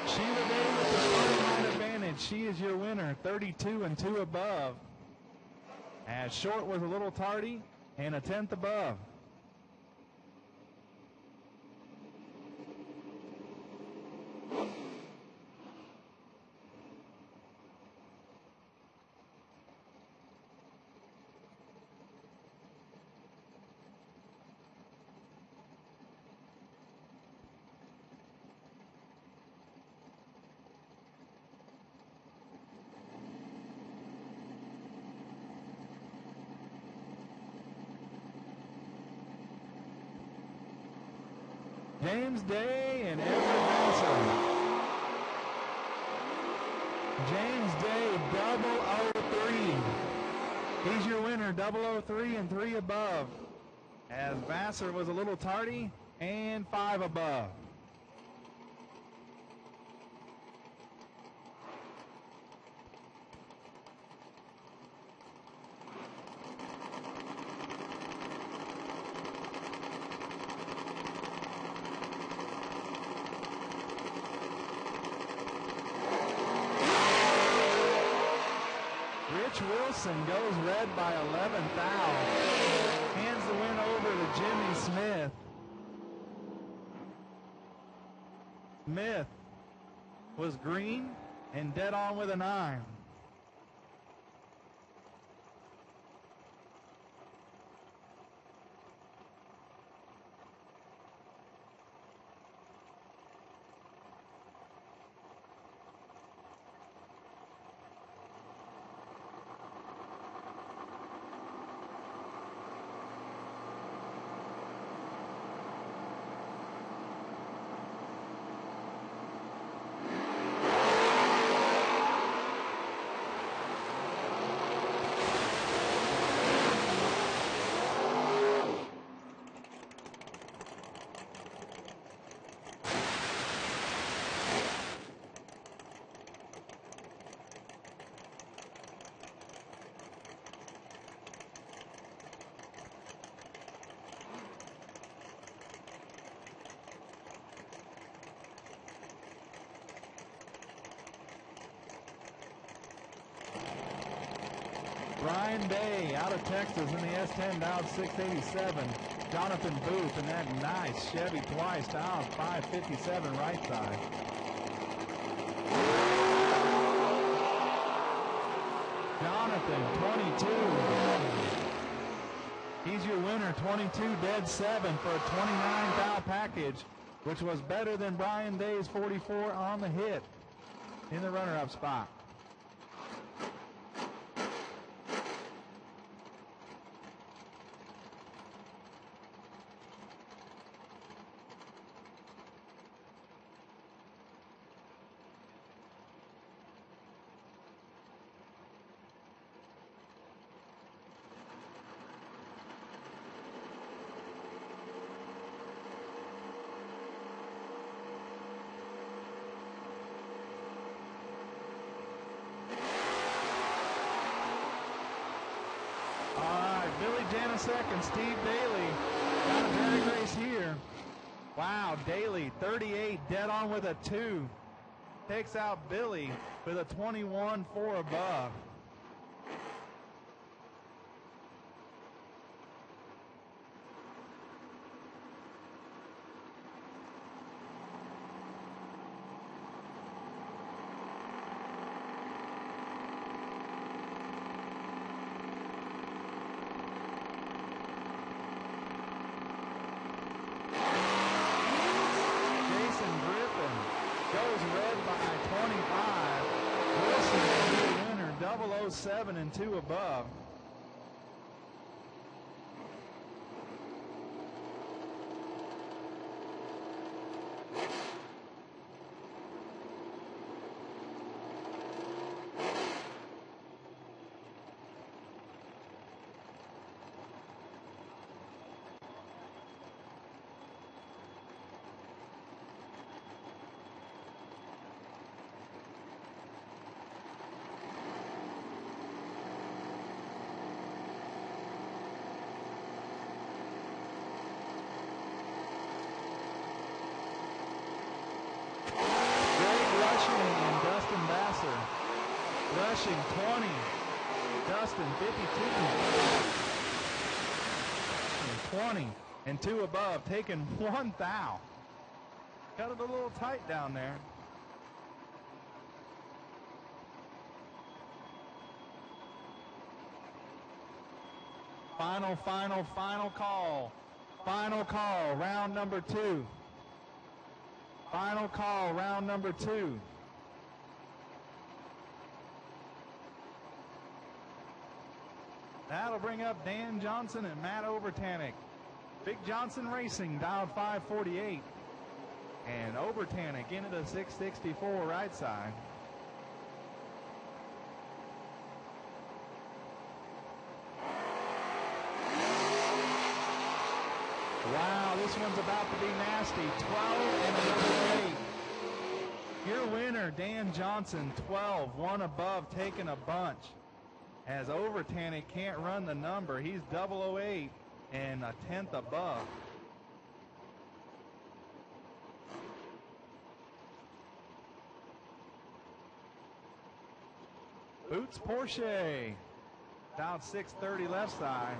Sheila Day with the starting line advantage. She is your winner, 32-2 above. As Short was a little tardy and a 10th above. James Day and Edward Mason. James Day, 003. He's your winner, 003 and 3 above. As Vassar was a little tardy and 5 above. Wilson goes red by 11 thou. Hands the win over to Jimmy Smith. Smith was green and dead on with a 9. Brian Day out of Texas in the S10 down 687. Jonathan Booth in that nice Chevy twice down 557 right side. Jonathan 22. He's your winner, 22 dead 7 for a 29 thou package, which was better than Brian Day's 44 on the hit in the runner-up spot. a second. Steve Daly got a drag race here. Wow, Daly, 38, dead on with a 2. Takes out Billy with a 21, 4 above. Goes red by 25. Wilson will be the winner, 007 and 2 above. Rushing 20, Dustin 52, 20 and 2 above, taking 1 thou. Got it a little tight down there. Final call. Final call, round number 2. Final call, round number 2. That'll bring up Dan Johnson and Matt Obertanic. Big Johnson Racing dialed 548. And Obertanic into the 664 right side. Wow, this one's about to be nasty. 12 and another 8. Your winner, Dan Johnson, 12, 1 above, taking a bunch. As Obertanic can't run the number, he's 008 and a 10th above. Boots Porsche, down 630 left side.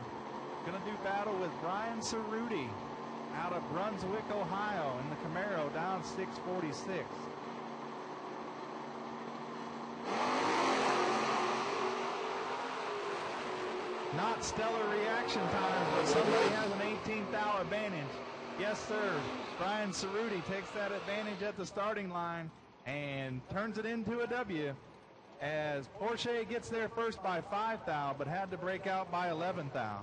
Gonna do battle with Brian Cerruti out of Brunswick, Ohio in the Camaro, down 646. Not stellar reaction times, but somebody has an 18th thou advantage. Yes, sir. Brian Cerruti takes that advantage at the starting line and turns it into a W as Porsche gets there first by 5 thou, but had to break out by 11 thou.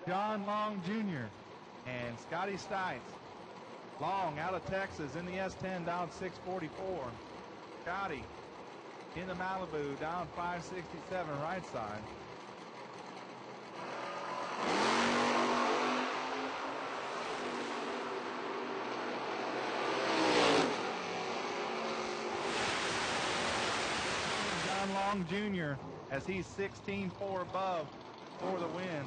John Long Jr. and Scotty Stites. Long out of Texas in the S10 down 644. Scotty in the Malibu down 567 right side. John Long Jr. as he's 16-4 above for the win.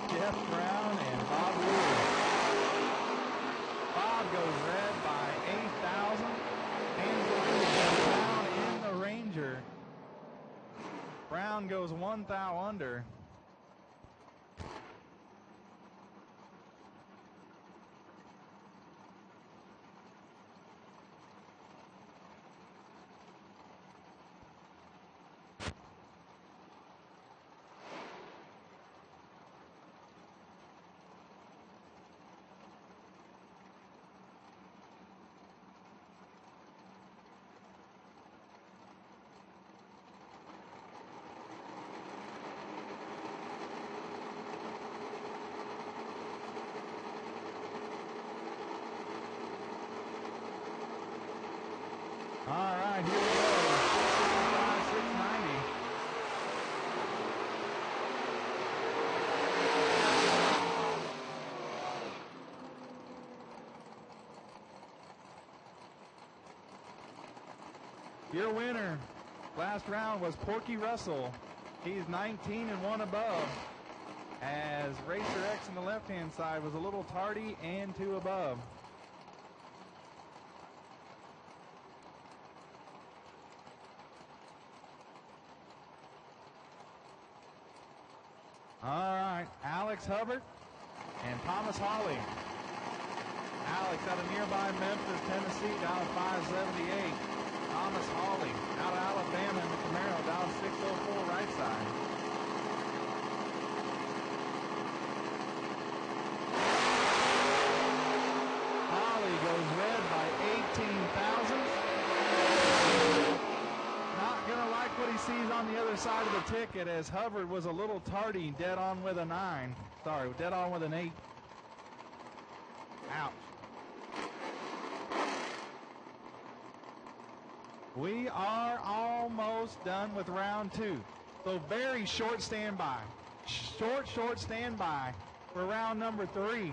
Jeff Brown and Bob Lewis. Bob goes red by 8,000. Andrew Brown in the Ranger. Brown goes 1 thou under. All right, here we go. 690. Your winner last round was Porky Russell. He's 19 and 1 above, as Racer X on the left-hand side was a little tardy and 2 above. All right, Alex Hubbard and Thomas Hawley. Alex out of nearby Memphis, Tennessee, down 578. Thomas Hawley out of Alabama in the Camaro, down 604 right side. Hawley goes red by 18,000. Not gonna like what he sees on the other side of the ticket, as Hubbard was a little tardy, dead on with a 9. Sorry, dead on with an 8. Ouch. We are almost done with round 2. So very short standby. Short standby for round number 3.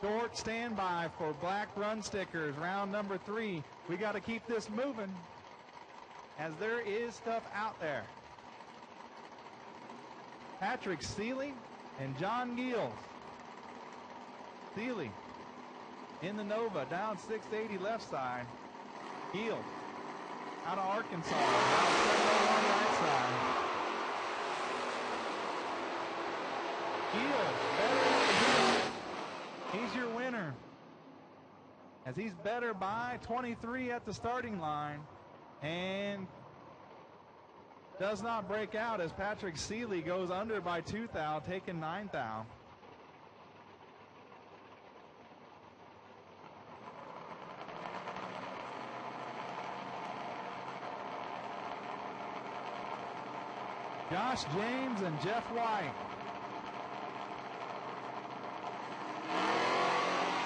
Short standby for black run stickers, round number 3. We got to keep this moving, as there is stuff out there. Patrick Seeley and John Giels. Seeley in the Nova, down 680 left side. Giels out of Arkansas, down 701 right side. Giels, he's your winner, as he's better by 23 at the starting line, and does not break out, as Patrick Seeley goes under by 2 thou, taking 9 thou. Josh James and Jeff White.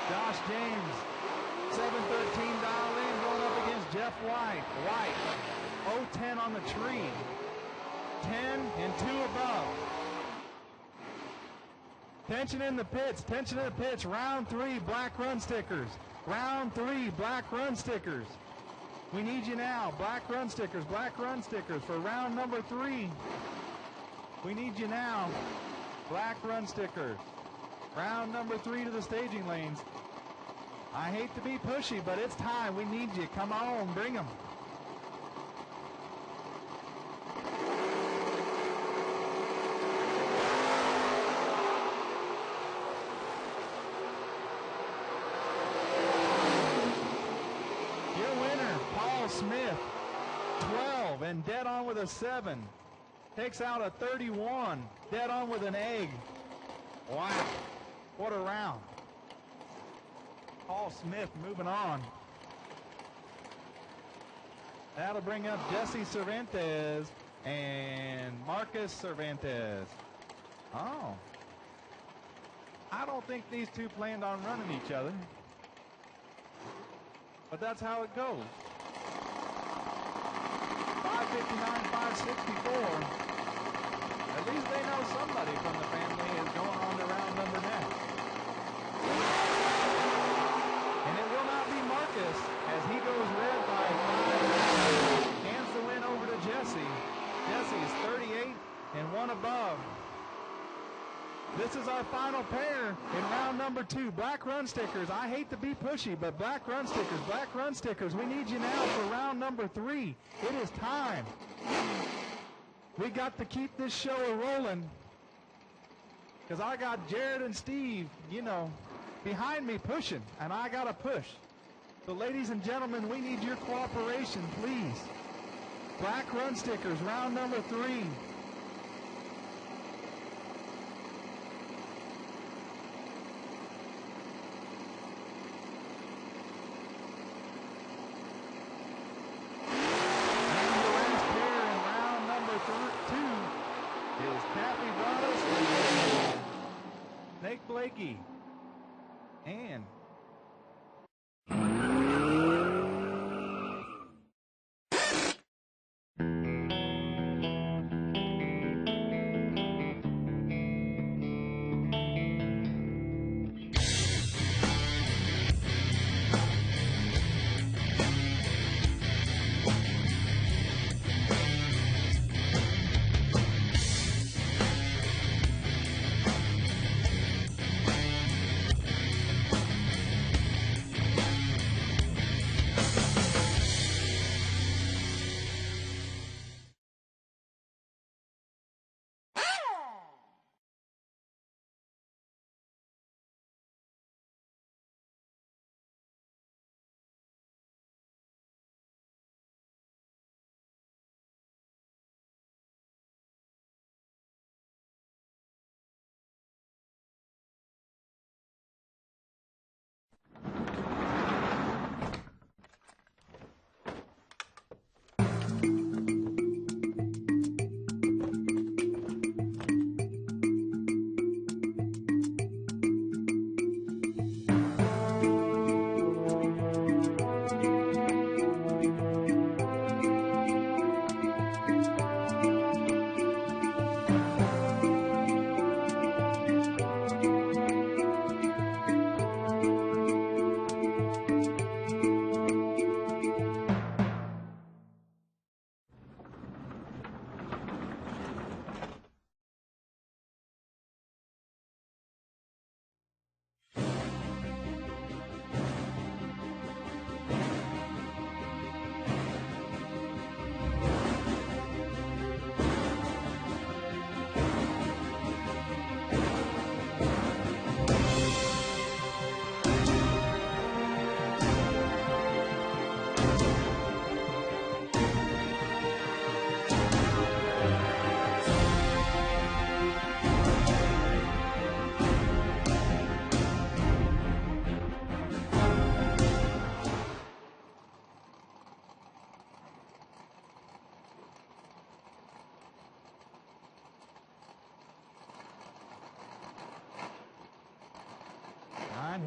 Josh James, 713 dial in, going up against Jeff White. White, 010 on the tree. 10 and 2 above. Tension in the pits, tension in the pits. Round 3, black run stickers. Round 3, black run stickers. We need you now. Black run stickers for round number 3. We need you now. Black run stickers. Round number 3 to the staging lanes. I hate to be pushy, but it's time. We need you. Come on, bring them. Smith, 12 and dead on with a 7. Takes out a 31, dead on with an egg. Wow, what a round. Paul Smith moving on. That'll bring up Jesse Cervantes and Marcus Cervantes. Oh, I don't think these two planned on running each other, but that's how it goes. 559, 564. At least they know somebody from the family is going on to round number next. And it will not be Marcus, as he goes red by 5. Hands the win over to Jesse. Jesse's 38 and 1 above. This is our final pair in round number 2. Black run stickers. I hate to be pushy, but black run stickers. We need you now for round number 3. It is time. We got to keep this show rolling, because I got Jared and Steve, behind me pushing, and I got to push. So ladies and gentlemen, we need your cooperation, please. Black run stickers, round number 3. Blakey and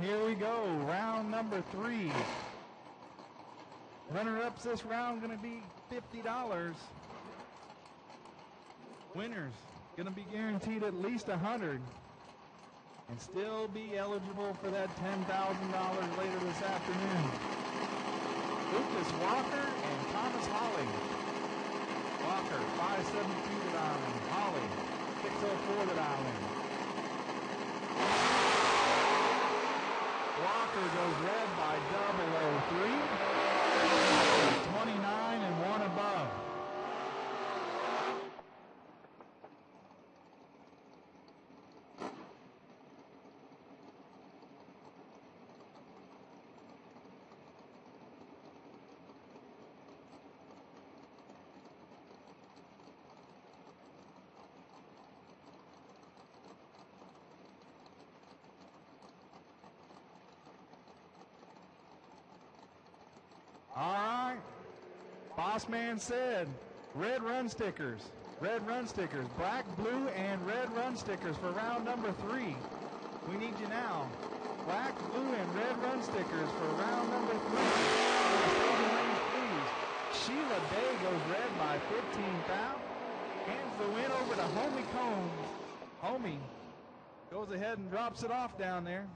here we go. Round number 3. Runner-ups this round going to be $50. Winners going to be guaranteed at least $100 and still be eligible for that $10,000 later this afternoon. Lucas Walker and Thomas Hawley. Walker, 572 to dial in. Hawley, 604 to dial in. Walker goes red by 003. 29 and 1 above. All right. Boss man said red run stickers. Red run stickers. Black, blue, and red run stickers for round number 3. We need you now. Black, blue, and red run stickers for round number 3. Please. Sheila Day goes red by 15,000. Hands the win over to Homie Combs. Homie goes ahead and drops it off down there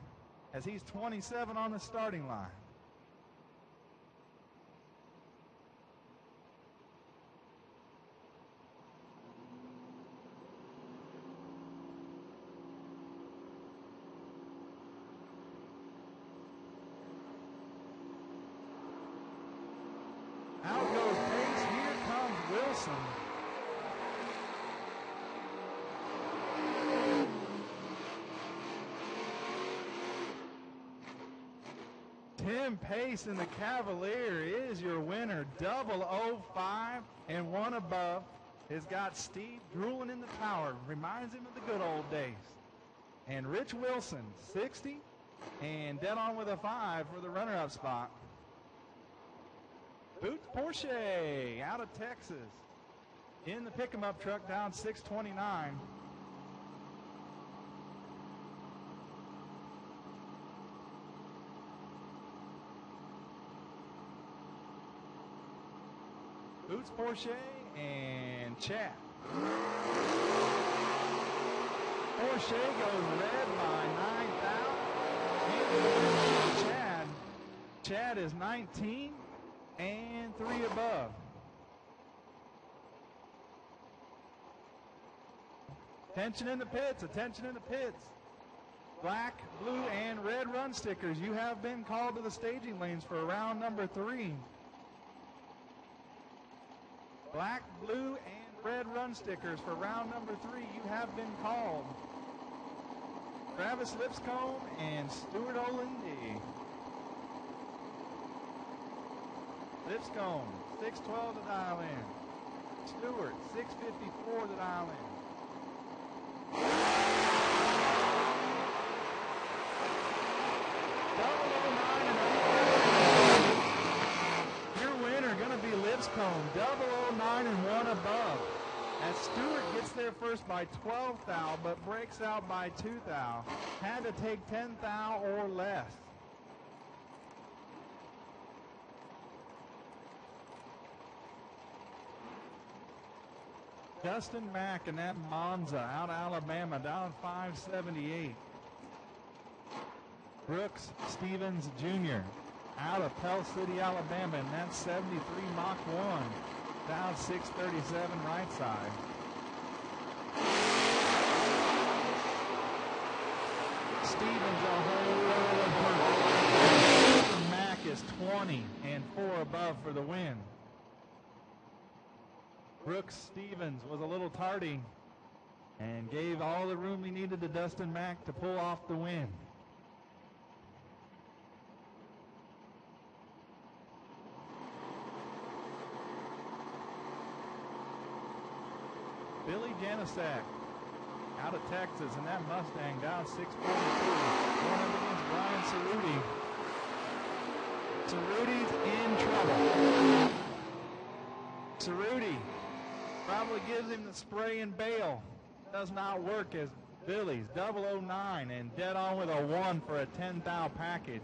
as he's 27 on the starting line. Out goes Pace. Here comes Wilson. Tim Pace in the Cavalier is your winner. 005 and 1 above. Has got Steve drooling in the tower. Reminds him of the good old days. And Rich Wilson, 60 and dead on with a 5 for the runner-up spot. Boots Porsche out of Texas in the pick-em-up truck down 629. Boots Porsche and Chad. Porsche goes red by 9,000. Chad is 19 and 3 above. Attention in the pits, attention in the pits. Black, blue, and red run stickers. You have been called to the staging lanes for round number 3. Black, blue, and red run stickers for round number 3. You have been called. Travis Lipscomb and Stuart O'Lindy. Lipscomb, 612 to dial in. Stewart, 654 to dial in. Your winner going to be Lipscomb, 009 and 1 above. As Stewart gets there first by 12 thou, but breaks out by 2 thou. Had to take 10 thou or less. Dustin Mack and that Monza out of Alabama down 578. Brooks Stevens Jr. out of Pell City, Alabama, and that's 73 Mach 1 down 637 right side. Stevens a whole roll of hurt. Mack is 20 and 4 above for the win. Brooks Stevens was a little tardy and gave all the room he needed to Dustin Mack to pull off the win. Billy Janisak out of Texas and that Mustang down 642. Going up against Brian Cerruti. Cerruti's in trouble. Cerruti probably gives him the spray and bail. Does not work as Billy's 009 and dead on with a 1 for a 10 thou package.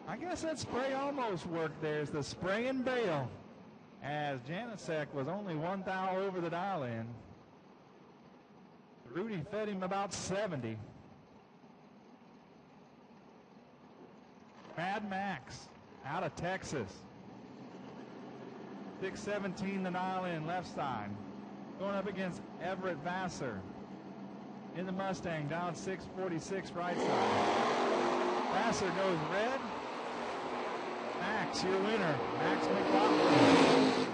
I guess that spray almost worked there. It's the spray and bail, as Janicek was only 1 thou over the dial in. Rudy fed him about 70. Mad Max out of Texas. 617 the dial in left side. Going up against Everett Vassar in the Mustang down 646 right side. Vassar goes red. Max, your winner. Max McLaughlin.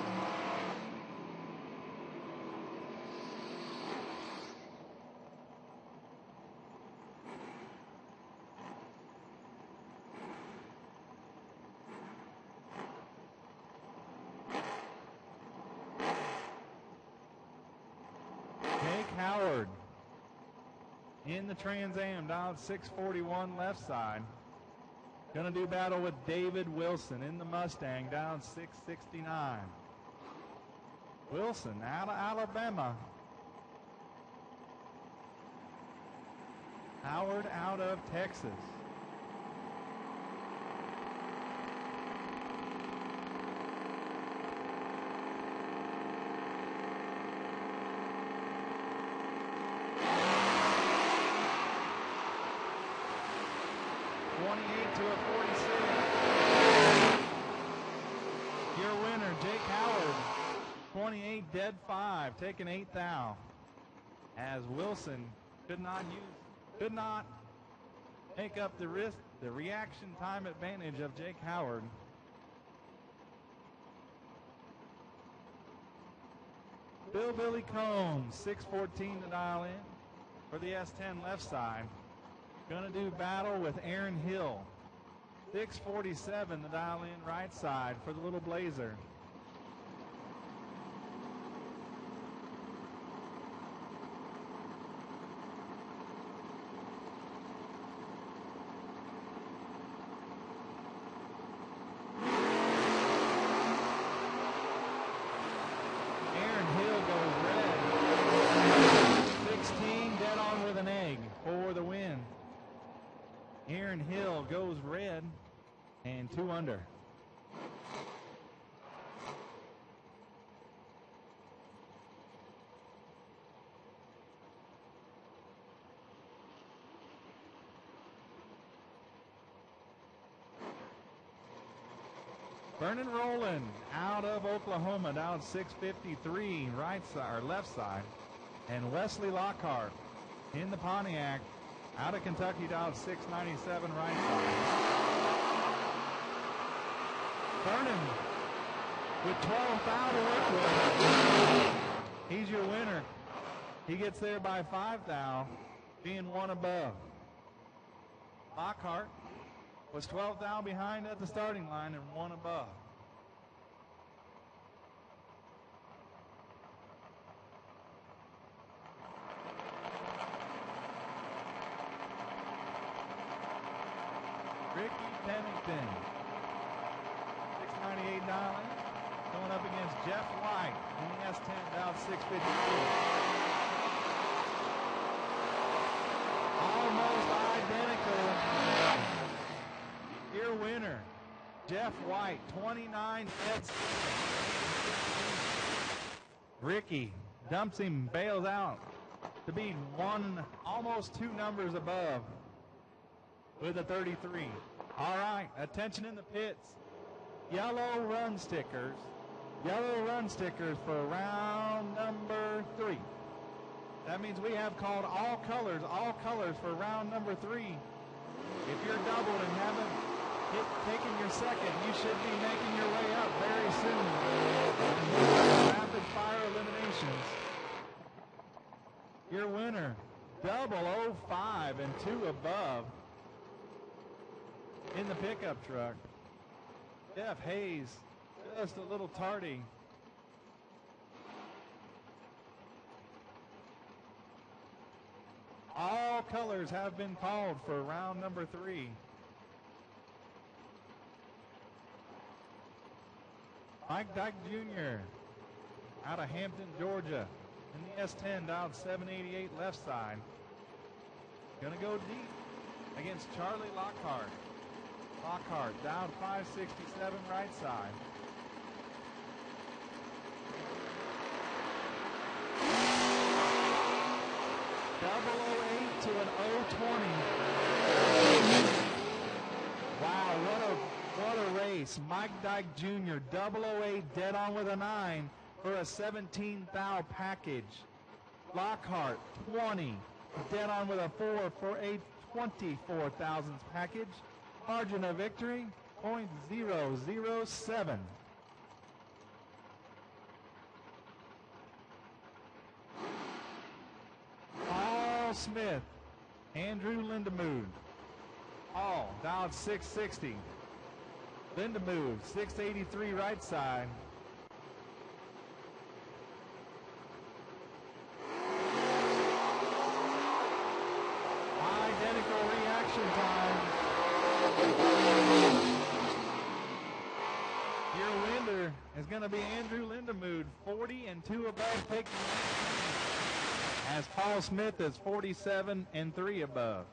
Howard in the Trans Am down 641 left side. Gonna do battle with David Wilson in the Mustang down 669. Wilson out of Alabama. Howard out of Texas. To a 46. Your winner, Jake Howard, 28 dead 5, taking 8 thou. As Wilson could not make up the reaction time advantage of Jake Howard. Billy Combs, 614 to dial in for the S10 left side. Gonna do battle with Aaron Hill. 647 the dial in right side for the little Blazer. Aaron Hill goes red. 16 dead on with an egg for the win. Aaron Hill goes red and 2 under. Vernon Rowland out of Oklahoma down 653 right side or left side, and Wesley Lockhart in the Pontiac out of Kentucky down 697 right side. Vernon with 12 thou to work with. He's your winner. He gets there by 5 thou, being 1 above. Lockhart was 12 thou behind at the starting line and 1 above. Ricky Pennington, 698 dialing, going up against Jeff White in the S10 down 652. Almost identical. Your winner, Jeff White, 29 dead. Ricky dumps him, bails out to be almost 2 numbers above with a 33. All right, attention in the pits. Yellow run stickers for round number 3. That means we have called all colors for round number 3. If you're doubled and haven't taken your second, you should be making your way up very soon. Rapid fire eliminations. Your winner, 005 and 2 above in the pickup truck. Jeff Hayes, just a little tardy. All colors have been called for round number 3. Mike Dyke Jr. out of Hampton, Georgia in the S10 down 788 left side. Gonna go deep against Charlie Lockhart. Lockhart down 567 right side. Double 08 to an 020. Wow, what a race. Mike Dyke Jr., 008 dead on with a 9 for a 17,000 package. Lockhart, 20, dead on with a 4 for a 24,000 package. Margin of victory, .007. Paul Smith, Andrew Lindemood. Paul, dialed 660. Lindemood, 683 right side. Identical reaction time. Your winner is going to be Andrew Lindemood, 40 and 2 above taking, as Paul Smith is 47 and 3 above.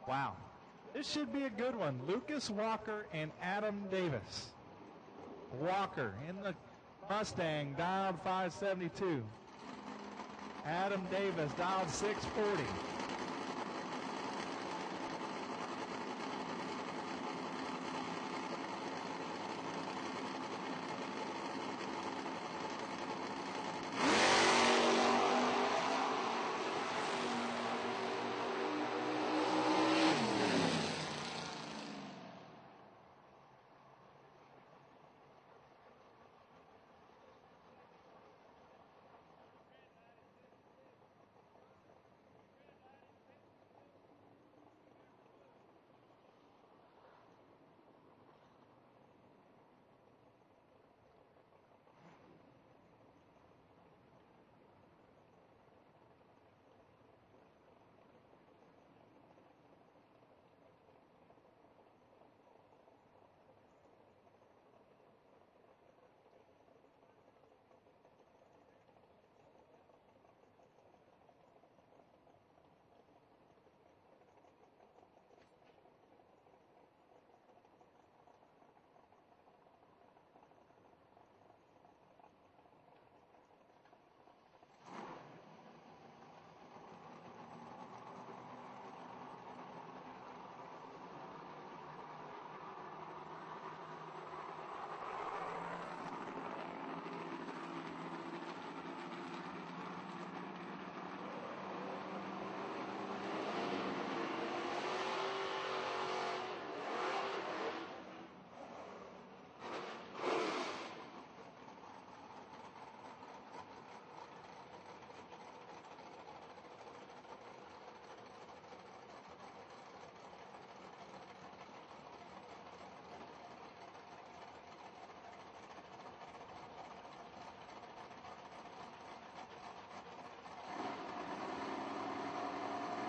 Wow. This should be a good one. Lucas Walker and Adam Davis. Walker in the Mustang, dialed 572. Adam Davis, dialed 640.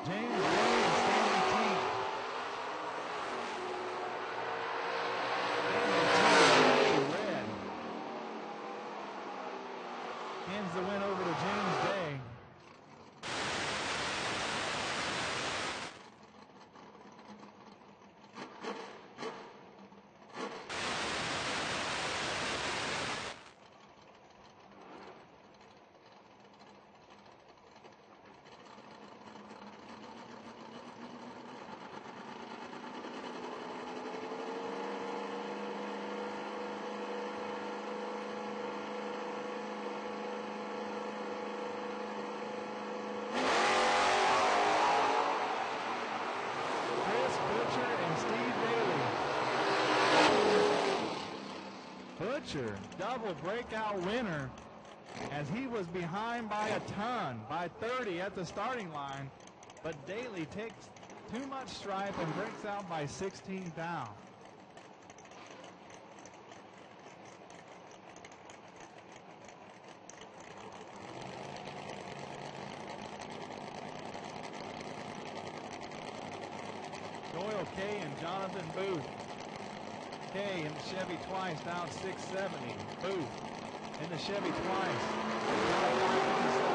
James Day and Stanley T. Red. Hands the win over to James Day. Double breakout winner, as he was behind by a ton, by 30 at the starting line, but Daly takes too much stripe and breaks out by 16 down. Doyle K and Jonathan Booth. K in the Chevy twice, down 670. Booth in the Chevy twice, down 557.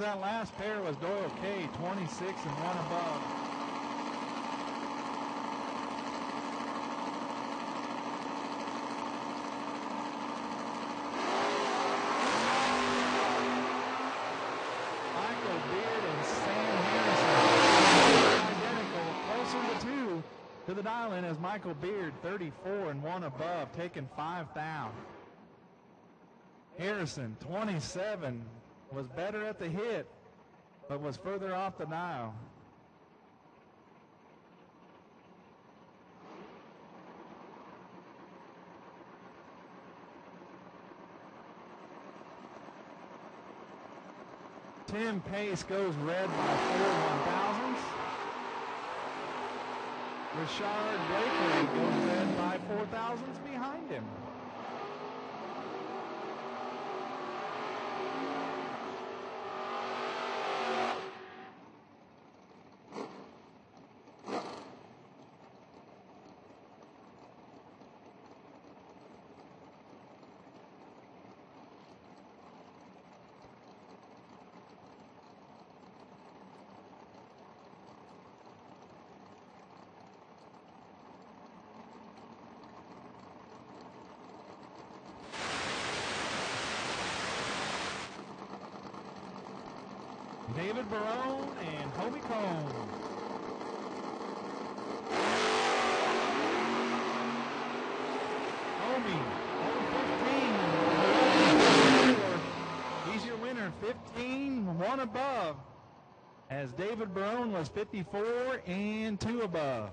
that last pair was Doyle K, 26 and 1 above. Michael Beard and Sam Harrison identical, closer to 2 to the dial-in as Michael Beard, 34 and 1 above, taking 5 down. Harrison, 27, was better at the hit, but was further off the dial. Tim Pace goes red by 4 1,000s. Richard Blakely goes red by 4,000s behind him. David Barone and Hobie Cone. Hobie, 15. He's your winner, 15, 1 above, as David Barone was 54 and 2 above.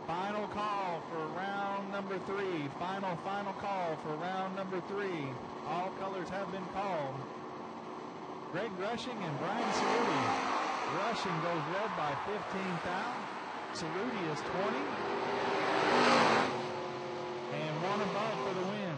Final call for round number 3. Final call for round number 3. All colors have been called. Greg Rushing and Brian Cerruti. Rushing goes red by 15 thou. Cerruti is 20. And 1 above for the win.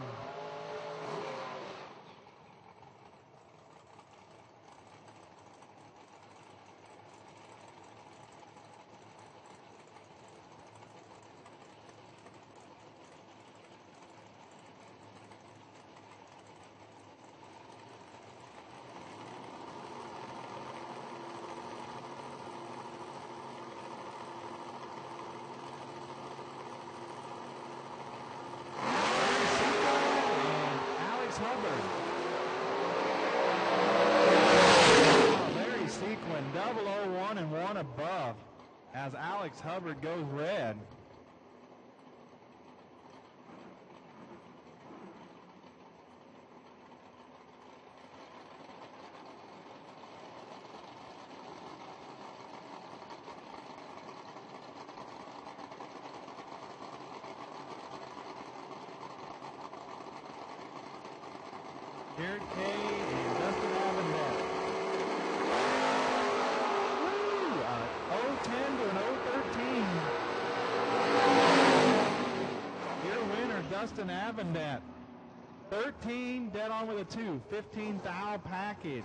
Larry Sequin, 001 and 1 above, as Alex Hubbard goes red. Garrett K. and Dustin Avondale. 0-10 to an 0-13. Your winner, Dustin Avondale. 13, dead on with a 2. 15 thou package.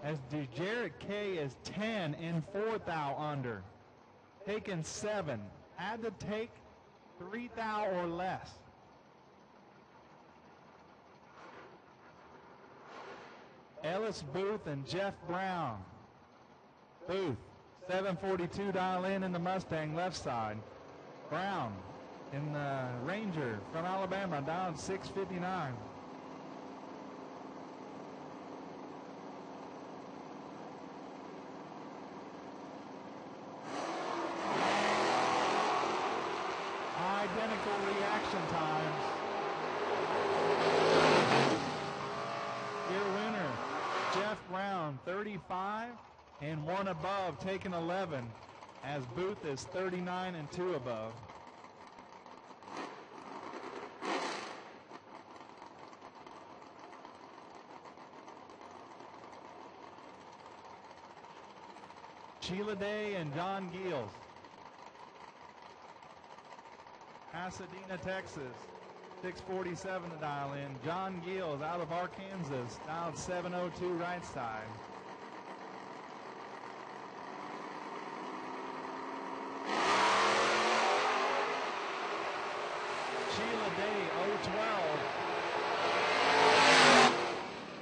As Jarrett K. is 10 and 4 thou under. Taking 7. Had to take 3 thou or less. Ellis Booth and Jeff Brown. Booth, 742 dial in the Mustang left side. Brown in the Ranger from Alabama down 659. Identical reaction times. Your winner, Jeff Brown, 35 and 1 above, taking 11, as Booth is 39 and 2 above. Sheila Day and John Giels. Pasadena, Texas, 647 to dial in. John Giels out of Arkansas, dialed 702 right side. Sheila Day, 012.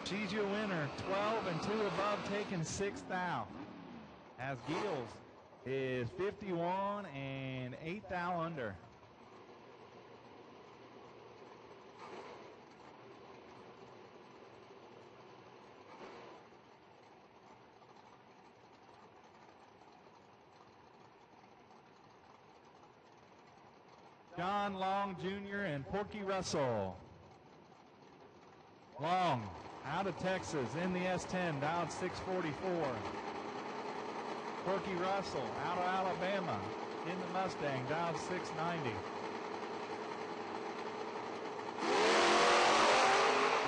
She's your winner, 12 and 2 above, taking 6th thou. As Giles is 51 and 8 thou under. John Long Jr. and Porky Russell. Long, out of Texas, in the S10, down 644. Porky Russell, out of Alabama, in the Mustang, down 690.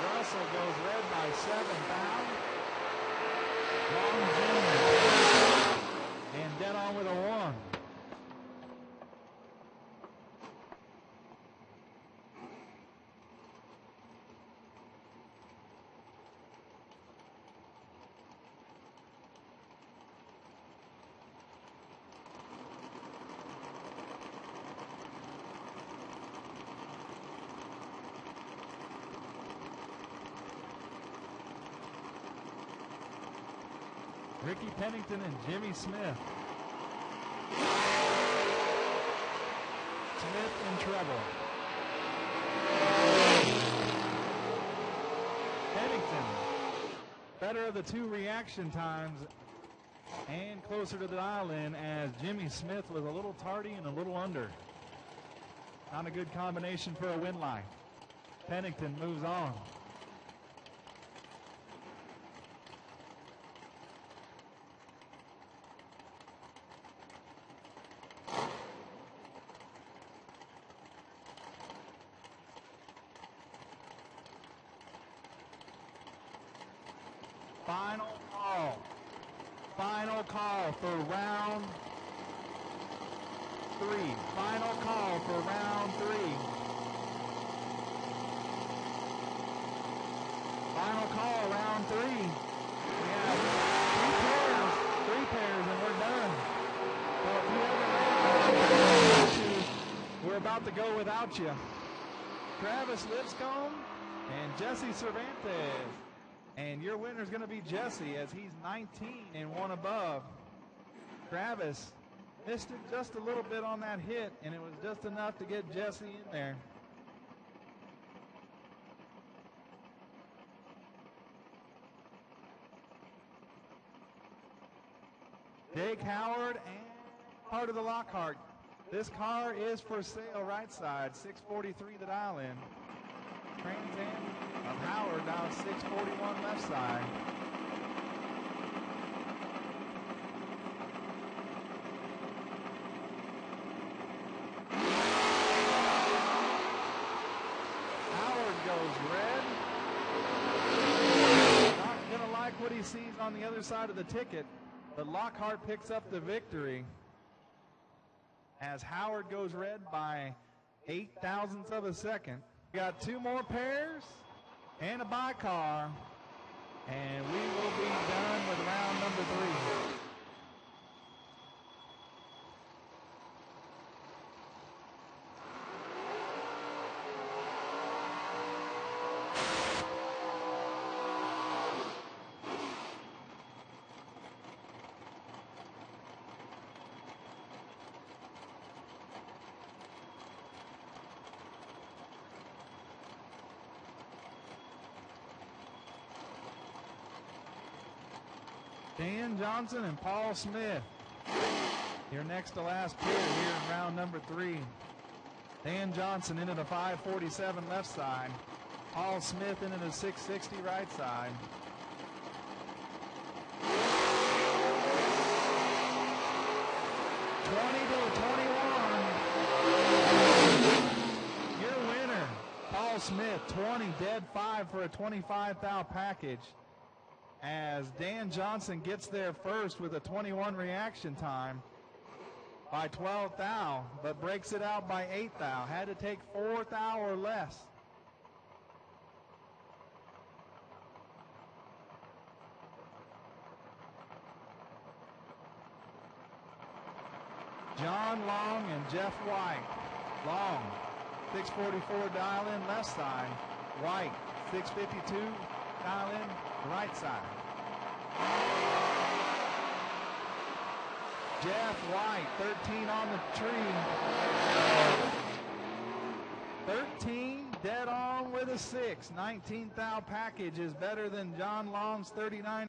Russell goes red by 7 thou. Long Jr. and dead on with a 1. Ricky Pennington and Jimmy Smith. Smith in trouble. Pennington, better of the 2 reaction times and closer to the dial-in, as Jimmy Smith was a little tardy and a little under. Not a good combination for a win line. Pennington moves on. Final call for round 3. Final call for round 3. Final call, round 3. We have 3 pairs, and we're done. So if you ever we're about to go without you. Travis Lipscomb and Jesse Cervantes. And your winner is going to be Jesse, as he's 19 and 1 above. Travis missed it just a little bit on that hit, and it was just enough to get Jesse in there. Jake Howard and part of the Lockhart. This car is for sale right side, 643 the dial in. Trans Am of Howard down 641 left side. Howard goes red. Not gonna like what he sees on the other side of the ticket, but Lockhart picks up the victory as Howard goes red by 8 thousandths of a second. We got 2 more pairs and a bye car, and we will be done with round number 3. Dan Johnson and Paul Smith. Your next to last pair here in round number 3. Dan Johnson into the 547 left side. Paul Smith into the 660 right side. Your winner, Paul Smith, 20 dead 5 for a 25 thou package. As Dan Johnson gets there first with a 21 reaction time by 12 thou, but breaks it out by 8 thou. Had to take 4 thou or less. John Long and Jeff White. Long 644 dial in left side. White, 652 dial in right side. Jeff White, 13 on the tree. 13 dead on with a 6. 19th thou package is better than John Long's 39.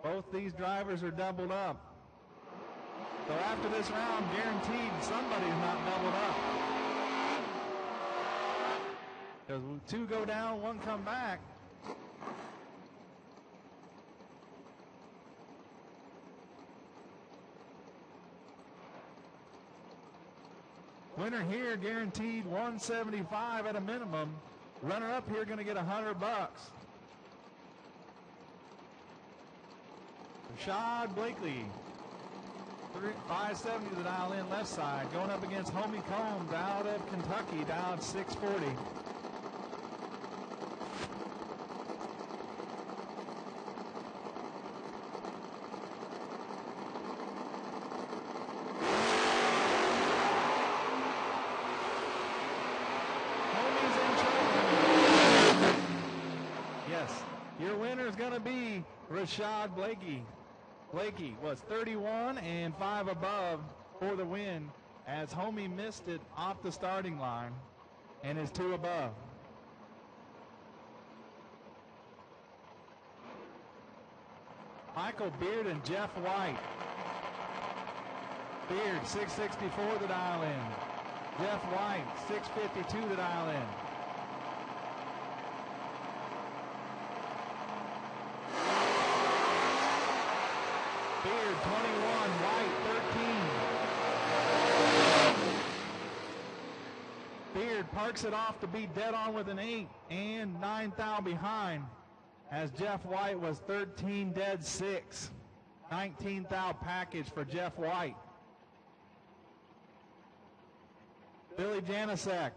Both these drivers are doubled up. So after this round, guaranteed somebody's not doubled up. Because 2 go down, 1 come back. Winner here guaranteed 175 at a minimum. Runner up here going to get $100. Rashad Blakely, 570 to the dial in left side, going up against Homie Combs out of Kentucky, down 640. Homie's in trouble. Yes, your winner is going to be Rashad Blakey. Blakey was 31 and 5 above for the win as Homie missed it off the starting line and is 2 above. Michael Beard and Jeff White. Beard 664 the dial in. Jeff White 652 the dial in. Beard 21, White 13. Beard parks it off to be dead on with an 8 and 9 thou behind as Jeff White was 13 dead 6. 19 thou package for Jeff White. Billy Janicek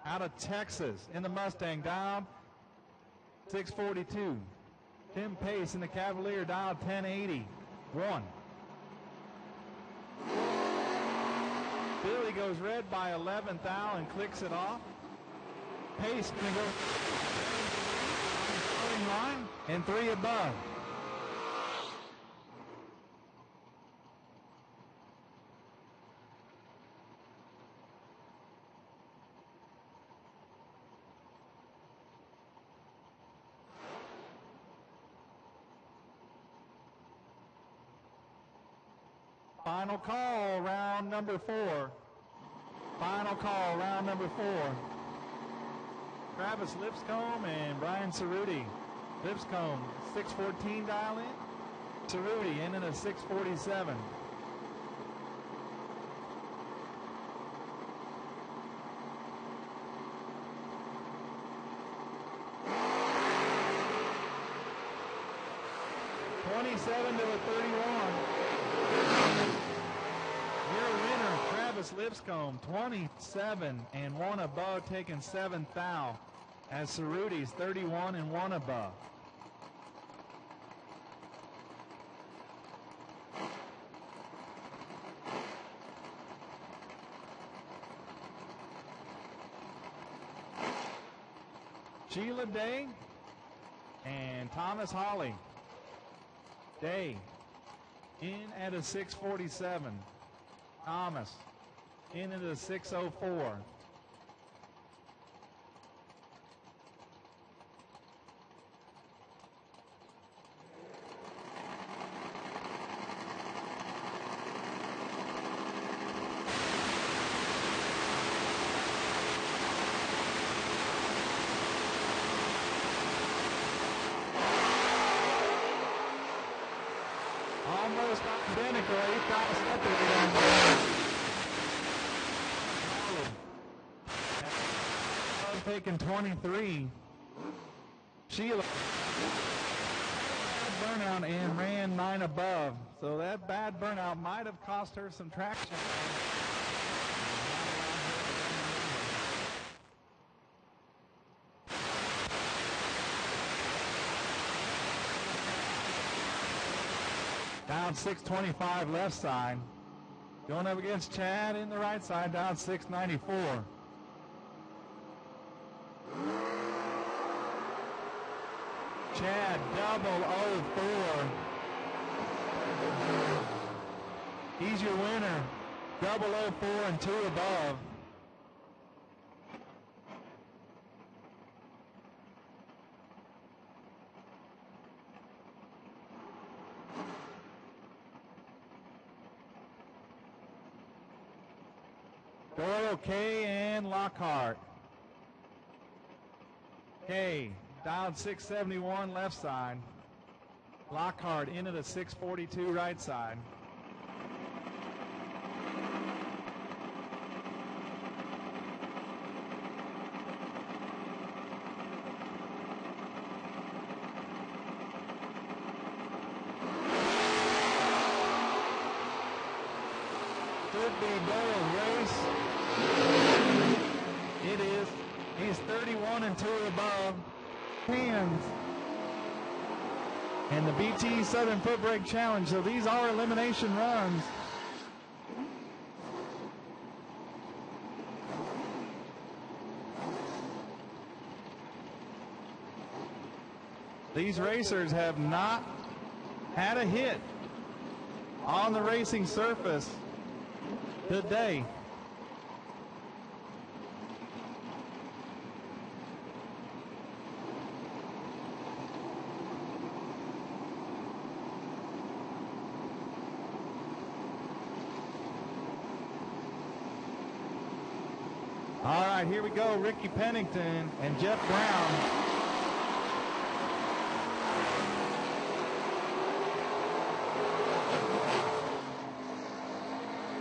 out of Texas in the Mustang down 642. Tim Pace in the Cavalier, dial 1080. 1. Billy goes red by 11th thou and clicks it off. Pace going to go starting line and 3 above. Final call, round number 4. Final call, round number 4. Travis Lipscomb and Brian Cerruti. Lipscomb, 6:14 dial in. Cerruti in at a 6:47. $27 to a 31. Your winner, Travis Lipscomb, 27 and 1 above, taking 7th thou, as Cerruti's 31 and 1 above. Sheila Day and Thomas Hawley. Day in at a 6:47. Thomas in at a 6:04. Almost identical, 8,000 separated. Taking 23. Sheila burnout and ran 9 above. So that bad burnout might have cost her some traction. Down 625 left side. Going up against Chad in the right side, down 694. Chad, 004. He's your winner, 004 and 2 above. Doyle, K, and Lockhart. K, dialed 671 left side. Lockhart into the 642 right side. Could be Doyle's race. It is. He's 31 and 2 above. Hands. And the BTE Southern FootBrake Challenge. So these are elimination runs. These racers have not had a hit on the racing surface today. All right, here we go. Ricky Pennington and Jeff Brown.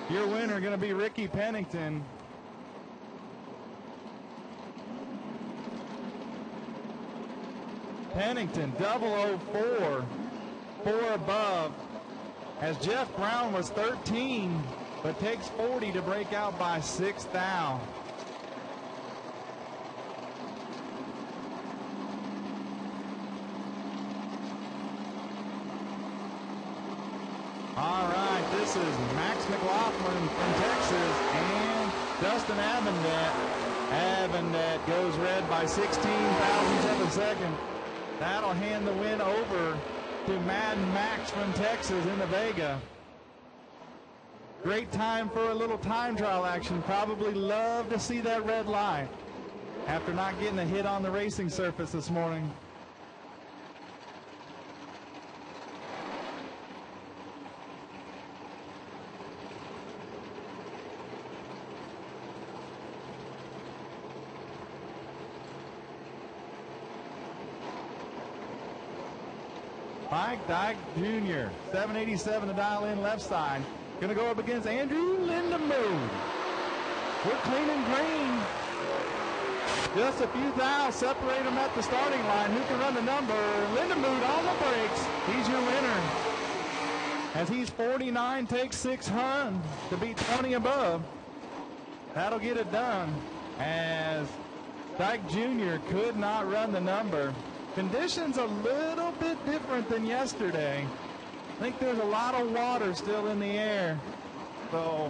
Your winner going to be Ricky Pennington. Pennington, 004, 4 above, as Jeff Brown was 13, but takes 40 to break out by 6 thou. Texas, Max McLaughlin from Texas, and Dustin Avendet. Avendet goes red by 16 thousandths of a second. That'll hand the win over to Mad Max from Texas in the Vega. Great time for a little time trial action. Probably love to see that red light after not getting a hit on the racing surface this morning. Mike Dyke Jr., 787 to dial in left side. Going to go up against Andrew Lindemood. We're clean and green. Just a few thou separate them at the starting line. Who can run the number? Lindemood on the brakes. He's your winner. As he's 49, takes 600 to beat 20 above. That'll get it done. As Dyke Jr. could not run the number. Conditions a little bit different than yesterday. I think there's a lot of water still in the air. So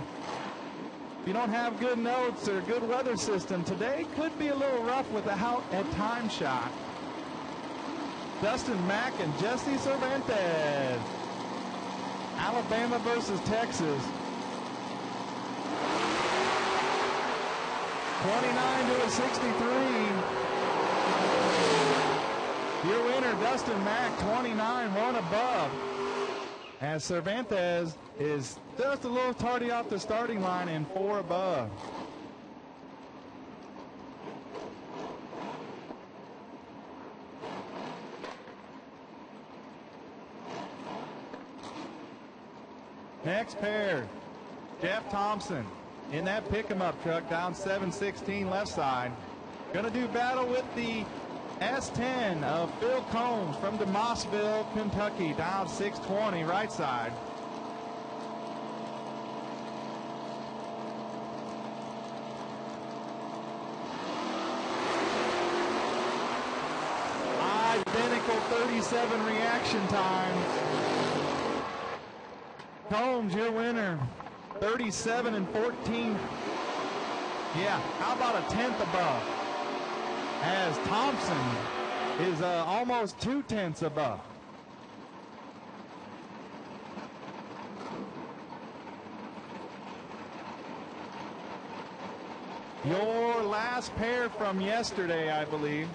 if you don't have good notes or good weather system, today could be a little rough with the time shot. Dustin Mack and Jesse Cervantes. Alabama versus Texas. 29 to a 63. Your winner, Dustin Mack, 29, one above. As Cervantes is just a little tardy off the starting line and 4 above. Next pair, Jeff Thompson in that pick-em-up truck down 716 left side. Going to do battle with the S10 of Phil Combs from DeMossville, Kentucky, down 620 right side. Identical 37 reaction time. Combs, your winner, 37 and 14. Yeah, how about a 10th above? As Thompson is almost 2/10 above. Your last pair from yesterday, I believe.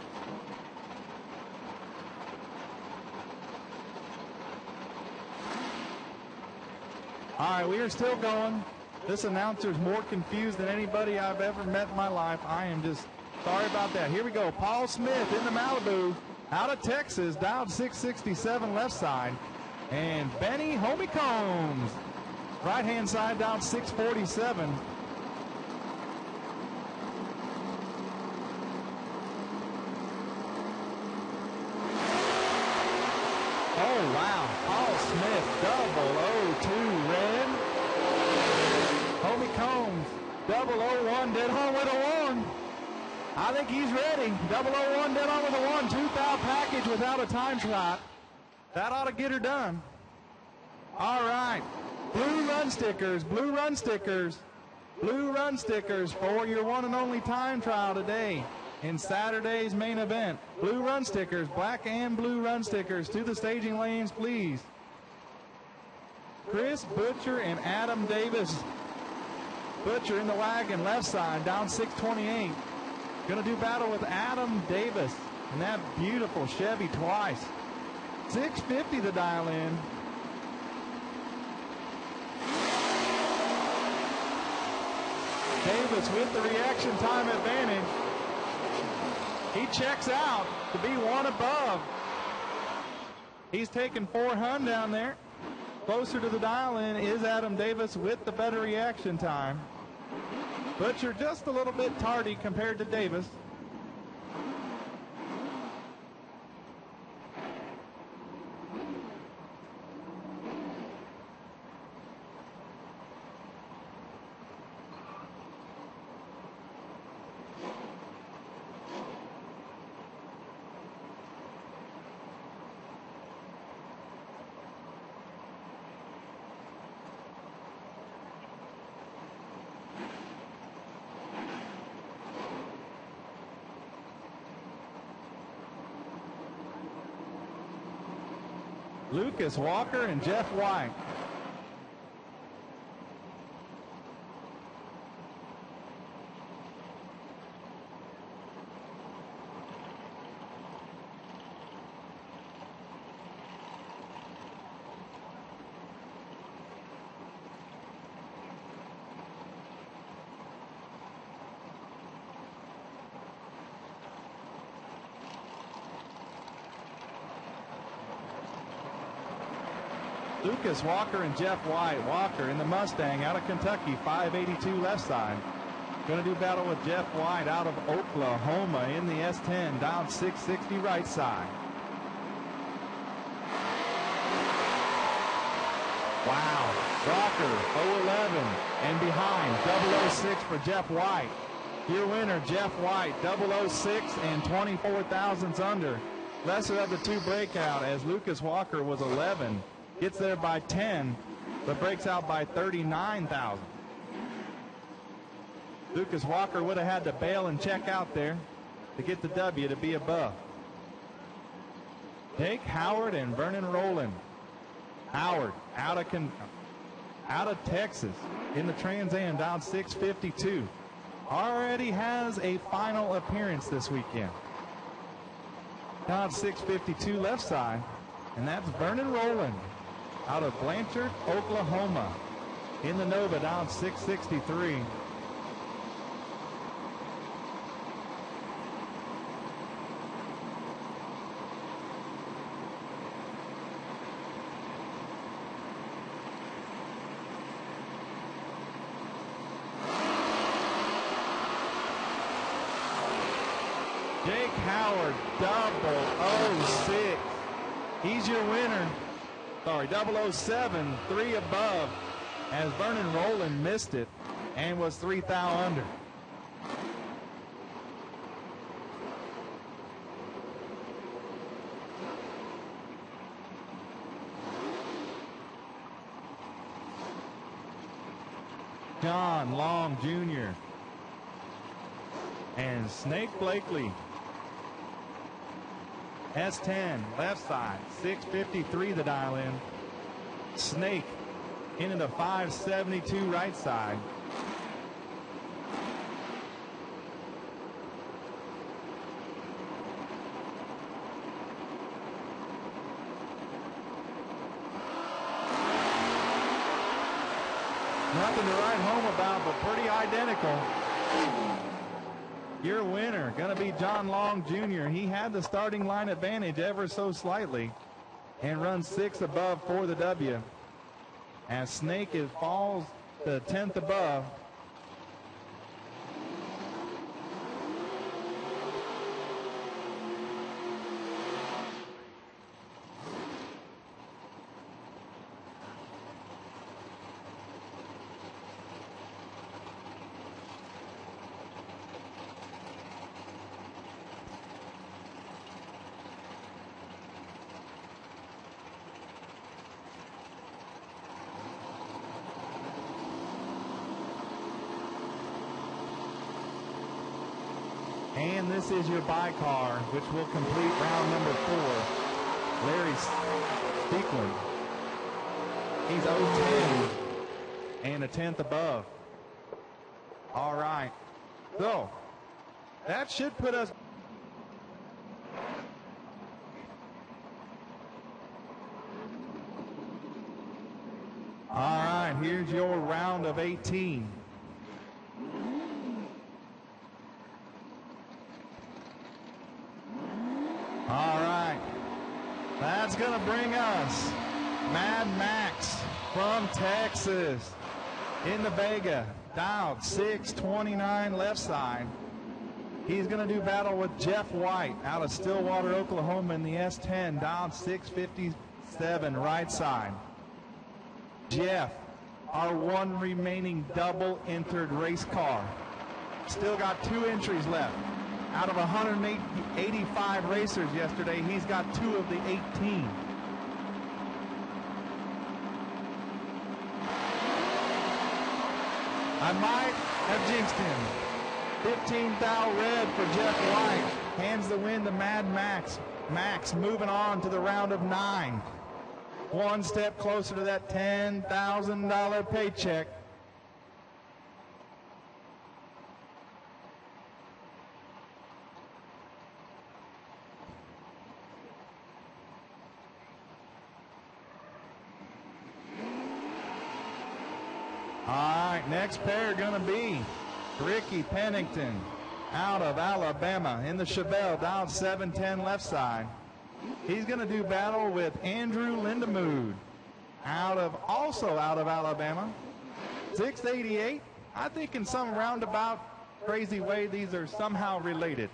All right, we are still going. This announcer's more confused than anybody I've ever met in my life. I am just sorry about that. Here we go. Paul Smith in the Malibu out of Texas, down 667 left side. And Benny Homie Combs, right-hand side, down 647. Oh, wow. Paul Smith, 002 red. Homie Combs, 001 dead on with a 1. I think he's ready. 001 dead on with a 1. 2-foul package without a time trot. That ought to get her done. All right. Blue run stickers, blue run stickers, blue run stickers for your one and only time trial today in Saturday's main event. Blue run stickers, black and blue run stickers to the staging lanes, please. Chris Butcher and Adam Davis. Butcher in the wagon, left side, down 628. Going to do battle with Adam Davis in that beautiful Chevy twice. 650 to dial in. Davis with the reaction time advantage. He checks out to be 1 above. He's taking 400 down there. Closer to the dial-in is Adam Davis with the better reaction time. Butcher just a little bit tardy compared to Davis. Lucas Walker and Jeff White. Lucas Walker and Jeff White. Walker in the Mustang out of Kentucky, 582 left side. Going to do battle with Jeff White out of Oklahoma in the S10, down 660 right side. Wow. Walker, 011 and behind, 006 for Jeff White. Your winner, Jeff White, 006 and 24 thousandths under. Lesser of the two breakout as Lucas Walker was 11. Gets there by 10, but breaks out by 39,000. Lucas Walker would have had to bail and check out there to get the W to be above. Jake Howard and Vernon Rowland. Howard out of Texas in the Trans Am, down 652. Already has a final appearance this weekend. Down 652 left side, and that's Vernon Rowland out of Blanchard, Oklahoma in the Nova, down 663. Jake Howard, 006. He's your winner. Sorry, 007, 3 above, as Vernon Rowland missed it and was 3 thou under. John Long Jr. and Snake Blakely. S10, left side, 653 the dial in. Snake into the 572 right side. Nothing to write home about, but pretty identical. Your winner going to be John Long Jr. He had the starting line advantage ever so slightly and runs 6 above for the W. As Snake falls to 10th above. And this is your bye car, which will complete round number 4. Larry Steakland. He's 0-10 and a 10th above. All right. So, that should put us... All right, here's your round of 18. All right, that's going to bring us Mad Max from Texas in the Vega, down 629 left side. He's going to do battle with Jeff White out of Stillwater, Oklahoma in the S10, down 657 right side. Jeff, our one remaining double entered race car. Still got 2 entries left. Out of 185 racers yesterday, he's got 2 of the 18. I might have jinxed him. 15 thou red for Jeff White. Hands the win to Mad Max. Max moving on to the round of 9. one step closer to that $10,000 paycheck. All right, next pair going to be Ricky Pennington out of Alabama in the Chevelle, dialed 710 left side. He's going to do battle with Andrew Lindemood, also out of Alabama. 688. I think in some roundabout crazy way these are somehow related.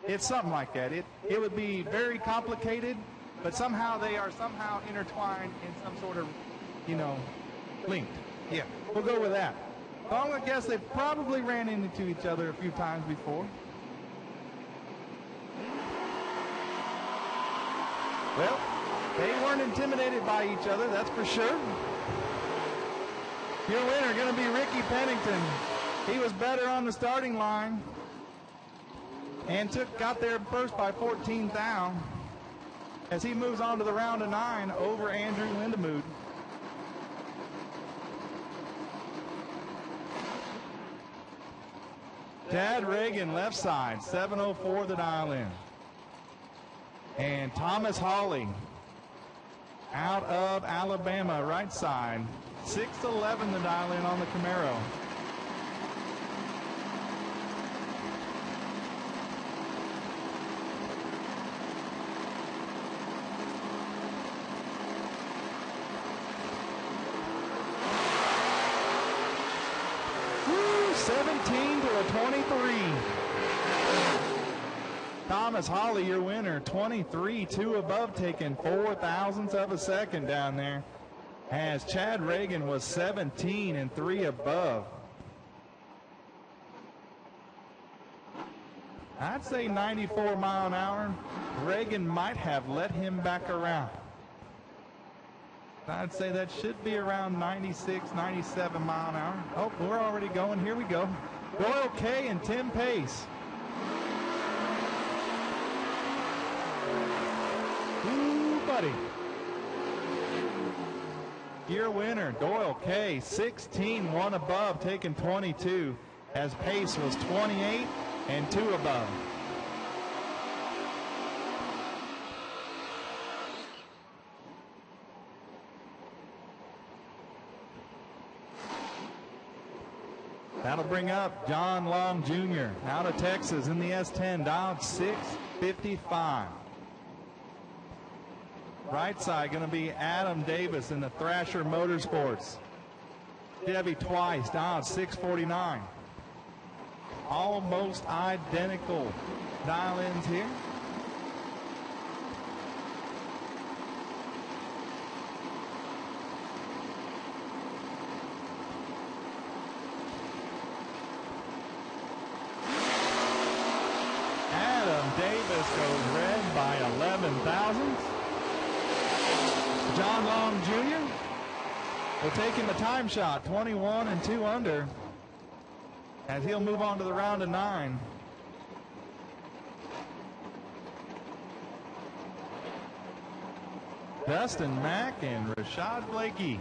It's something like that. It would be very complicated, but somehow they are somehow intertwined in some sort of, linked. Yeah, we'll go with that. So I'm going to guess they probably ran into each other a few times before. Well, they weren't intimidated by each other, that's for sure. Your winner going to be Ricky Pennington. He was better on the starting line and got there first by 14 down as he moves on to the round of 9 over Andrew Lindemood. Chad Reagan left side, 704 the dial in. And Thomas Hawley out of Alabama, right side, 611 the dial in on the Camaro. Woo, 17 to a 23. Thomas Hawley, your winner, 23, 2 above, taking 0.04 of a second down there, as Chad Reagan was 17 and 3 above. I'd say 94 mile an hour. Reagan might have let him back around. I'd say that should be around 96, 97 mile an hour. Oh, we're already going. Here we go. Doyle K and Tim Pace. Ooh, buddy. Your winner, Doyle K, 16, 1 above, taking 22, as Pace was 28 and 2 above. That'll bring up John Long Jr. out of Texas in the S10, dialed 655. Right side going to be Adam Davis in the Thrasher Motorsports. Chevy twice, dialed 649. Almost identical dial-ins here. Adam Davis goes red by 11 thousandths. John Long Jr. will take him a time shot, 21 and 2 under, as he'll move on to the round of 9. Dustin Mack and Rashad Blakey.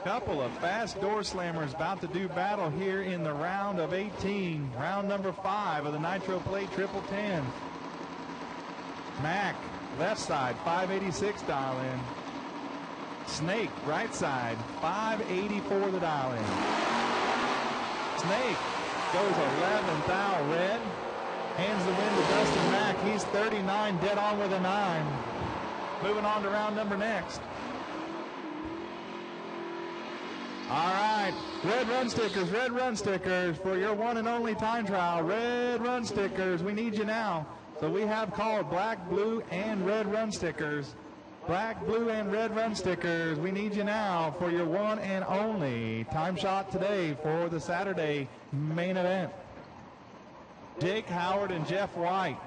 Couple of fast door slammers about to do battle here in the round of 18, round number 5 of the Nitro Plate Triple 10. Mack, left side, 586 dial in. Snake, right side, 584 the dial in. Snake goes 11th out red. Hands the win to Dustin Mack. He's 39, dead on with a 9. Moving on to round number next. All right, red run stickers for your one and only time trial. Red run stickers, we need you now. So we have called black, blue, and red run stickers. Black, blue, and red run stickers. We need you now for your one and only time shot today for the Saturday main event. Jake Howard and Jeff White.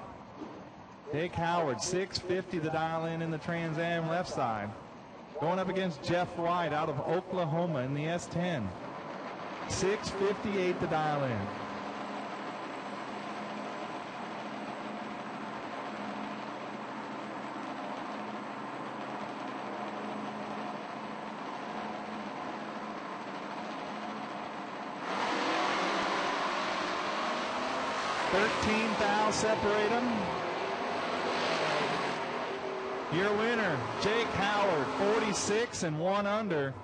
Jake Howard, 650 the dial in the Trans Am left side. Going up against Jeff White out of Oklahoma in the S10. 658 the dial in. 13 thou separate them. Your winner, Jake Howard, 46 and 1 under.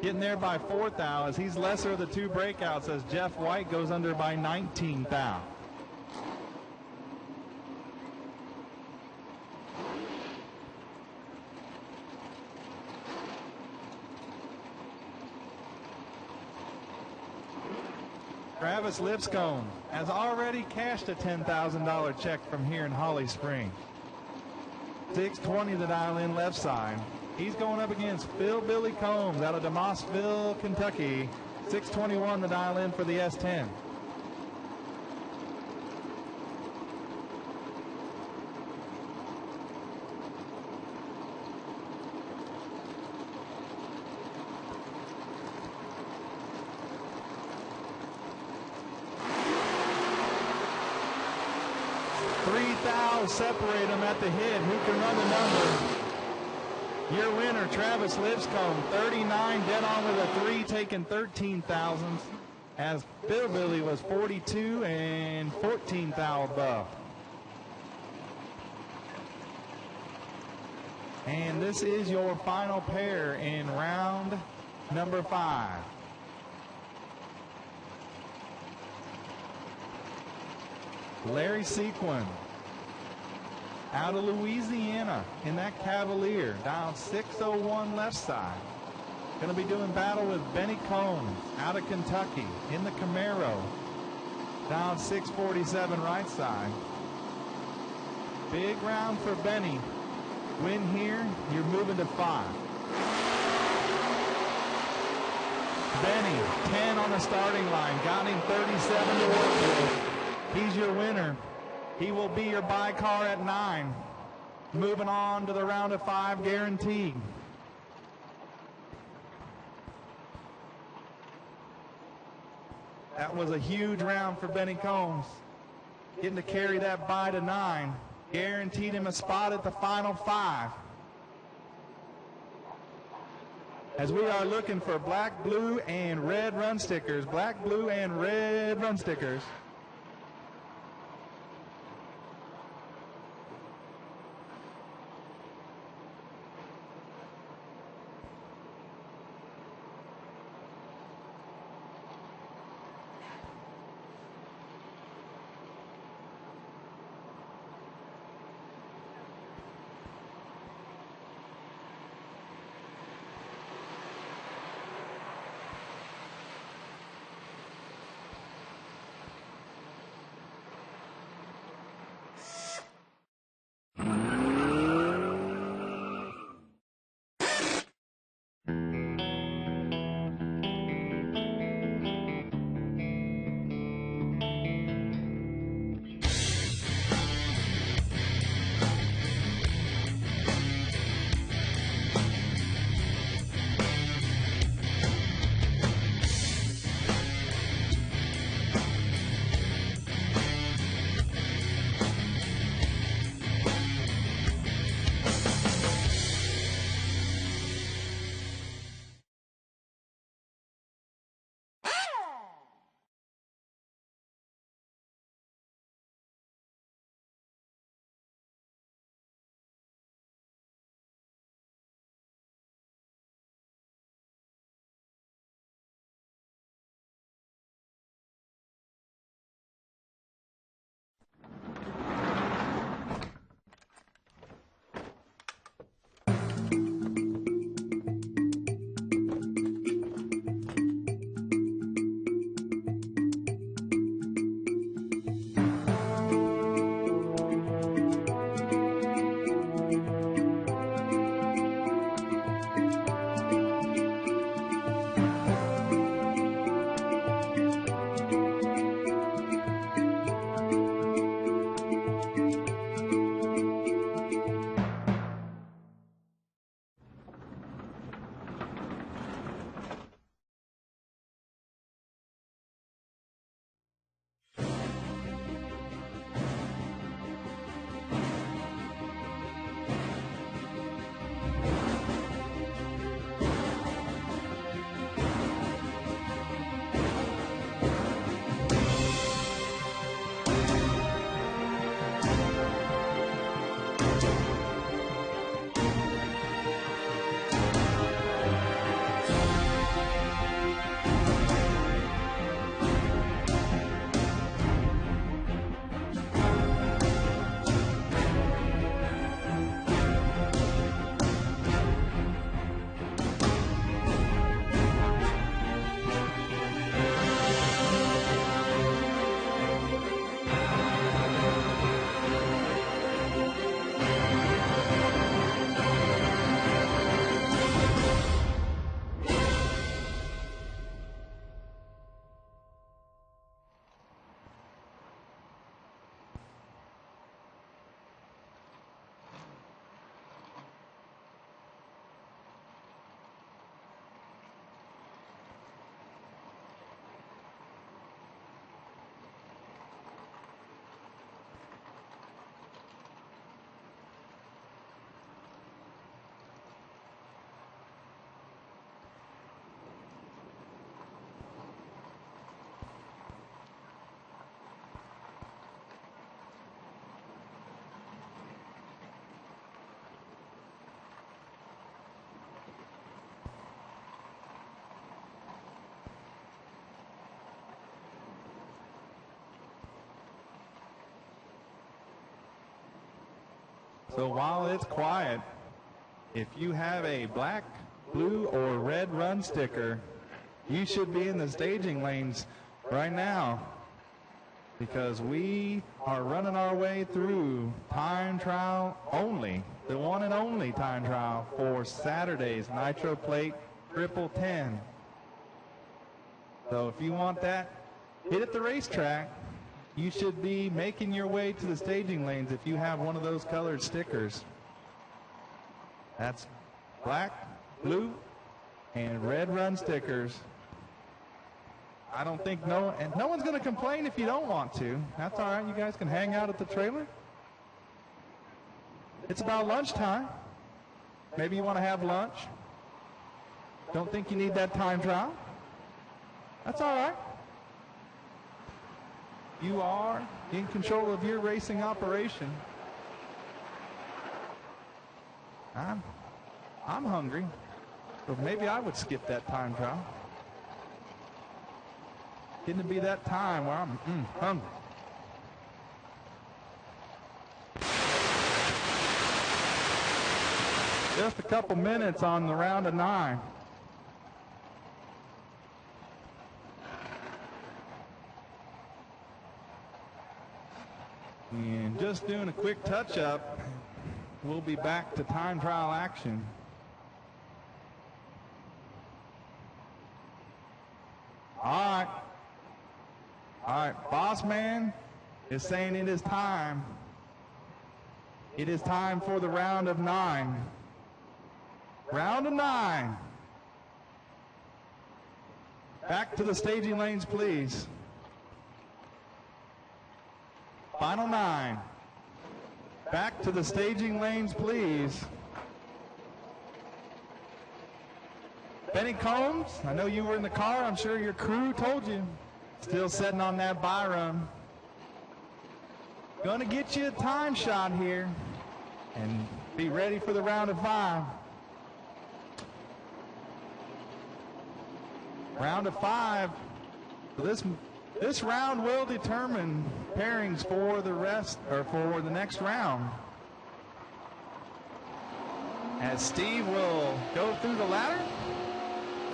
Getting there by 4 thou as he's lesser of the 2 breakouts as Jeff White goes under by 19 thou. Travis Lipscomb has already cashed a $10,000 check from here in Holly Springs. 620 the dial in left side. He's going up against Phil Billy Combs out of DeMossville, Kentucky. 621 the dial in for the S10. Separate them at the hit. Who can run the number? Your winner, Travis Lipscomb, 39, dead on with a 3, taking 13 thousandths, as Bill Billy was 42 and 14 thou above. And this is your final pair in round number 5. Larry Sequin out of Louisiana in that Cavalier, down 601 left side. Going to be doing battle with Benny Combs out of Kentucky in the Camaro, down 647 right side. Big round for Benny. Win here, you're moving to 5. Benny, 10 on the starting line, got him 37 to work with. He's your winner. He will be your bye car at 9. Moving on to the round of 5 guaranteed. That was a huge round for Benny Combs. Getting to carry that bye to 9. Guaranteed him a spot at the final 5. As we are looking for black, blue, and red run stickers. Black, blue, and red run stickers. So while it's quiet, if you have a black, blue, or red run sticker, you should be in the staging lanes right now, because we are running our way through time trial only, the one and only time trial for Saturday's Nitro Plate Triple 10. So if you want that hit at the racetrack, you should be making your way to the staging lanes if you have one of those colored stickers. That's black, blue, and red run stickers. I don't think no one's going to complain if you don't want to. That's all right. You guys can hang out at the trailer. It's about lunchtime. Maybe you want to have lunch. Don't think you need that time trial. That's all right. You are in control of your racing operation. I'm hungry, so maybe I would skip that time trial. Getting to be that time where I'm hungry. Just a couple minutes on the round of 9. And just doing a quick touch-up, we'll be back to time trial action. All right, Boss Man is saying it is time. It is time for the round of 9. Round of 9. Back to the staging lanes, please. Final 9. Back to the staging lanes, please. Benny Combs, I know you were in the car. I'm sure your crew told you. Still sitting on that bye run. Gonna get you a time shot here and be ready for the round of 5. Round of 5. This round will determine pairings for the next round. As Steve will go through the ladder,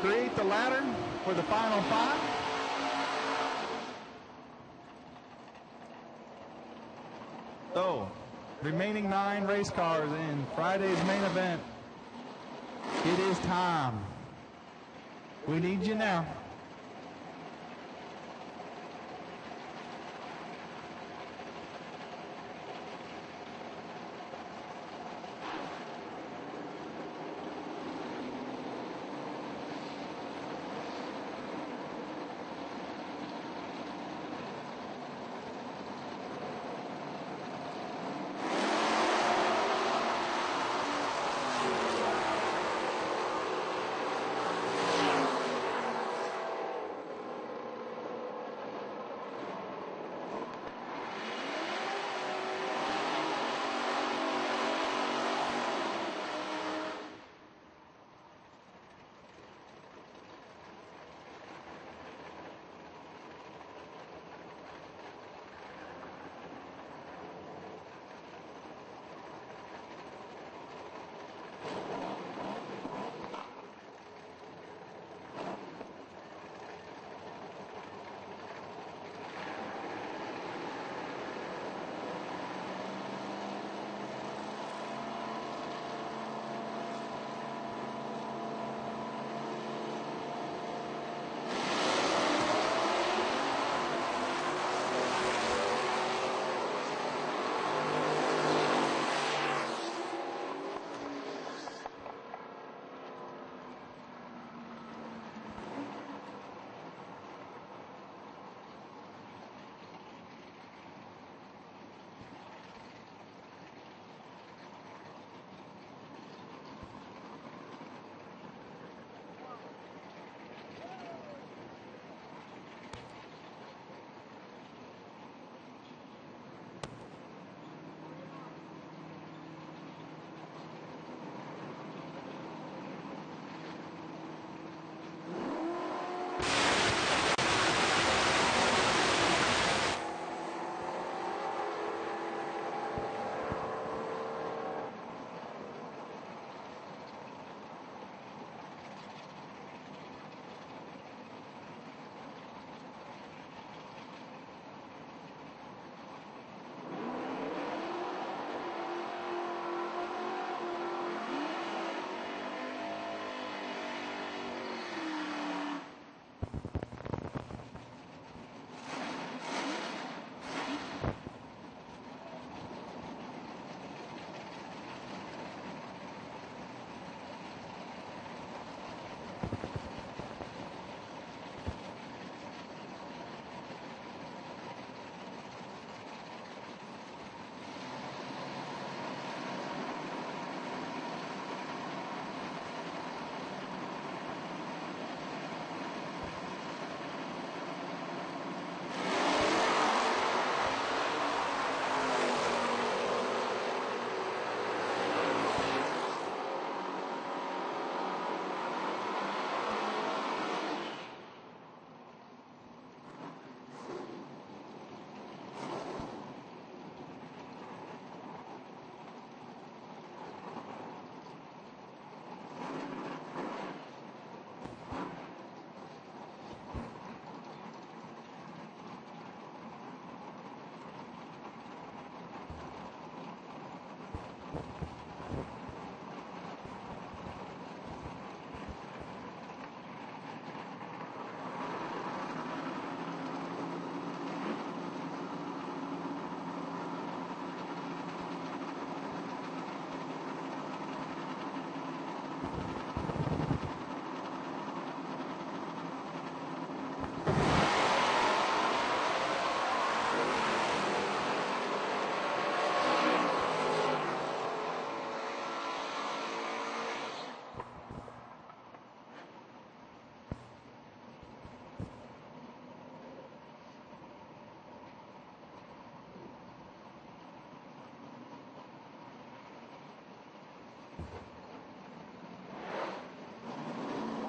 create the ladder for the final 5. So, remaining 9 race cars in Friday's main event. It is time. We need you now.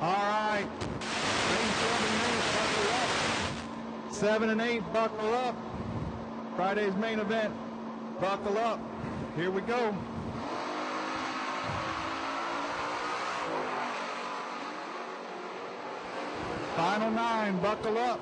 All right. 7 and 8, buckle up. Friday's main event, buckle up. Here we go. Final 9, buckle up.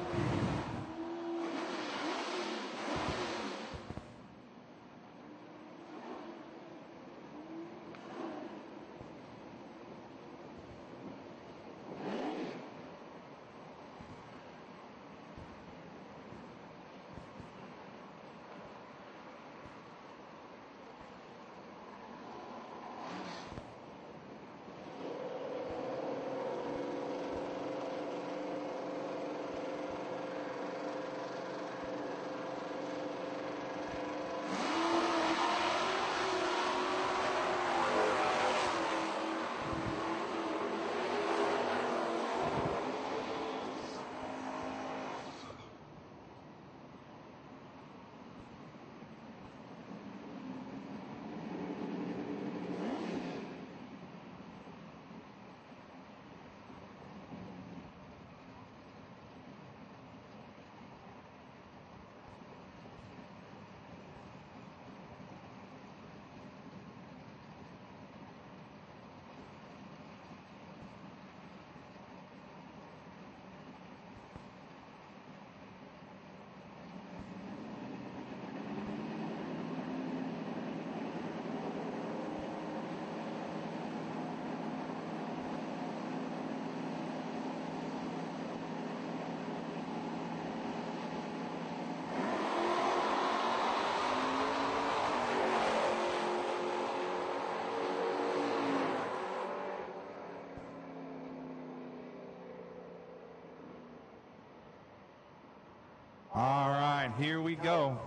All right, here we go.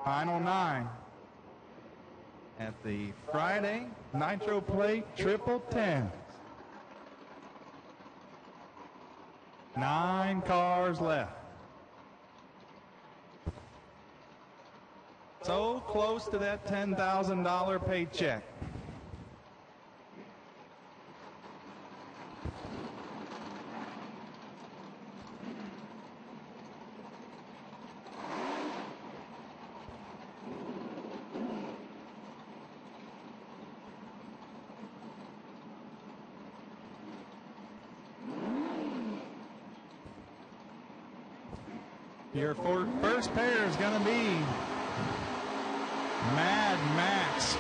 Final 9 at the Friday Nitro Plate Triple 10. 9 cars left. So close to that $10,000 paycheck. Your first pair is going to be Mad Max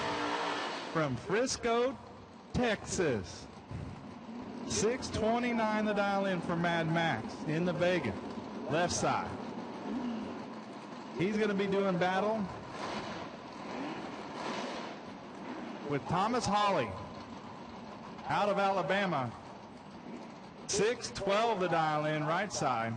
from Frisco, Texas. 629 the dial in for Mad Max in the Vega, left side. He's going to be doing battle with Thomas Hawley out of Alabama. 612 the dial in, right side.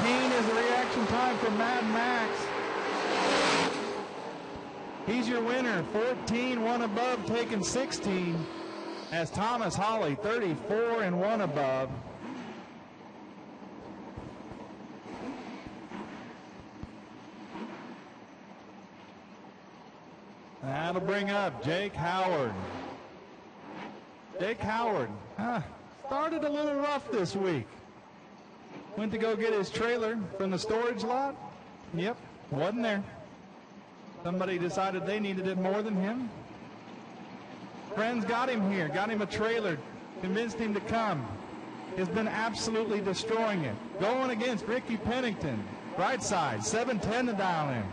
Is the reaction time for Mad Max. He's your winner. 14, 1 above, taking 16 as Thomas Hawley, 34 and 1 above. That'll bring up Jake Howard. Jake Howard, started a little rough this week. Went to go get his trailer from the storage lot. Yep, wasn't there. Somebody decided they needed it more than him. Friends got him here, got him a trailer, convinced him to come. Has been absolutely destroying it. Going against Ricky Pennington. Right side, 710 to dial in.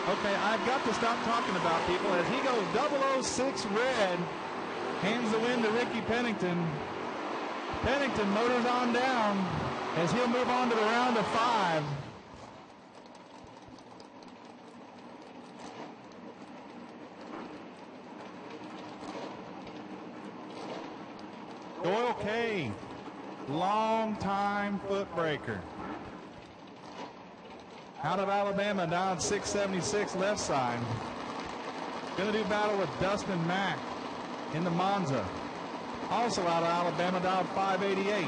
Okay, I've got to stop talking about people as he goes 006 red. Hands the win to Ricky Pennington. Pennington motors on down as he'll move on to the round of 5. Doyle K, long-time foot breaker. Out of Alabama, down 676 left side. Going to do battle with Dustin Mack in the Monza. Also out of Alabama, down 588.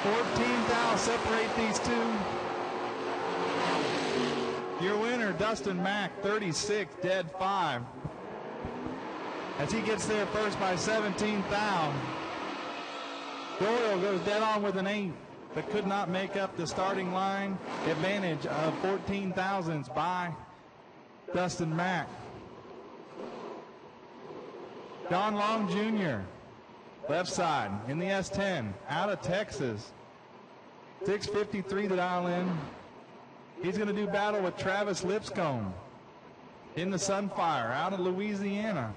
14 thou separate these two. Your winner, Dustin Mack, 36, dead 5. As he gets there first by 17 thou. Doyle goes dead on with an 8, but could not make up the starting line advantage of 14 thousandths by Dustin Mack. Don Long Jr., left side in the S10, out of Texas. 653 to dial in. He's going to do battle with Travis Lipscomb in the Sunfire, out of Louisiana.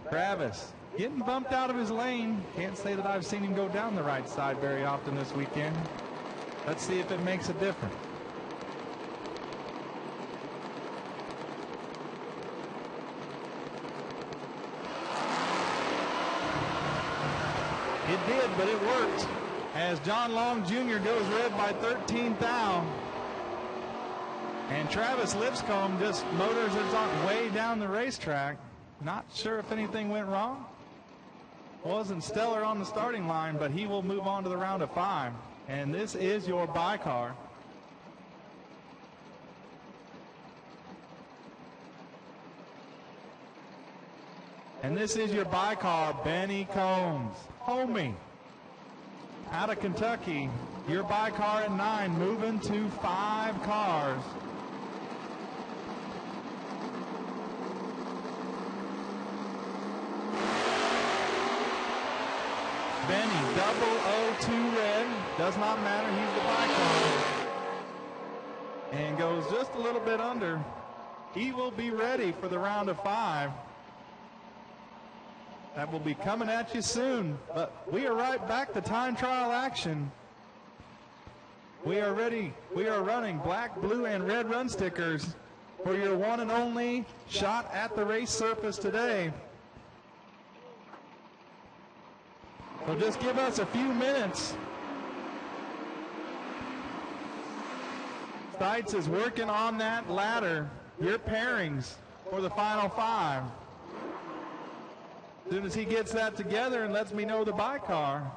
Travis getting bumped out of his lane. Can't say that I've seen him go down the right side very often this weekend. Let's see if it makes a difference. It did, but it worked. As John Long Jr. goes red by 13 thou. And Travis Lipscomb just motors it on way down the racetrack. Not sure if anything went wrong. Wasn't stellar on the starting line, but he will move on to the round of 5. And this is your bye car. And this is your bye car, Benny Combs. Homie, out of Kentucky, your bye car at 9, moving to 5 cars. Benny, 002 red, does not matter, he's the bye car. And goes just a little bit under. He will be ready for the round of 5. That will be coming at you soon, but we are right back to time trial action. We are ready. We are running black, blue, and red run stickers for your one and only shot at the race surface today. So just give us a few minutes. Stites is working on that ladder, your pairings for the final 5. As soon as he gets that together and lets me know the bye car.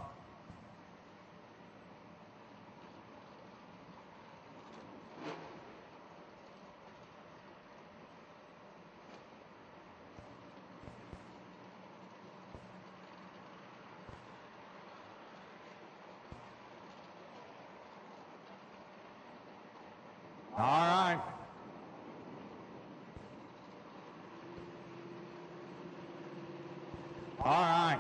All right. All right.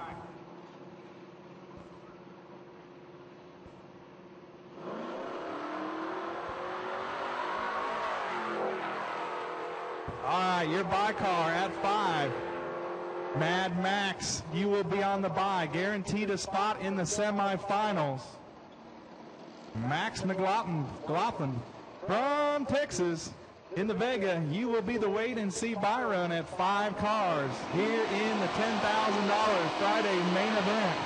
All right, your bye car at 5. Mad Max, you will be on the bye. Guaranteed a spot in the semifinals. Max McLaughlin from Texas. In the Vega, you will be the wait and see bye run at 5 cars here in the $10,000 Friday main event.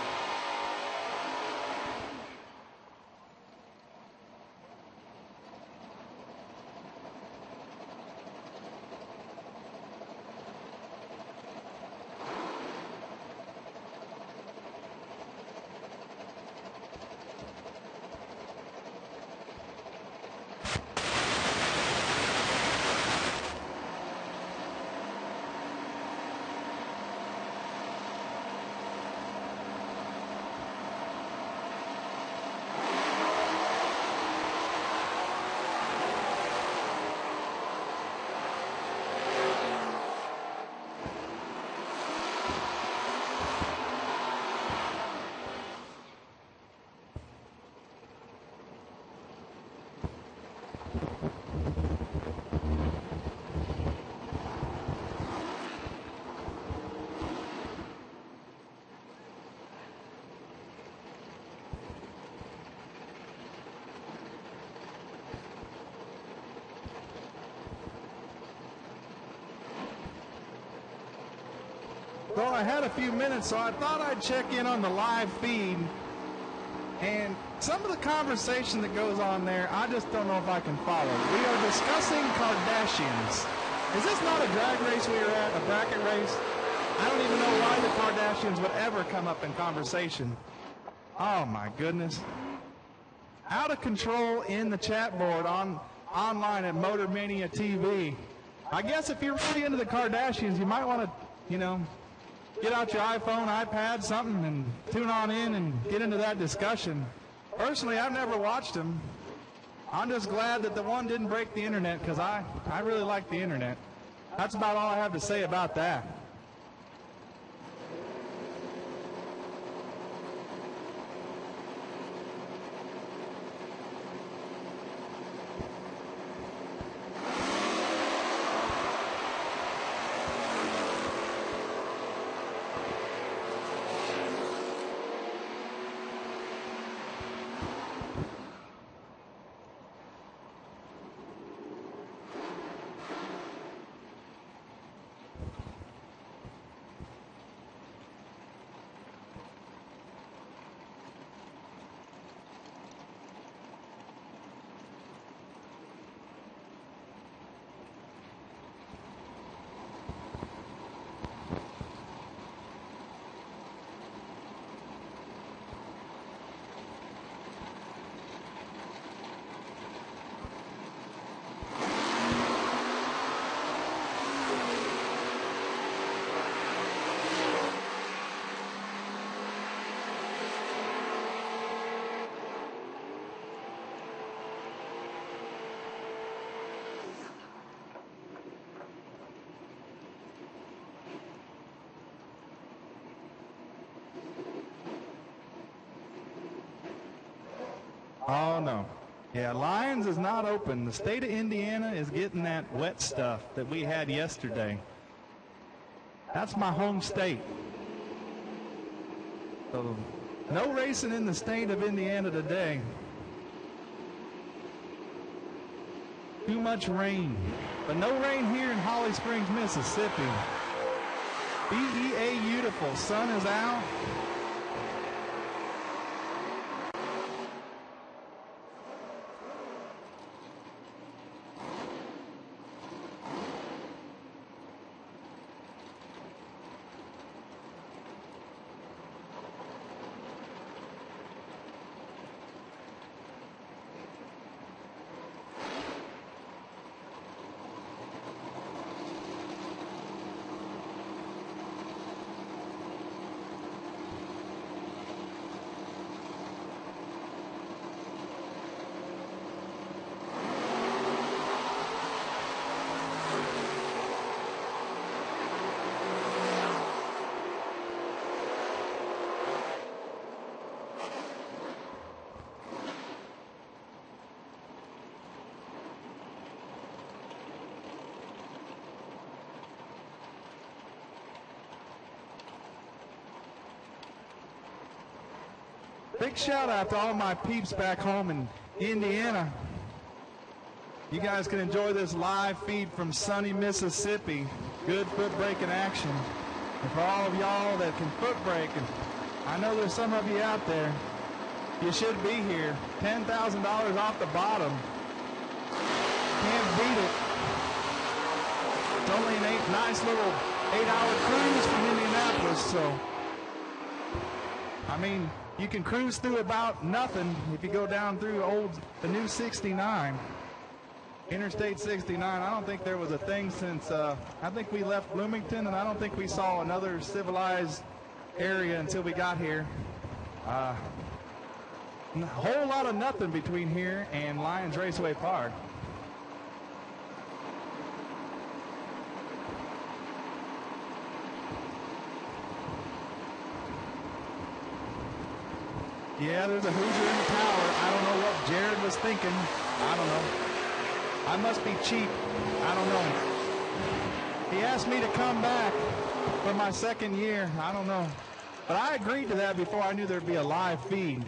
Well, I had a few minutes, so I thought I'd check in on the live feed. And some of the conversation that goes on there, I just don't know if I can follow. We are discussing Kardashians. Is this not a drag race we are at, a bracket race? I don't even know why the Kardashians would ever come up in conversation. Oh, my goodness. Out of control in the chat board online at Motor Mania TV. I guess if you're really into the Kardashians, you might want to, get out your iPhone, iPad, something, and tune on in and get into that discussion. Personally, I've never watched them. I'm just glad that the one didn't break the internet, because I really like the internet. That's about all I have to say about that. Oh, no. Yeah, Lions is not open. The state of Indiana is getting that wet stuff that we had yesterday. That's my home state. So, no racing in the state of Indiana today. Too much rain. But no rain here in Holly Springs, Mississippi. BEA beautiful. Sun is out. Big shout out to all my peeps back home in Indiana. You guys can enjoy this live feed from sunny Mississippi. Good foot braking action. And for all of y'all that can foot brake, and I know there's some of you out there, you should be here. $10,000 off the bottom. Can't beat it. It's only a nice little 8-hour cruise from Indianapolis, so I mean, you can cruise through about nothing if you go down through the new 69. Interstate 69, I don't think there was a thing since, I think we left Bloomington, and I don't think we saw another civilized area until we got here. A whole lot of nothing between here and Lions Raceway Park. Yeah, there's a Hoosier in the tower. I don't know what Jared was thinking. I don't know. I must be cheap. I don't know. He asked me to come back for my second year. I don't know. But I agreed to that before I knew there'd be a live feed.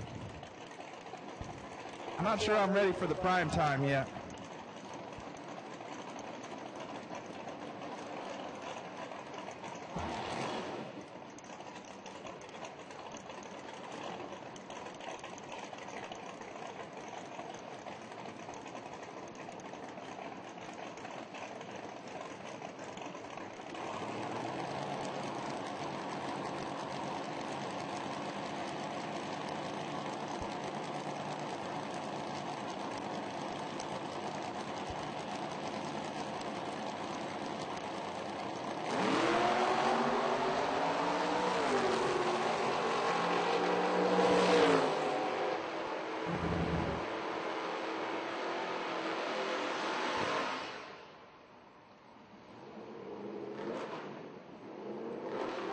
I'm not sure I'm ready for the prime time yet.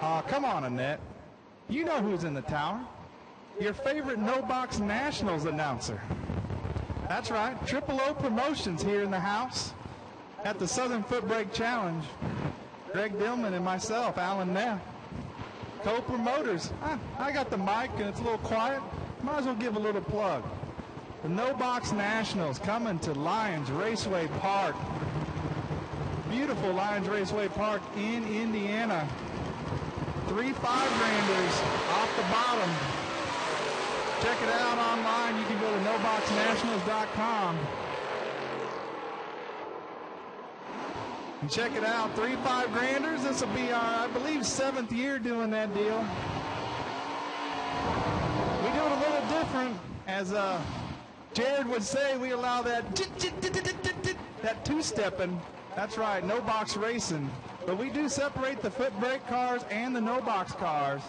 Aw, come on, Annette. You know who's in the tower. Your favorite No Box Nationals announcer. That's right, Triple O Promotions here in the house at the Southern FootBrake Challenge. Greg Dillman and myself, Alan Neff, co-promoters. I got the mic and it's a little quiet. Might as well give a little plug. The No Box Nationals coming to Lions Raceway Park. Beautiful Lions Raceway Park in Indiana. 3 5-granders off the bottom. Check it out online. You can go to noboxnationals.com. And check it out. 3 5-granders. This will be our, I believe, 7th year doing that deal. We do it a little different. As Jared would say, we allow that two-stepping. That's right, no box racing. But we do separate the foot brake cars and the no box cars.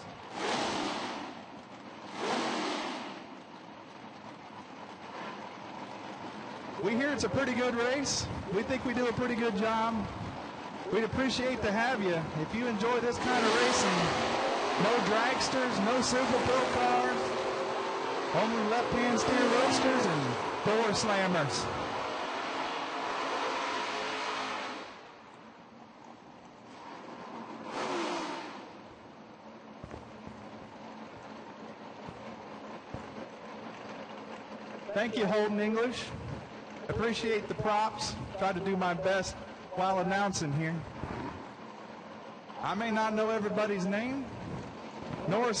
We hear it's a pretty good race. We think we do a pretty good job. We'd appreciate to have you. If you enjoy this kind of racing, no dragsters, no silver pill cars, only left-hand steer roadsters and door slammers. Thank you, Holden English. Appreciate the props. Try to do my best while announcing here. I may not know everybody's name, nor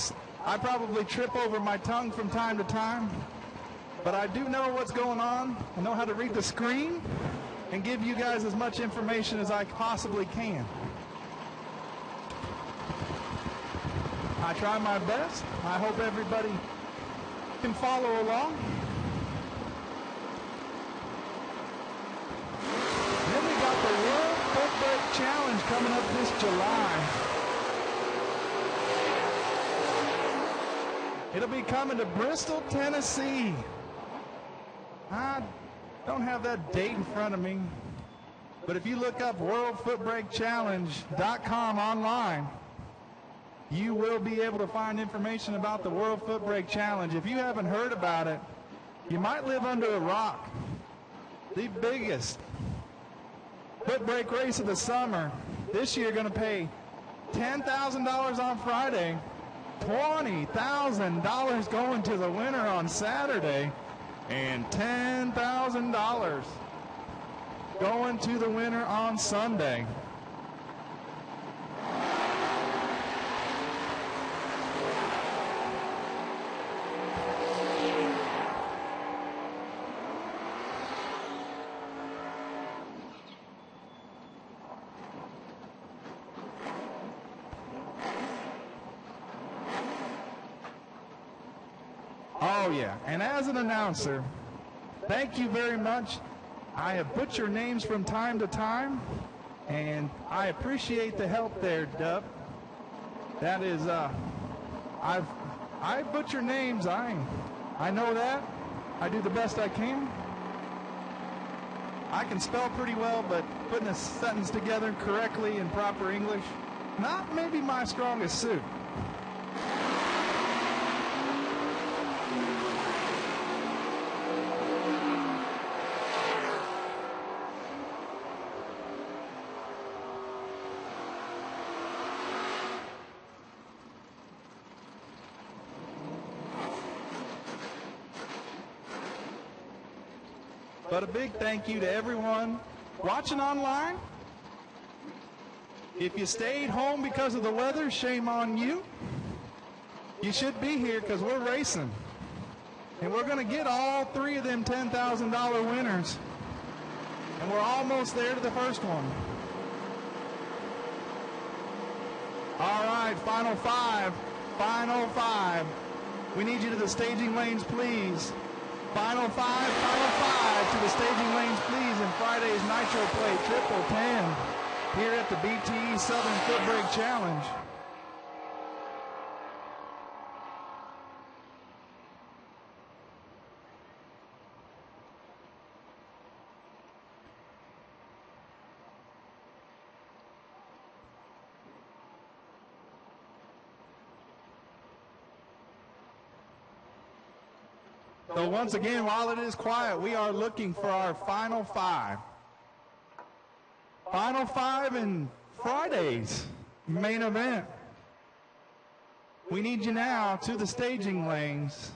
I probably trip over my tongue from time to time, but I do know what's going on. I know how to read the screen and give you guys as much information as I possibly can. I try my best. I hope everybody can follow along. Then we got the World FootBrake Challenge coming up this July. It'll be coming to Bristol, Tennessee. I don't have that date in front of me, but if you look up worldfootbrakechallenge.com online, you will be able to find information about the World FootBrake Challenge. If you haven't heard about it, you might live under a rock. The biggest foot brake race of the summer. This year going to pay $10,000 on Friday, $20,000 going to the winner on Saturday, and $10,000 going to the winner on Sunday. Oh yeah, and as an announcer, thank you very much. I have butchered names from time to time, and I appreciate the help there, Dub. That is, I butcher names. I know that. I do the best I can. I can spell pretty well, but putting a sentence together correctly in proper English, not maybe my strongest suit. But a big thank you to everyone watching online. If you stayed home because of the weather, shame on you. You should be here because we're racing. And we're going to get all 3 of them $10,000 winners. And we're almost there to the first one. All right, final 5. Final 5. We need you to the staging lanes, please. Final 5 to the staging lanes, please, in Friday's Nitro Plate Triple 10 here at the BTE Southern FootBrake Challenge. So once again, while it is quiet, we are looking for our final five. Final five in Friday's main event. We need you now to the staging lanes.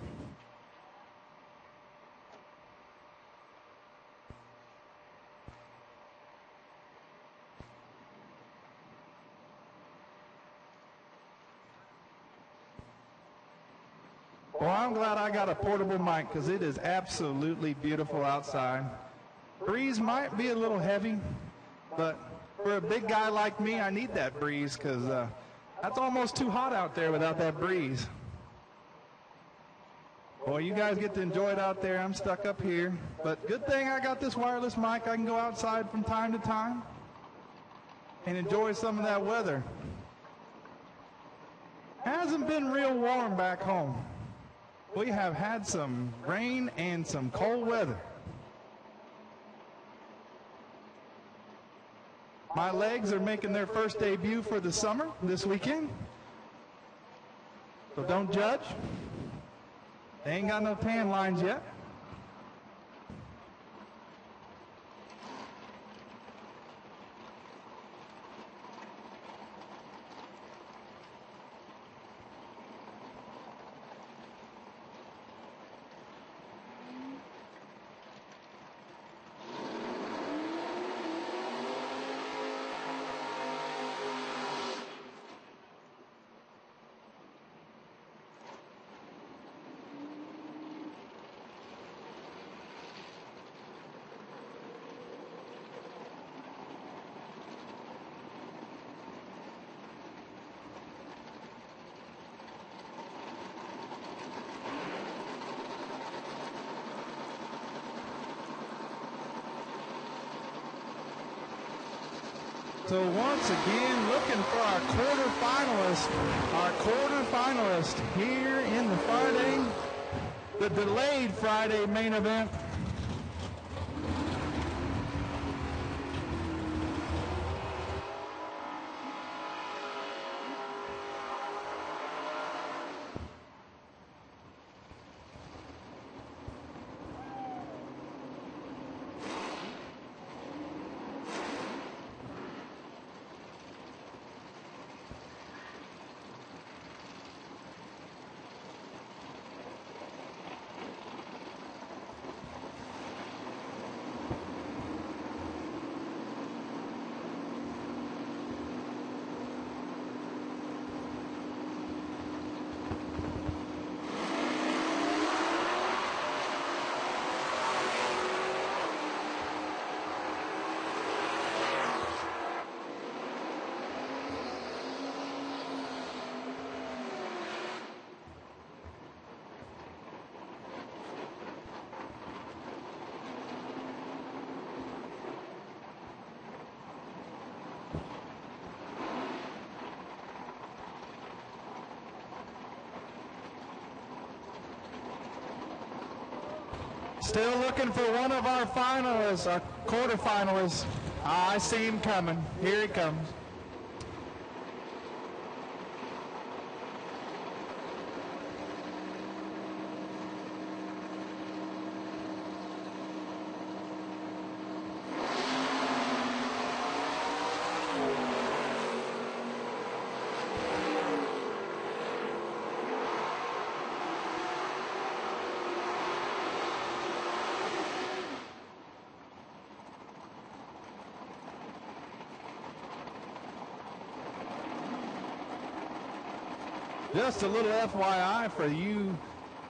Well, I'm glad I got a portable mic because it is absolutely beautiful outside. Breeze might be a little heavy, but for a big guy like me, I need that breeze because that's almost too hot out there without that breeze. Boy, you guys get to enjoy it out there. I'm stuck up here. But good thing I got this wireless mic. I can go outside from time to time and enjoy some of that weather. Hasn't been real warm back home. We have had some rain and some cold weather. My legs are making their first debut for the summer this weekend. So don't judge. They ain't got no tan lines yet. So once again, looking for our quarterfinalist here in the Friday, the delayed Friday main event. Still looking for one of our finalists, our quarterfinalists. I see him coming. Here he comes. Just a little FYI for you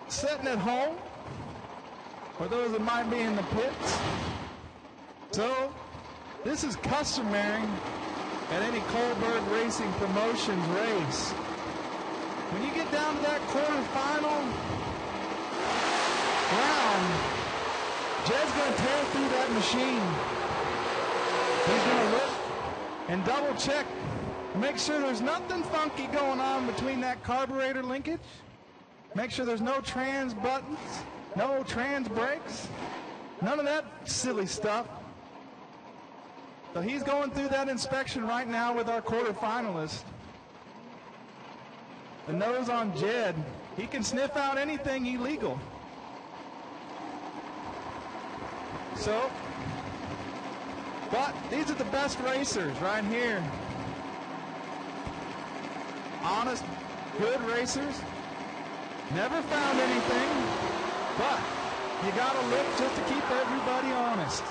sitting at home, or those that might be in the pits. So, this is customary at any Kohlberg Racing Promotions race. When you get down to that quarterfinal round, Jed's going to tear through that machine. He's going to look and double check. Make sure there's nothing funky going on between that carburetor linkage. Make sure there's no trans buttons, no trans brakes, none of that silly stuff. So he's going through that inspection right now with our quarterfinalist. The nose on Jed, he can sniff out anything illegal. So, but these are the best racers right here. Honest, good racers. Never found anything, but you gotta look just to keep everybody honest.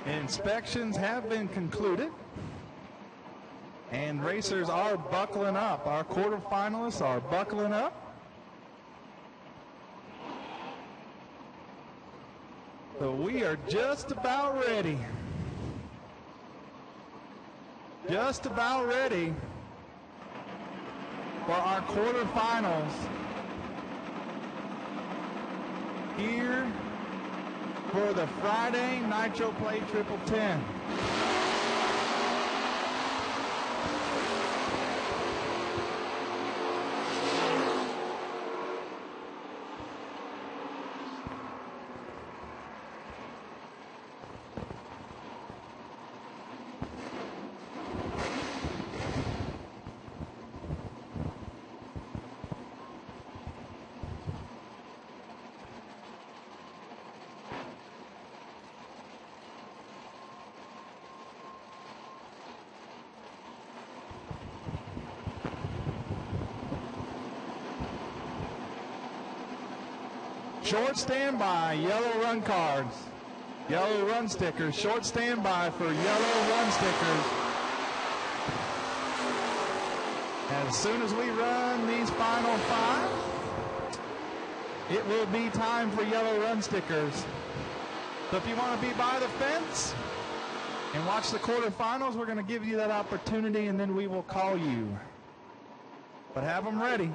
Inspections have been concluded, and racers are buckling up. Our quarterfinalists are buckling up. So we are just about ready. Just about ready for our quarterfinals here for the Friday Nitro Plate Triple 10. Short standby, yellow run cards, yellow run stickers. Short standby for yellow run stickers. As soon as we run these final 5, it will be time for yellow run stickers. So if you want to be by the fence and watch the quarterfinals, we're going to give you that opportunity, and then we will call you. But have them ready.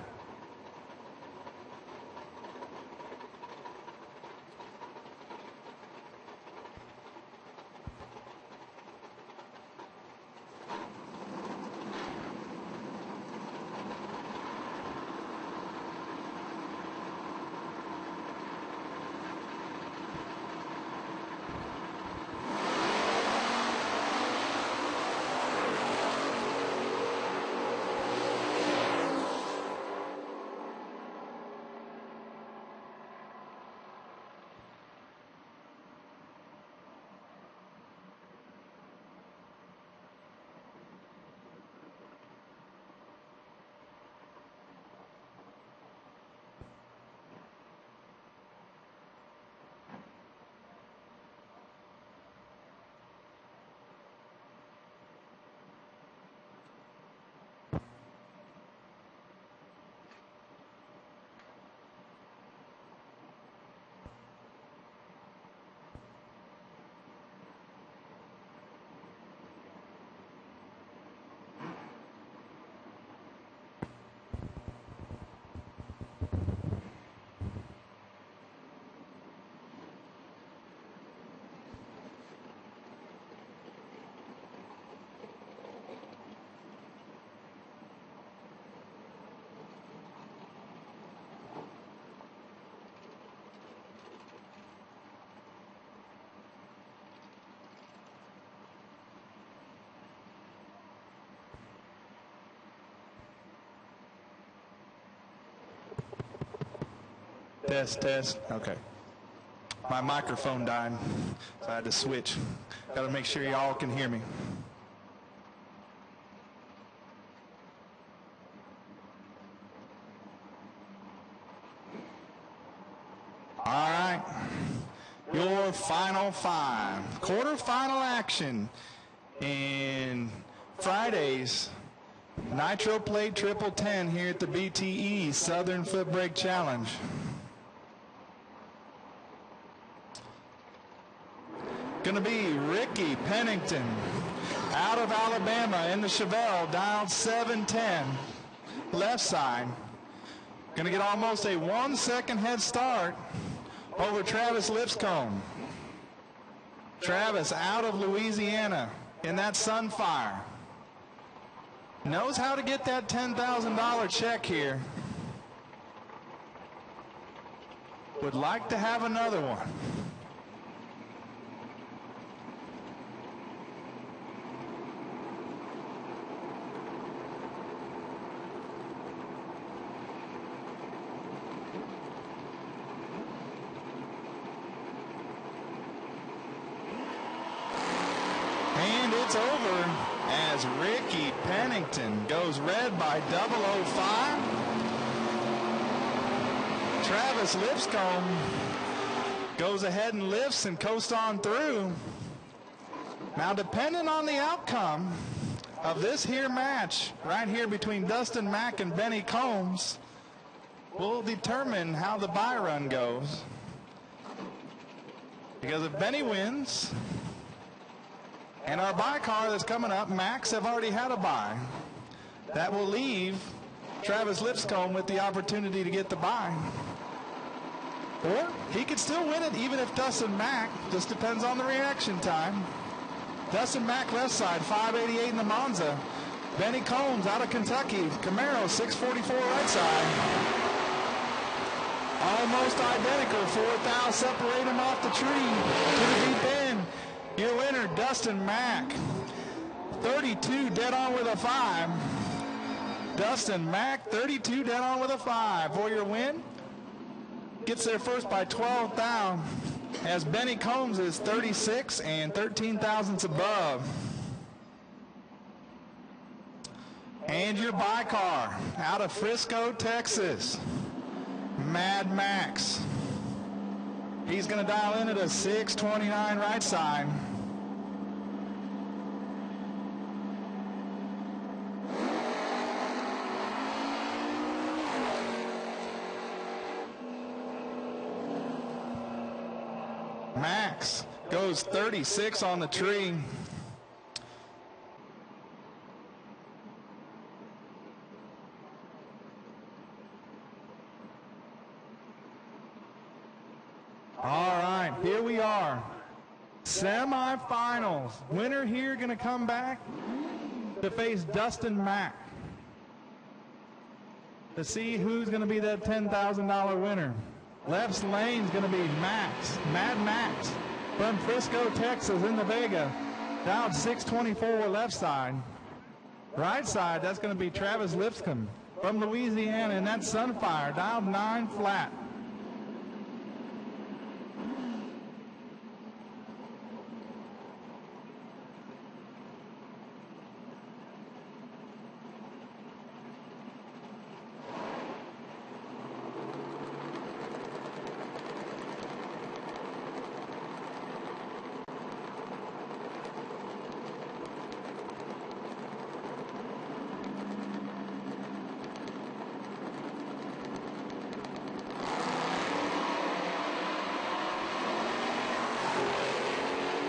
Test, test. Okay. My microphone died, so I had to switch. Got to make sure y'all can hear me. final 5. Quarterfinal action in Friday's Nitro Plate Triple 10 here at the BTE Southern FootBrake Challenge. Going to be Ricky Pennington out of Alabama in the Chevelle, dialed 710, left side. Going to get almost a 1 second head start over Travis Lipscomb. Travis out of Louisiana in that Sunfire. Knows how to get that $10,000 check here. Would like to have another one. And it's over as Ricky Pennington goes red by 005. Travis Lipscomb goes ahead and lifts and coasts on through. Now, depending on the outcome of this here match right here between Dustin Mack and Benny Combs will determine how the bye run goes. Because if Benny wins, and our bye car that's coming up, Max, have already had a bye. That will leave Travis Lipscomb with the opportunity to get the bye. Or he could still win it even if Dustin Mack, just depends on the reaction time. Dustin Mack left side, 588 in the Monza. Benny Combs out of Kentucky, Camaro, 644 right side. Almost identical, 4,000 separate them off the tree to the deep end. Your winner, Dustin Mack, 32 dead on with a 5. Dustin Mack, 32 dead on with a 5 for your win. Gets there first by 12 down, as Benny Combs is 36 and 13 thousandths above. And your bye car out of Frisco, Texas, Mad Max. He's going to dial in at a 629 right side. Max goes 36 on the tree. All right, here we are. Semifinals. Winner here going to come back to face Dustin Mack to see who's going to be that $10,000 winner. Left lane's going to be Max, Mad Max, from Frisco, Texas, in the Vega. Down 624 left side. Right side, that's going to be Travis Lipscomb from Louisiana, and that's Sunfire, dialed 9 flat.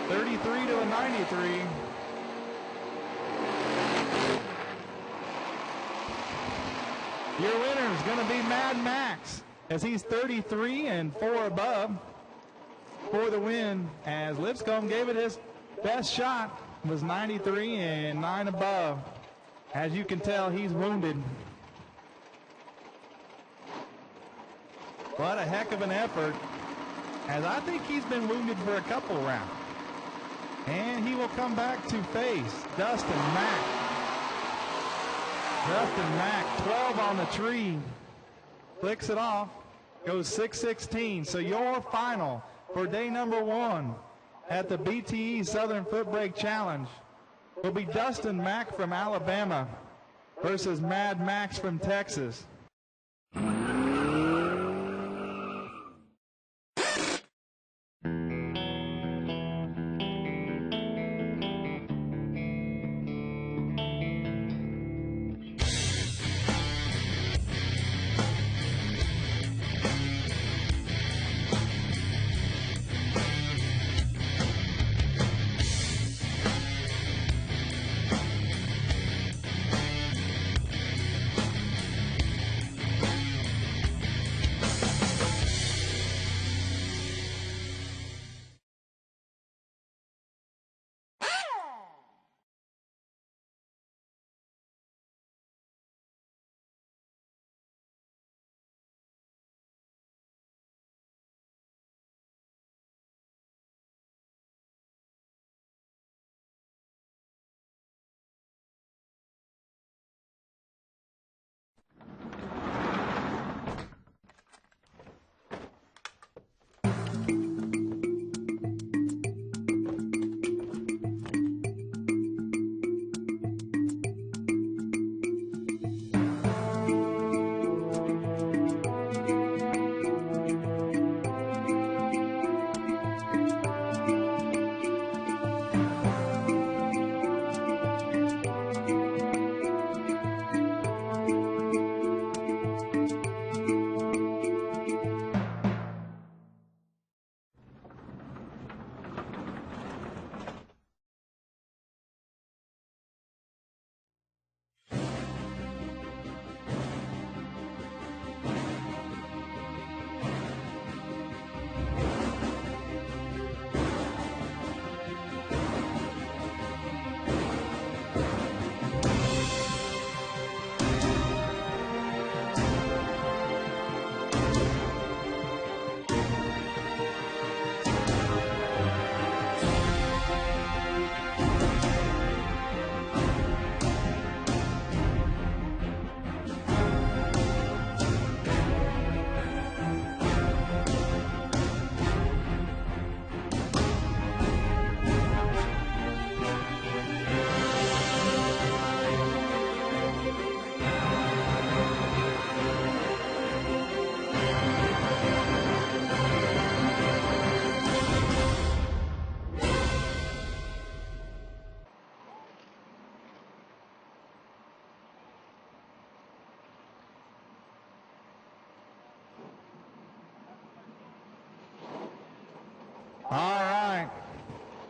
$33 to a $93. Your winner is going to be Mad Max, as he's 33 and 4 above for the win, as Lipscomb gave it his best shot, was 93 and 9 above. As you can tell, he's wounded. What a heck of an effort, as I think he's been wounded for a couple rounds. And he will come back to face Dustin Mack. Dustin Mack, 12 on the tree. Flicks it off. Goes 616. So your final for day number 1 at the BTE Southern FootBrake Challenge will be Dustin Mack from Alabama versus Mad Max from Texas.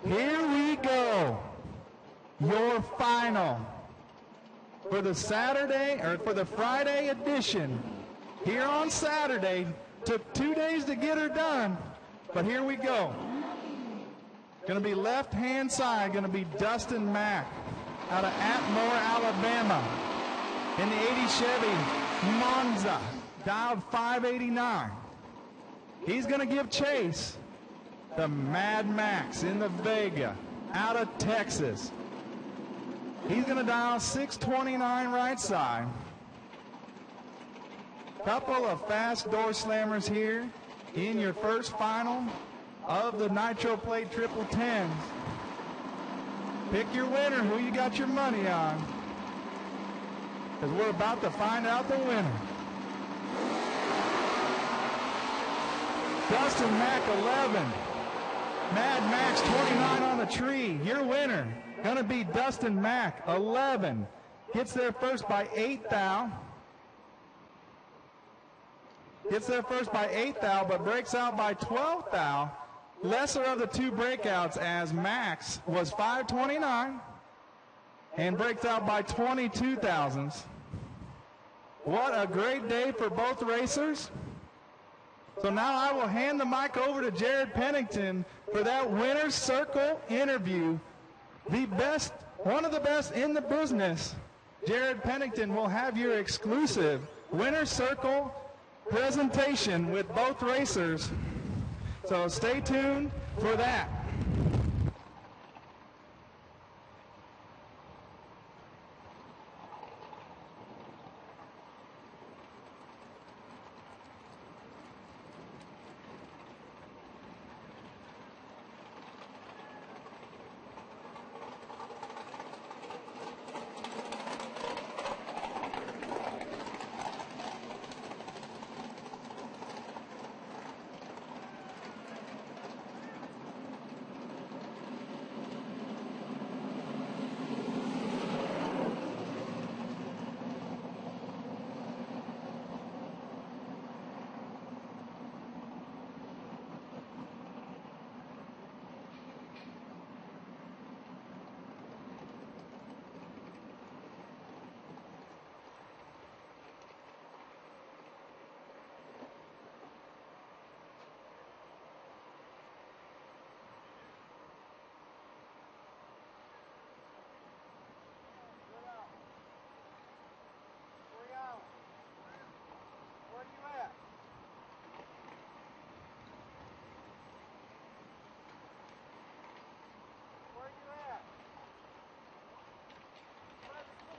Here we go. Your final for the Saturday, or for the Friday edition. Here on Saturday. Took 2 days to get her done, but here we go. Going to be left-hand side, going to be Dustin Mack out of Atmore, Alabama, in the 80 Chevy Monza, dialed 589. He's going to give chase the Mad Max in the Vega out of Texas. He's going to dial 629 right side. Couple of fast door slammers here in your first final of the Nitro Plate Triple Tens. Pick your winner, who you got your money on, because we're about to find out the winner. Dustin Mack 11, Mad Max 29 on the tree. Your winner gonna be Dustin Mack 11. Gets there first by 8 thou. Gets there first by 8 thou, but breaks out by 12 thou. Lesser of the two breakouts, as Max was 529 and breaks out by 22 thousandths. What a great day for both racers. So now I will hand the mic over to Jared Pennington for that winner's circle interview. The best, one of the best in the business. Jared Pennington will have your exclusive winner's circle presentation with both racers. So stay tuned for that.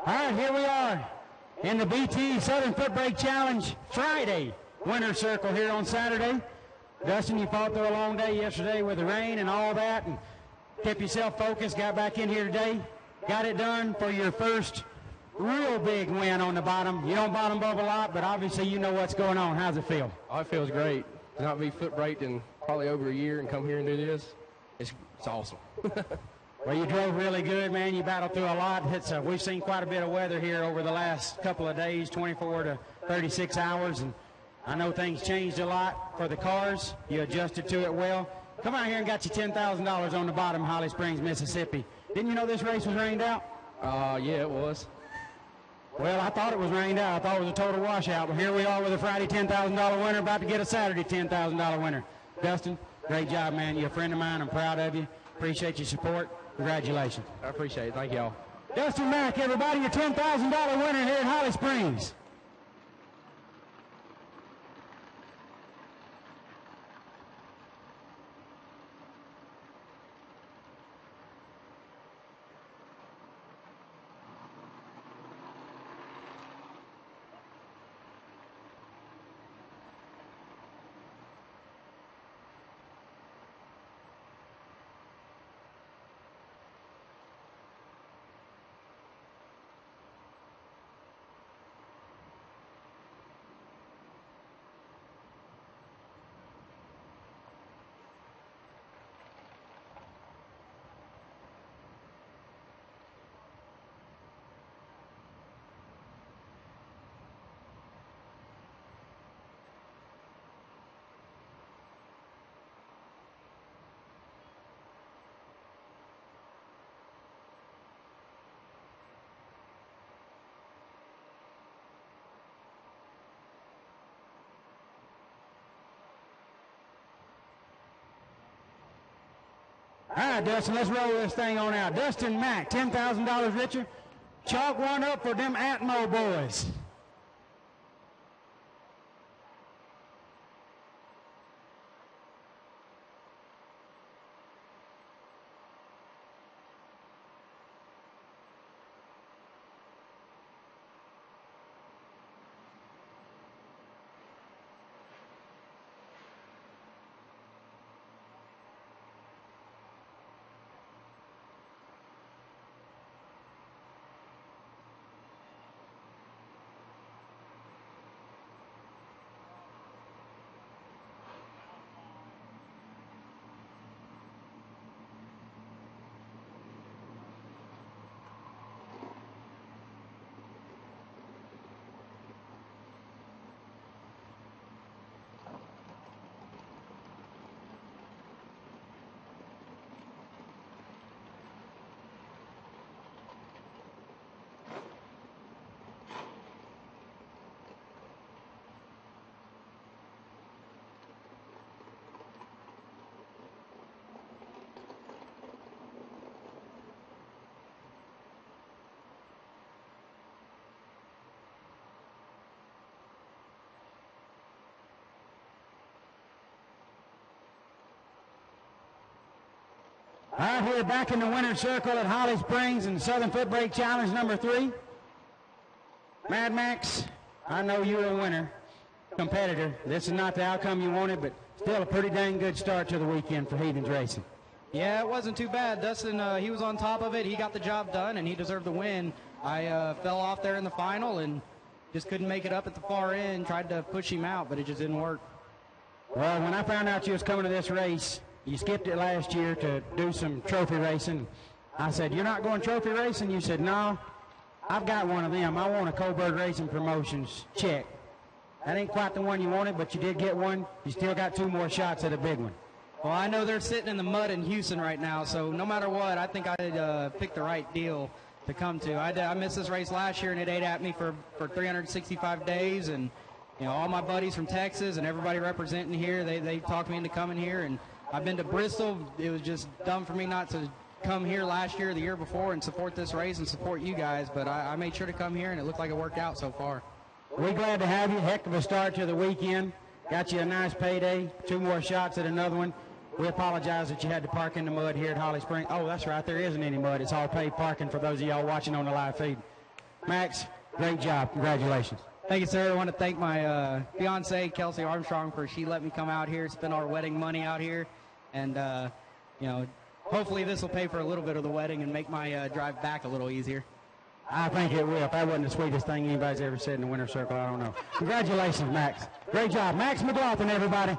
All right, here we are in the BTE Southern FootBrake Challenge Friday winner's circle here on Saturday. Dustin, you fought through a long day yesterday with the rain and all that, and kept yourself focused, got back in here today, got it done for your first real big win on the bottom. You don't bottom bump a lot, but obviously you know what's going on. How's it feel? Oh, it feels great. To not be FootBraked in probably over a year and come here and do this, it's awesome. Well, you drove really good, man. You battled through a lot. We've seen quite a bit of weather here over the last couple of days, 24 to 36 hours, and I know things changed a lot for the cars. You adjusted to it well. Come out here and got you $10,000 on the bottom, Holly Springs, Mississippi. Didn't you know this race was rained out? Yeah, it was. Well, I thought it was rained out. I thought it was a total washout. But here we are with a Friday $10,000 winner, about to get a Saturday $10,000 winner. Dustin, great job, man. You're a friend of mine. I'm proud of you. Appreciate your support. Congratulations. I appreciate it. Thank y'all. Dustin Mack, everybody, your $10,000 winner here in Holly Springs. All right, Dustin, let's roll this thing on out. Dustin Mack, $10,000 richer. Chalk one up for them Atmo boys. All right, we're back in the winner's circle at Holly Springs in the Southern FootBrake Challenge number 3. Mad Max, I know you're a winner, competitor. This is not the outcome you wanted, but still a pretty dang good start to the weekend for Heathens Racing. Yeah, it wasn't too bad. Dustin, he was on top of it. He got the job done, and he deserved the win. I fell off there in the final and just couldn't make it up at the far end. Tried to push him out, but it just didn't work. Well, when I found out you was coming to this race, you skipped it last year to do some trophy racing. I said, you're not going trophy racing? You said, no, I've got one of them. I want a Coburg Racing Promotions check. That ain't quite the one you wanted, but you did get one. You still got 2 more shots at a big one. Well, I know they're sitting in the mud in Houston right now, so no matter what, I think I picked the right deal to come to. I missed this race last year, and it ate at me for 365 days, and you know, all my buddies from Texas and everybody representing here, they talked me into coming here, and I've been to Bristol. It was just dumb for me not to come here last year or the year before and support this race and support you guys, but I made sure to come here, and it looked like it worked out so far. We're glad to have you. Heck of a start to the weekend. Got you a nice payday, 2 more shots at another one. We apologize that you had to park in the mud here at Holly Springs. Oh, that's right, there isn't any mud. It's all paid parking for those of y'all watching on the live feed. Max, great job. Congratulations. Thank you, sir. I want to thank my fiance, Kelsey Armstrong, for she let me come out here, spend our wedding money out here. And, you know, hopefully this will pay for a little bit of the wedding and make my drive back a little easier. I think it will. If that wasn't the sweetest thing anybody's ever said in the winner's circle, I don't know. Congratulations, Max. Great job. Max McLaughlin, everybody.